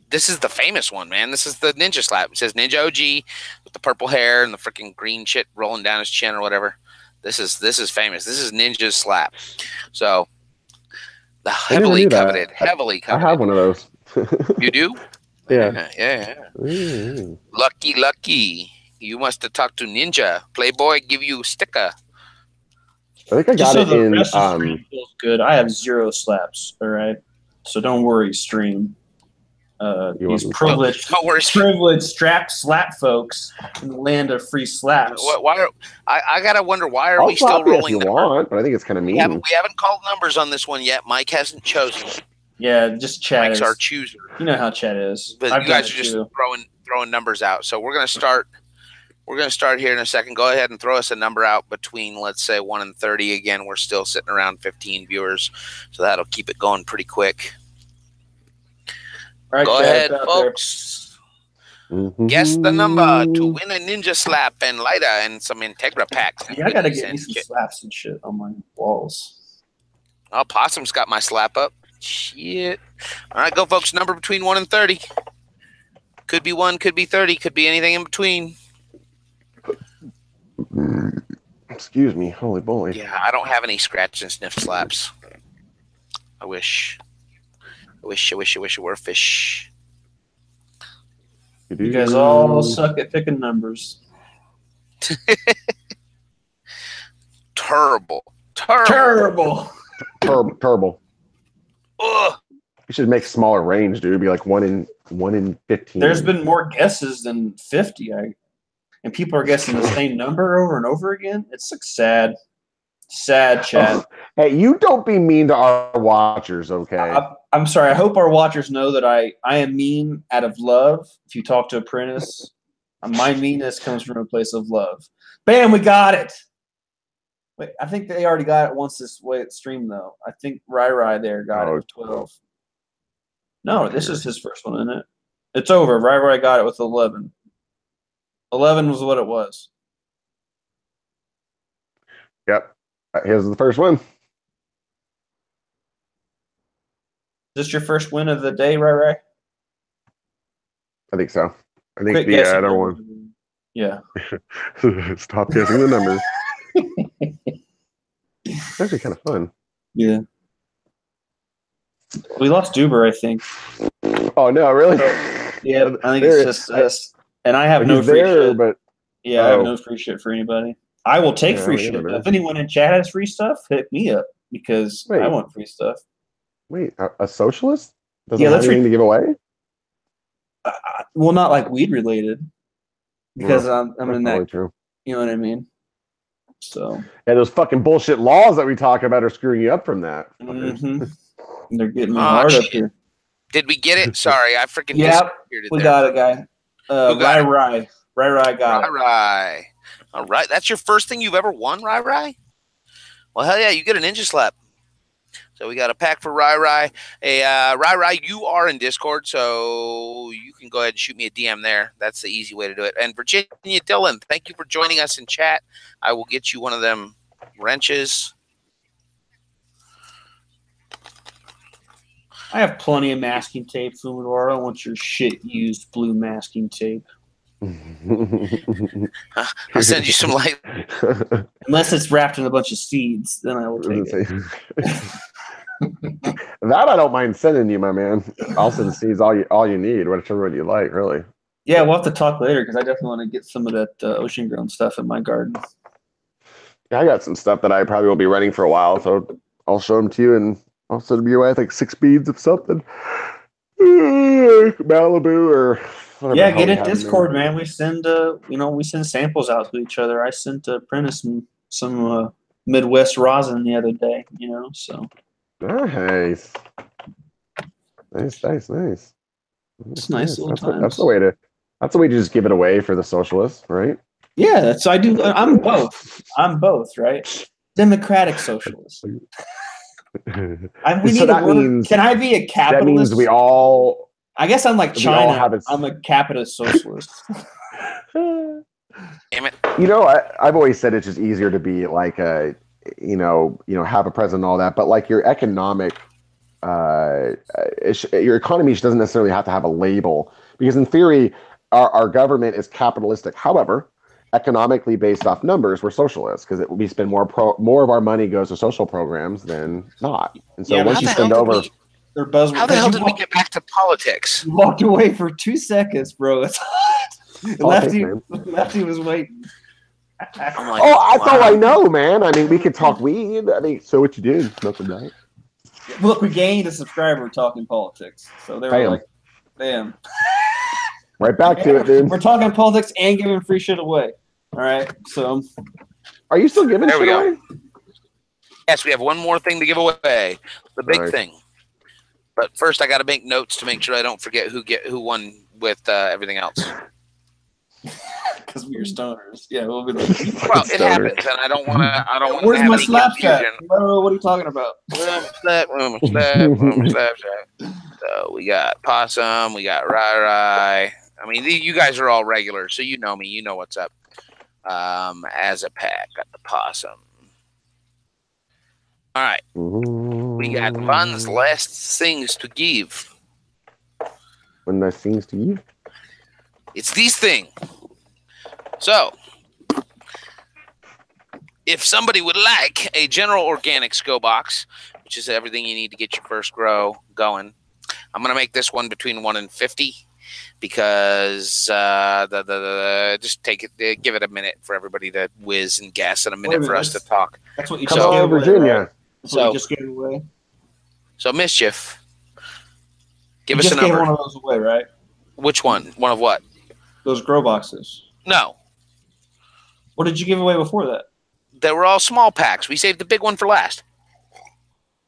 [SPEAKER 2] This is the famous one, man. This is the Ninja slap. It says Ninja OG with the purple hair and the freaking green shit rolling down his chin or whatever. This is famous. This is Ninja's slap. So the heavily coveted.
[SPEAKER 1] I have one of those.
[SPEAKER 2] You do?
[SPEAKER 1] Yeah.
[SPEAKER 2] Lucky. You must have talked to Ninja. Playboy give you sticker.
[SPEAKER 1] I think I got it in.
[SPEAKER 6] Feels good. I have 0 slaps. All right, so don't worry, stream. These privileged strapped slap folks in the land of free slaps.
[SPEAKER 2] I gotta wonder why are we still rolling?
[SPEAKER 1] If you want, but I think it's kind of mean.
[SPEAKER 2] We haven't called numbers on this one yet. Mike hasn't chosen.
[SPEAKER 6] Yeah, just chat.
[SPEAKER 2] Mike's our chooser.
[SPEAKER 6] You know how chat is.
[SPEAKER 2] But you guys are just throwing numbers out. So we're gonna start. We're going to start here in a second. Go ahead and throw us a number out between, let's say, 1 and 30. Again, we're still sitting around 15 viewers, so that'll keep it going pretty quick.
[SPEAKER 6] Right,
[SPEAKER 2] go ahead, folks. Guess the number to win a Ninja slap and lighter and some Integra packs.
[SPEAKER 6] Yeah, I got to get me some slaps and shit on my walls.
[SPEAKER 2] Oh, Possum's got my slap up. Shit. All right, go, folks. Number between 1 and 30. Could be 1, could be 30, could be anything in between.
[SPEAKER 1] Excuse me, holy boy.
[SPEAKER 2] Yeah, I don't have any scratch and sniff slaps. I wish it were a fish.
[SPEAKER 6] You guys all suck at picking numbers.
[SPEAKER 2] Terrible.
[SPEAKER 1] Ugh. You should make smaller range, dude. It'd be like 1 in 15.
[SPEAKER 6] There's been more guesses than 50. And people are guessing the same number over and over again. It's like sad chat.
[SPEAKER 1] Hey, you don't be mean to our watchers, okay?
[SPEAKER 6] I'm sorry. I hope our watchers know that I am mean out of love. If you talk to Apprentice, my meanness comes from a place of love. Bam, we got it. Wait, I think they already got it once this way it streamed, though. I think Rai there got it with 12. No, this is his first one, isn't it? It's over. Rai got it with 11. 11 was what it was.
[SPEAKER 1] Yep. Here's the first one. Is
[SPEAKER 6] this your first win of the day, Rai?
[SPEAKER 1] I think so. I think the other one.
[SPEAKER 6] Yeah.
[SPEAKER 1] Stop guessing the numbers. It's actually kind of fun.
[SPEAKER 6] Yeah. We lost Doober, I think.
[SPEAKER 1] Oh, no, really?
[SPEAKER 6] Yeah, I think it's just us. And I have no free shit. But, I have no free shit for anybody. I will take free shit. If anyone in chat has free stuff, hit me up because I want free stuff.
[SPEAKER 1] Wait, a socialist? Doesn't have anything to give away?
[SPEAKER 6] Well, not like weed related. Because I'm in that.
[SPEAKER 1] True.
[SPEAKER 6] You know what I mean? So
[SPEAKER 1] yeah, those fucking bullshit laws that we talk about are screwing you up from that.
[SPEAKER 6] Mm-hmm. They're getting me hard up here.
[SPEAKER 2] Did we get it? Sorry, I freaking
[SPEAKER 6] disappeared. We got it, guy. Rai got it.
[SPEAKER 2] Rai. All right, that's your first thing you've ever won, Rai? Well, hell yeah, you get a ninja slap. So we got a pack for Rai. Hey, Rai, you are in Discord, so you can go ahead and shoot me a DM there. That's the easy way to do it. And Virginia Dillon, thank you for joining us in chat. I will get you one of them wrenches.
[SPEAKER 6] I have plenty of masking tape, Fumador. I don't want your shit used blue masking tape.
[SPEAKER 2] I'll send you some light.
[SPEAKER 6] Unless it's wrapped in a bunch of seeds, then I will take it.
[SPEAKER 1] That I don't mind sending you, my man. I'll send seeds all you need, whichever one you like, really.
[SPEAKER 6] Yeah, we'll have to talk later because I definitely want to get some of that ocean grown stuff in my garden.
[SPEAKER 1] Yeah, I got some stuff that I probably will be running for a while, so I'll show them to you and I'll send them your way. I think 6 beads of something. Malibu or whatever.
[SPEAKER 6] Yeah, get in Discord, man. We send we send samples out to each other. I sent Prentice some Midwest rosin the other day, so.
[SPEAKER 1] Nice.
[SPEAKER 6] It's nice little times.
[SPEAKER 1] That's the way to just give it away for the socialists, right?
[SPEAKER 6] Yeah, I do. I'm both, right? Democratic socialist. Can I be a capitalist?
[SPEAKER 1] That means we all.
[SPEAKER 6] I guess I'm like China. I'm a capitalist socialist.
[SPEAKER 2] Damn it!
[SPEAKER 1] I've always said it's just easier to be like a, have a president and all that, but like your economic, your economy doesn't necessarily have to have a label, because in theory, our government is capitalistic. However, economically based off numbers, we're socialists because we spend more of our money goes to social programs than not. And so once you spend over,
[SPEAKER 2] how the hell did we get back to politics?
[SPEAKER 6] You walked away for 2 seconds, bro. It's Lefty was waiting.
[SPEAKER 1] That's all I know, man. I mean, we could talk weed. I mean, so what you do? Smoke a night.
[SPEAKER 6] Look, we gained a subscriber talking politics, so they were like, "Damn."
[SPEAKER 1] Right back to it, dude.
[SPEAKER 6] We're talking politics and giving free shit away. All right, so
[SPEAKER 1] are you still giving shit away?
[SPEAKER 2] Yes, we have one more thing to give away. The big thing. But first, I got to make notes to make sure I don't forget who won with everything else.
[SPEAKER 6] Because we are stoners. Yeah, we'll be
[SPEAKER 2] well, it happens, and I don't want to.
[SPEAKER 6] Where's my Snapchat? What are you talking about?
[SPEAKER 2] So we got Possum, we got Rai. I mean, you guys are all regulars, so you know me. You know what's up. As a pack, got the Possum. All right. We got one's last things to give.
[SPEAKER 1] One last things to give?
[SPEAKER 2] It's these things. So, if somebody would like a general organics go box, which is everything you need to get your first grow going, I'm going to make this one between 1 and 50 because just take it, give it a minute for everybody to whiz and gas and a minute for us to talk.
[SPEAKER 6] That's what you
[SPEAKER 1] just gave away, Virginia. Right?
[SPEAKER 6] So just gave away.
[SPEAKER 2] So Mischief, give us a number.
[SPEAKER 6] You just gave one of those away, right?
[SPEAKER 2] Which one? One of what?
[SPEAKER 6] Those grow boxes.
[SPEAKER 2] No.
[SPEAKER 6] What did you give away before that?
[SPEAKER 2] They were all small packs. We saved the big one for last.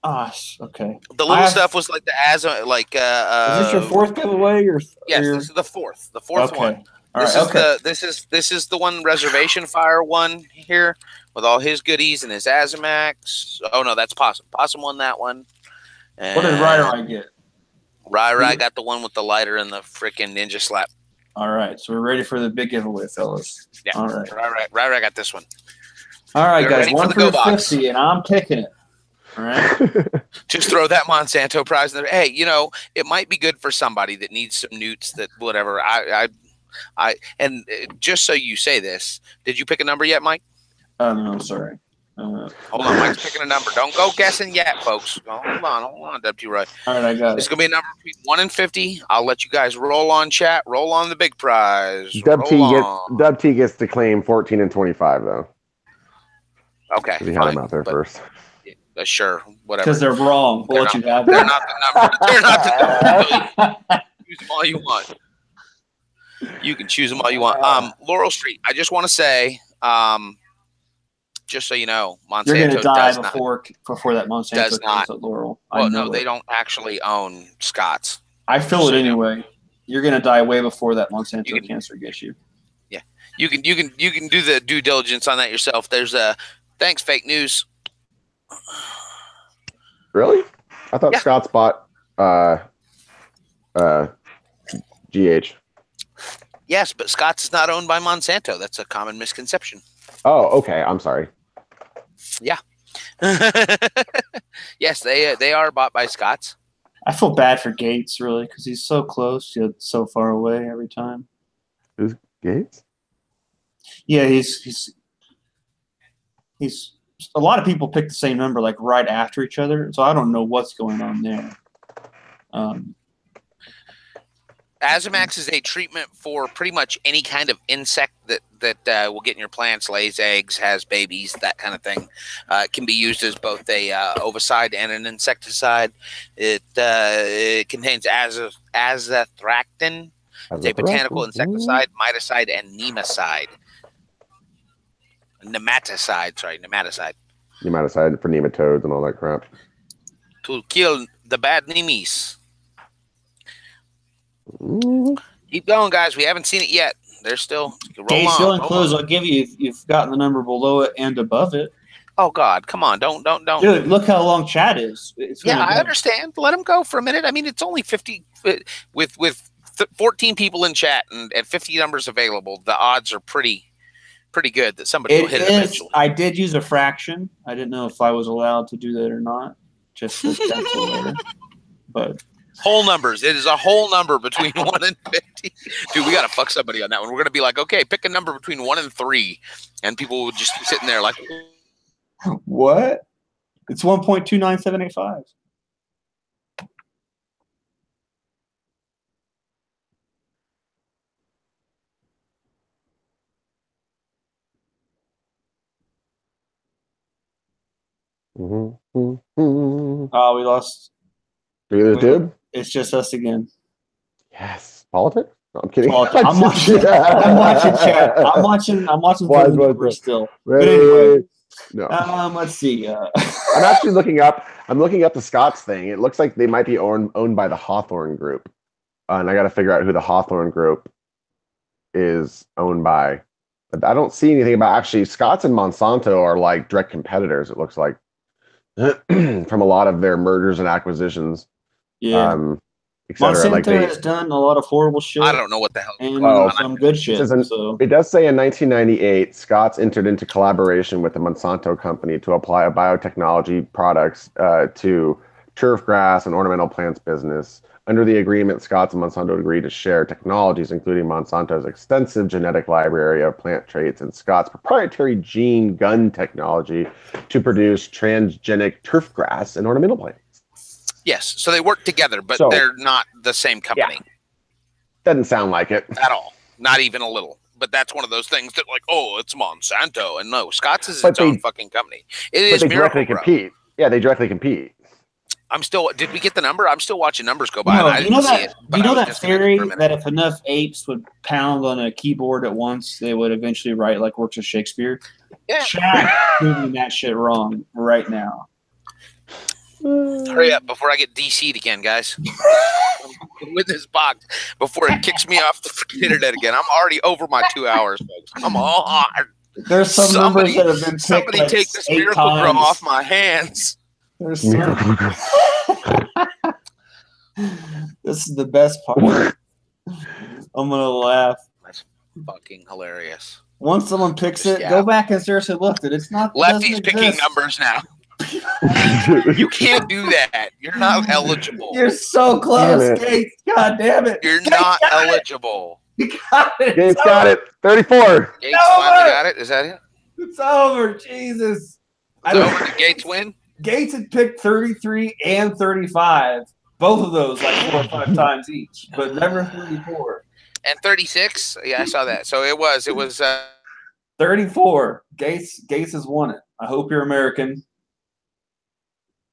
[SPEAKER 6] Okay.
[SPEAKER 2] The little stuff was like the asthma, like.
[SPEAKER 6] Is this your fourth giveaway?
[SPEAKER 2] Yes, this is the fourth. The fourth one. This is the one reservation fire one here with all his goodies and his Azimax. Oh no, that's Possum. Possum won that one. And
[SPEAKER 6] what did Rai get?
[SPEAKER 2] Rai got the one with the lighter and the freaking ninja slap.
[SPEAKER 6] All right, so we're ready for the big giveaway, fellas.
[SPEAKER 2] Yeah.
[SPEAKER 6] All right.
[SPEAKER 2] Rai got this one.
[SPEAKER 6] All right, guys. 1 for 50, and I'm taking it. All right.
[SPEAKER 2] Just throw that Monsanto prize in there. Hey, it might be good for somebody that needs some newts. That whatever. And just so you say this, did you pick a number yet, Mike?
[SPEAKER 6] No, sorry.
[SPEAKER 2] Hold on, Mike's picking a number. Don't go guessing yet, folks. Hold on, Deputy Roy.
[SPEAKER 6] All right, I got it.
[SPEAKER 2] It's gonna be a number between 1 and 50. I'll let you guys roll on chat. Roll on the big prize.
[SPEAKER 1] Dub T gets to claim 14 and 25 though.
[SPEAKER 2] Okay,
[SPEAKER 1] he had him out there first.
[SPEAKER 2] Sure, whatever.
[SPEAKER 6] Because they're wrong. We'll let you have
[SPEAKER 2] They're not the number. They're not the number. Choose them all you want. You can choose them all you want. Laurel Street. I just want to say, just so you know, Monsanto
[SPEAKER 6] You're going to die
[SPEAKER 2] does
[SPEAKER 6] before that Monsanto comes at Laurel.
[SPEAKER 2] Well, no, they don't actually own Scott's.
[SPEAKER 6] I feel it anyway. You're going to die way before that Monsanto cancer gets you.
[SPEAKER 2] Yeah, you can do the due diligence on that yourself. There's thanks, fake news.
[SPEAKER 1] Really? I thought Scott's bought GH.
[SPEAKER 2] Yes, but Scott's is not owned by Monsanto. That's a common misconception.
[SPEAKER 1] Oh, okay. I'm sorry.
[SPEAKER 2] Yeah. Yes, they are bought by Scott's.
[SPEAKER 6] I feel bad for Gates, really, because he's so close yet so far away every time.
[SPEAKER 1] Who's Gates?
[SPEAKER 6] Yeah, he's a lot of people pick the same number like right after each other, so I don't know what's going on there.
[SPEAKER 2] Azamax is a treatment for pretty much any kind of insect that will get in your plants, lays eggs, has babies, that kind of thing. It can be used as both a ovicide and an insecticide. It contains azathioprine. It's a botanical insecticide, miticide, and nematicide. Nematicide
[SPEAKER 1] for nematodes and all that crap.
[SPEAKER 2] To kill the bad nemies. Keep going, guys. We haven't seen it yet. They're still
[SPEAKER 6] Gates still enclosed. I'll give you if you've gotten the number below it and above it.
[SPEAKER 2] Oh God, come on! Don't.
[SPEAKER 6] Dude, look how long chat is.
[SPEAKER 2] I understand. Let him go for a minute. I mean, it's only 50 with 14 people in chat and 50 numbers available. The odds are pretty good that somebody will hit it eventually.
[SPEAKER 6] I did use a fraction. I didn't know if I was allowed to do that or not. Just for later. But
[SPEAKER 2] whole numbers. It is a whole number between 1 and 50. Dude, we got to fuck somebody on that one. We're going to be like, okay, pick a number between 1 and 3. And people will just be sitting there like,
[SPEAKER 6] what? It's 1.29785. Oh, we lost.
[SPEAKER 1] Dude?
[SPEAKER 6] It's just us again.
[SPEAKER 1] Yes. Politics? No, I'm kidding.
[SPEAKER 6] I'm watching chat. I'm watching still. But anyway,
[SPEAKER 1] no.
[SPEAKER 6] Let's see.
[SPEAKER 1] I'm actually looking up the Scott's thing. It looks like they might be owned by the Hawthorne Group. And I got to figure out who the Hawthorne Group is owned by. But I don't see anything about actually Scott's and Monsanto are like direct competitors, it looks like, from a lot of their mergers and acquisitions.
[SPEAKER 6] Yeah. Monsanto has done a lot of horrible shit.
[SPEAKER 2] I don't know what the hell.
[SPEAKER 6] And some good shit.
[SPEAKER 1] It does say in 1998, Scott's entered into collaboration with the Monsanto company to apply a biotechnology products to turf grass and ornamental plants business. Under the agreement, Scott's and Monsanto agreed to share technologies, including Monsanto's extensive genetic library of plant traits and Scott's proprietary gene gun technology to produce transgenic turf grass and ornamental plants.
[SPEAKER 2] Yes, so they work together, but they're not the same company.
[SPEAKER 1] Yeah. Doesn't sound like it.
[SPEAKER 2] At all. Not even a little. But that's one of those things that like, oh, it's Monsanto. And no, Scott's is its own fucking company. It is
[SPEAKER 1] directly compete. Yeah, they directly compete.
[SPEAKER 2] Did we get the number? I'm still watching numbers go by.
[SPEAKER 6] No,
[SPEAKER 2] I didn't see it.
[SPEAKER 6] You know that theory that if enough apes would pound on a keyboard at once, they would eventually write like works of Shakespeare?
[SPEAKER 2] Yeah.
[SPEAKER 6] Chat proving that shit wrong right now.
[SPEAKER 2] Hurry up before I get DC'd again, guys. With this box before it kicks me off the internet again. I'm already over my 2 hours, folks. Come on.
[SPEAKER 6] There's some numbers that have been picked.
[SPEAKER 2] Somebody take this miracle grow off my hands.
[SPEAKER 6] There's some. This is the best part. I'm gonna laugh.
[SPEAKER 2] That's fucking hilarious.
[SPEAKER 6] Once someone picks it, go back and seriously look at it. It's not.
[SPEAKER 2] Lefty's picking numbers now. You can't do that. You're not eligible.
[SPEAKER 6] You're so close, Gates. God damn it.
[SPEAKER 2] You're not eligible.
[SPEAKER 6] You got it.
[SPEAKER 1] Gates got it. 34.
[SPEAKER 2] Gates finally got it. Is that it?
[SPEAKER 6] It's over. Jesus.
[SPEAKER 2] It's over. Did Gates win?
[SPEAKER 6] Gates had picked 33 and 35. Both of those like 4 or 5 times each, but never 34.
[SPEAKER 2] And 36? Yeah, I saw that. So it was
[SPEAKER 6] 34. Gates has won it. I hope you're American.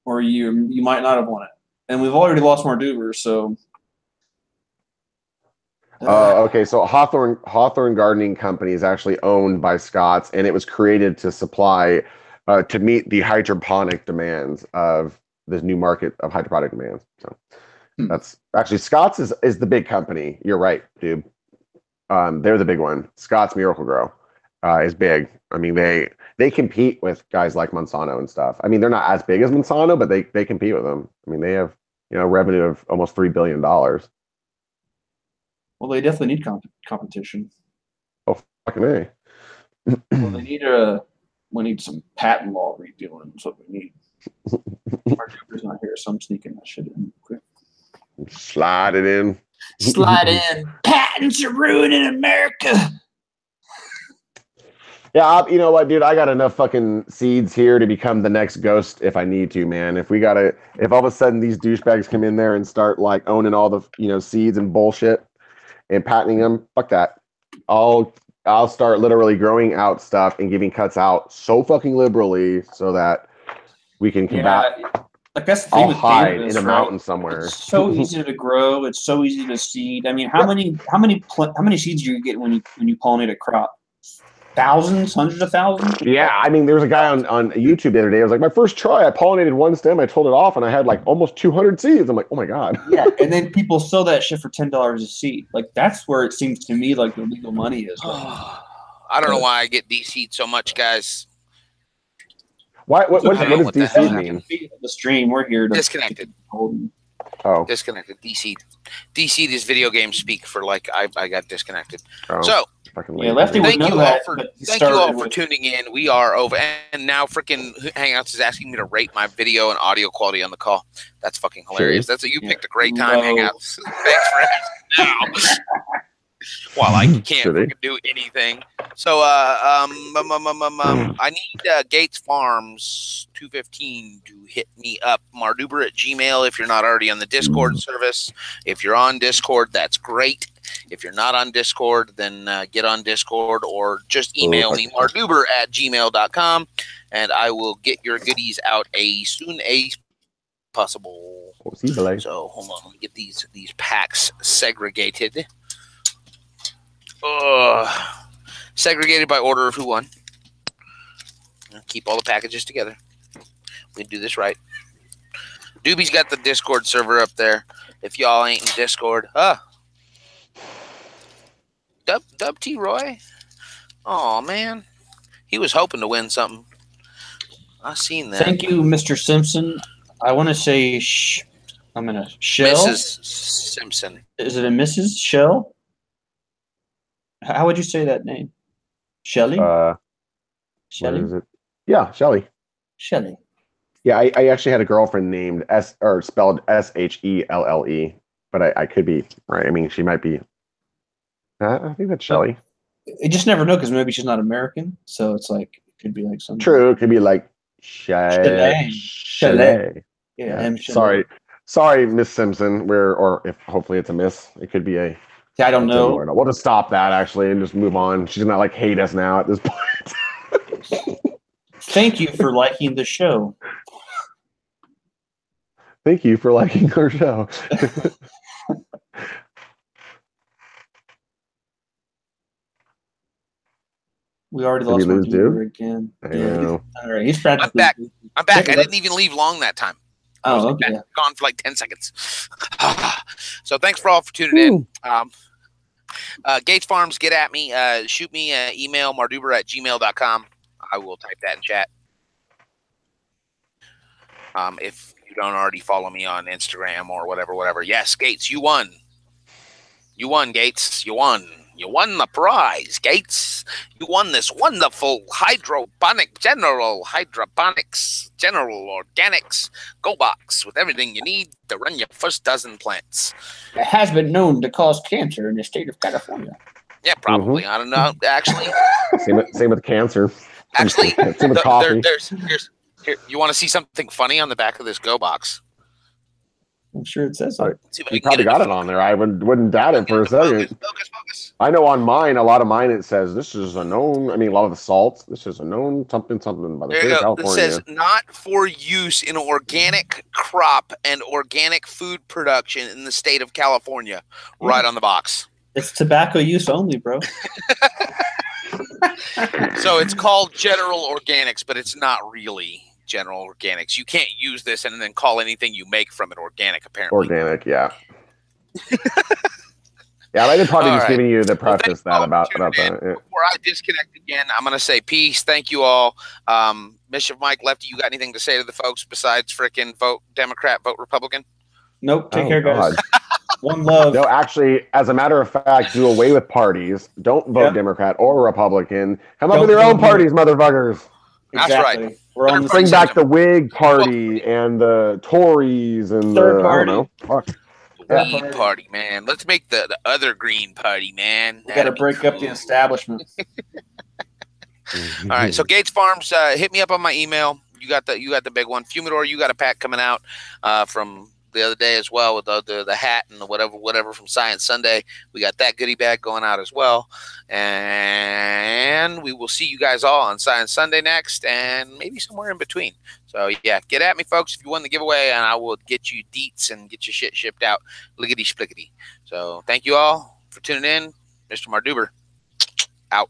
[SPEAKER 6] Or you might not have won it. And we've already lost Mardoober, so
[SPEAKER 1] Okay, so Hawthorne Gardening Company is actually owned by Scott's, and it was created to supply to meet the hydroponic demands of this new market of hydroponic demands. So that's actually Scott's is the big company. You're right, dude. They're the big one. Scott's Miracle-Gro is big. I mean, they compete with guys like Monsanto and stuff. I mean, they're not as big as Monsanto, but they compete with them. I mean, they have revenue of almost $3 billion.
[SPEAKER 6] Well, they definitely need competition.
[SPEAKER 1] Oh, fucking A.
[SPEAKER 6] Well, we need some patent law redoing. That's what we need. Mardoober's not here, so I'm sneaking that shit in quick.
[SPEAKER 1] Slide it in.
[SPEAKER 6] Slide in. Patents are ruining America.
[SPEAKER 1] Yeah, you know what, dude? I got enough fucking seeds here to become the next Ghost if I need to, man. If all of a sudden these douchebags come in there and start like owning all the seeds and bullshit and patenting them, fuck that. I'll start literally growing out stuff and giving cuts out so fucking liberally so that we can combat.
[SPEAKER 6] Yeah, like that's the thing.
[SPEAKER 1] I'll
[SPEAKER 6] with
[SPEAKER 1] hide
[SPEAKER 6] cannabis,
[SPEAKER 1] in a mountain somewhere.
[SPEAKER 6] It's so easy to grow. It's so easy to seed. I mean, how many seeds do you get when you pollinate a crop? Thousands, hundreds of thousands?
[SPEAKER 1] Yeah, I mean, there was a guy on YouTube the other day. I was like, my first try, I pollinated one stem, I told it off, and I had like almost 200 seeds. I'm like, oh my god.
[SPEAKER 6] Yeah, and then people sell that shit for $10 a seed. Like that's where it seems to me like the legal money is.
[SPEAKER 2] I don't know why I get de-seed so much, guys.
[SPEAKER 1] What does de-seed mean?
[SPEAKER 6] The stream, we're here to
[SPEAKER 2] disconnected.
[SPEAKER 1] Oh,
[SPEAKER 2] disconnected. De-seed. De-seed is video game speak for like I got disconnected.
[SPEAKER 1] Oh.
[SPEAKER 2] So.
[SPEAKER 6] Yeah, Lefty would know that.
[SPEAKER 2] Thank you all for tuning in. We are over, and now freaking Hangouts is asking me to rate my video and audio quality on the call. That's fucking hilarious. You picked a great time, Hangouts. Thanks for asking now. While I can't do anything. So I need Gates Farms 215 to hit me up. Mardoober at Gmail if you're not already on the Discord service. If you're on Discord, that's great. If you're not on Discord, then get on Discord or just email me, Mardoober at gmail.com, and I will get your goodies out as soon as possible. So hold on, let me get these packs segregated. Segregated by order of who won. Keep all the packages together. We can do this right. Doobie's got the Discord server up there. If y'all ain't in Discord, Dub T Roy. Oh man, he was hoping to win something. I seen that.
[SPEAKER 6] Thank you, Mr. Simpson. I want to say I'm gonna Shell.
[SPEAKER 2] Mrs. Simpson.
[SPEAKER 6] Is it a Mrs. Shell? How would you say that name? Shelly? Shelly?
[SPEAKER 1] What is it? Yeah, Shelly.
[SPEAKER 6] Shelly.
[SPEAKER 1] Yeah, I actually had a girlfriend named spelled Shelle, but I could be right. I mean, she might be. I think that's Shelly.
[SPEAKER 6] You just never know because maybe she's not American, so it's like it could be like something.
[SPEAKER 1] True, it could be like Shelley.
[SPEAKER 6] Yeah.
[SPEAKER 1] Sorry, Miss Simpson. Or if hopefully it's a miss, it could be a.
[SPEAKER 6] I don't know.
[SPEAKER 1] We'll just stop that actually and just move on. She's not like hate us now at this point.
[SPEAKER 6] Thank you for liking the show.
[SPEAKER 1] Thank you for liking our show.
[SPEAKER 6] We already lost Mardoober again.
[SPEAKER 1] I know.
[SPEAKER 6] All right, he's practically.
[SPEAKER 2] I'm back. I didn't even leave long that time.
[SPEAKER 6] Oh, okay.
[SPEAKER 2] Gone for like 10 seconds. So thanks for all for tuning in. Gates Farms, get at me. Shoot me an email, Mardoober at gmail.com. I will type that in chat. If you don't already follow me on Instagram or whatever. Yes, Gates, you won. You won, Gates. You won. You won the prize, Gates. You won this wonderful hydroponics general organics go box with everything you need to run your first dozen plants.
[SPEAKER 6] It has been known to cause cancer in the state of California.
[SPEAKER 2] Yeah, probably. I don't know. Actually,
[SPEAKER 1] same with cancer.
[SPEAKER 2] Actually,
[SPEAKER 1] same with coffee.
[SPEAKER 2] Here, you want to see something funny on the back of this go box?
[SPEAKER 6] I'm sure it says so.
[SPEAKER 1] You probably got it on there. I wouldn't doubt it for a second.
[SPEAKER 2] Focus.
[SPEAKER 1] I know on mine, a lot of mine, it says this is a known. I mean, a lot of the salts. This is a known something by the state of California.
[SPEAKER 2] It says not for use in organic crop and organic food production in the state of California. Right on the box.
[SPEAKER 6] It's tobacco use only, bro.
[SPEAKER 2] So it's called General Organics, but it's not really General Organics. You can't use this and then call anything you make from it organic, apparently.
[SPEAKER 1] Organic, yeah. Yeah, I did probably just giving you the preface about that.
[SPEAKER 2] Before I disconnect again, I'm going to say peace. Thank you all. Mischief Mike, Lefty, you got anything to say to the folks besides frickin' vote Democrat, vote Republican?
[SPEAKER 6] Nope. Take care, guys. One love.
[SPEAKER 1] No, actually, as a matter of fact, do away with parties. Don't vote Democrat or Republican. Come up with your own parties, motherfuckers.
[SPEAKER 2] That's right.
[SPEAKER 6] We're on the
[SPEAKER 1] bring back the Whig Party and the Tories and
[SPEAKER 6] Third party.
[SPEAKER 1] I don't know. Fuck.
[SPEAKER 2] Green Party, man. Let's make the other Green Party, man.
[SPEAKER 6] We got to break up the establishment.
[SPEAKER 2] All right. So Gates Farms, hit me up on my email. You got the big one. Fumidor, you got a pack coming out from the other day as well with the hat and the whatever from Science Sunday. We got that goodie bag going out as well. And we will see you guys all on Science Sunday next and maybe somewhere in between. So, yeah, get at me, folks, if you won the giveaway, and I will get you deets and get your shit shipped out. Lickety-splickety. So, thank you all for tuning in. Mr. Mardoober, out.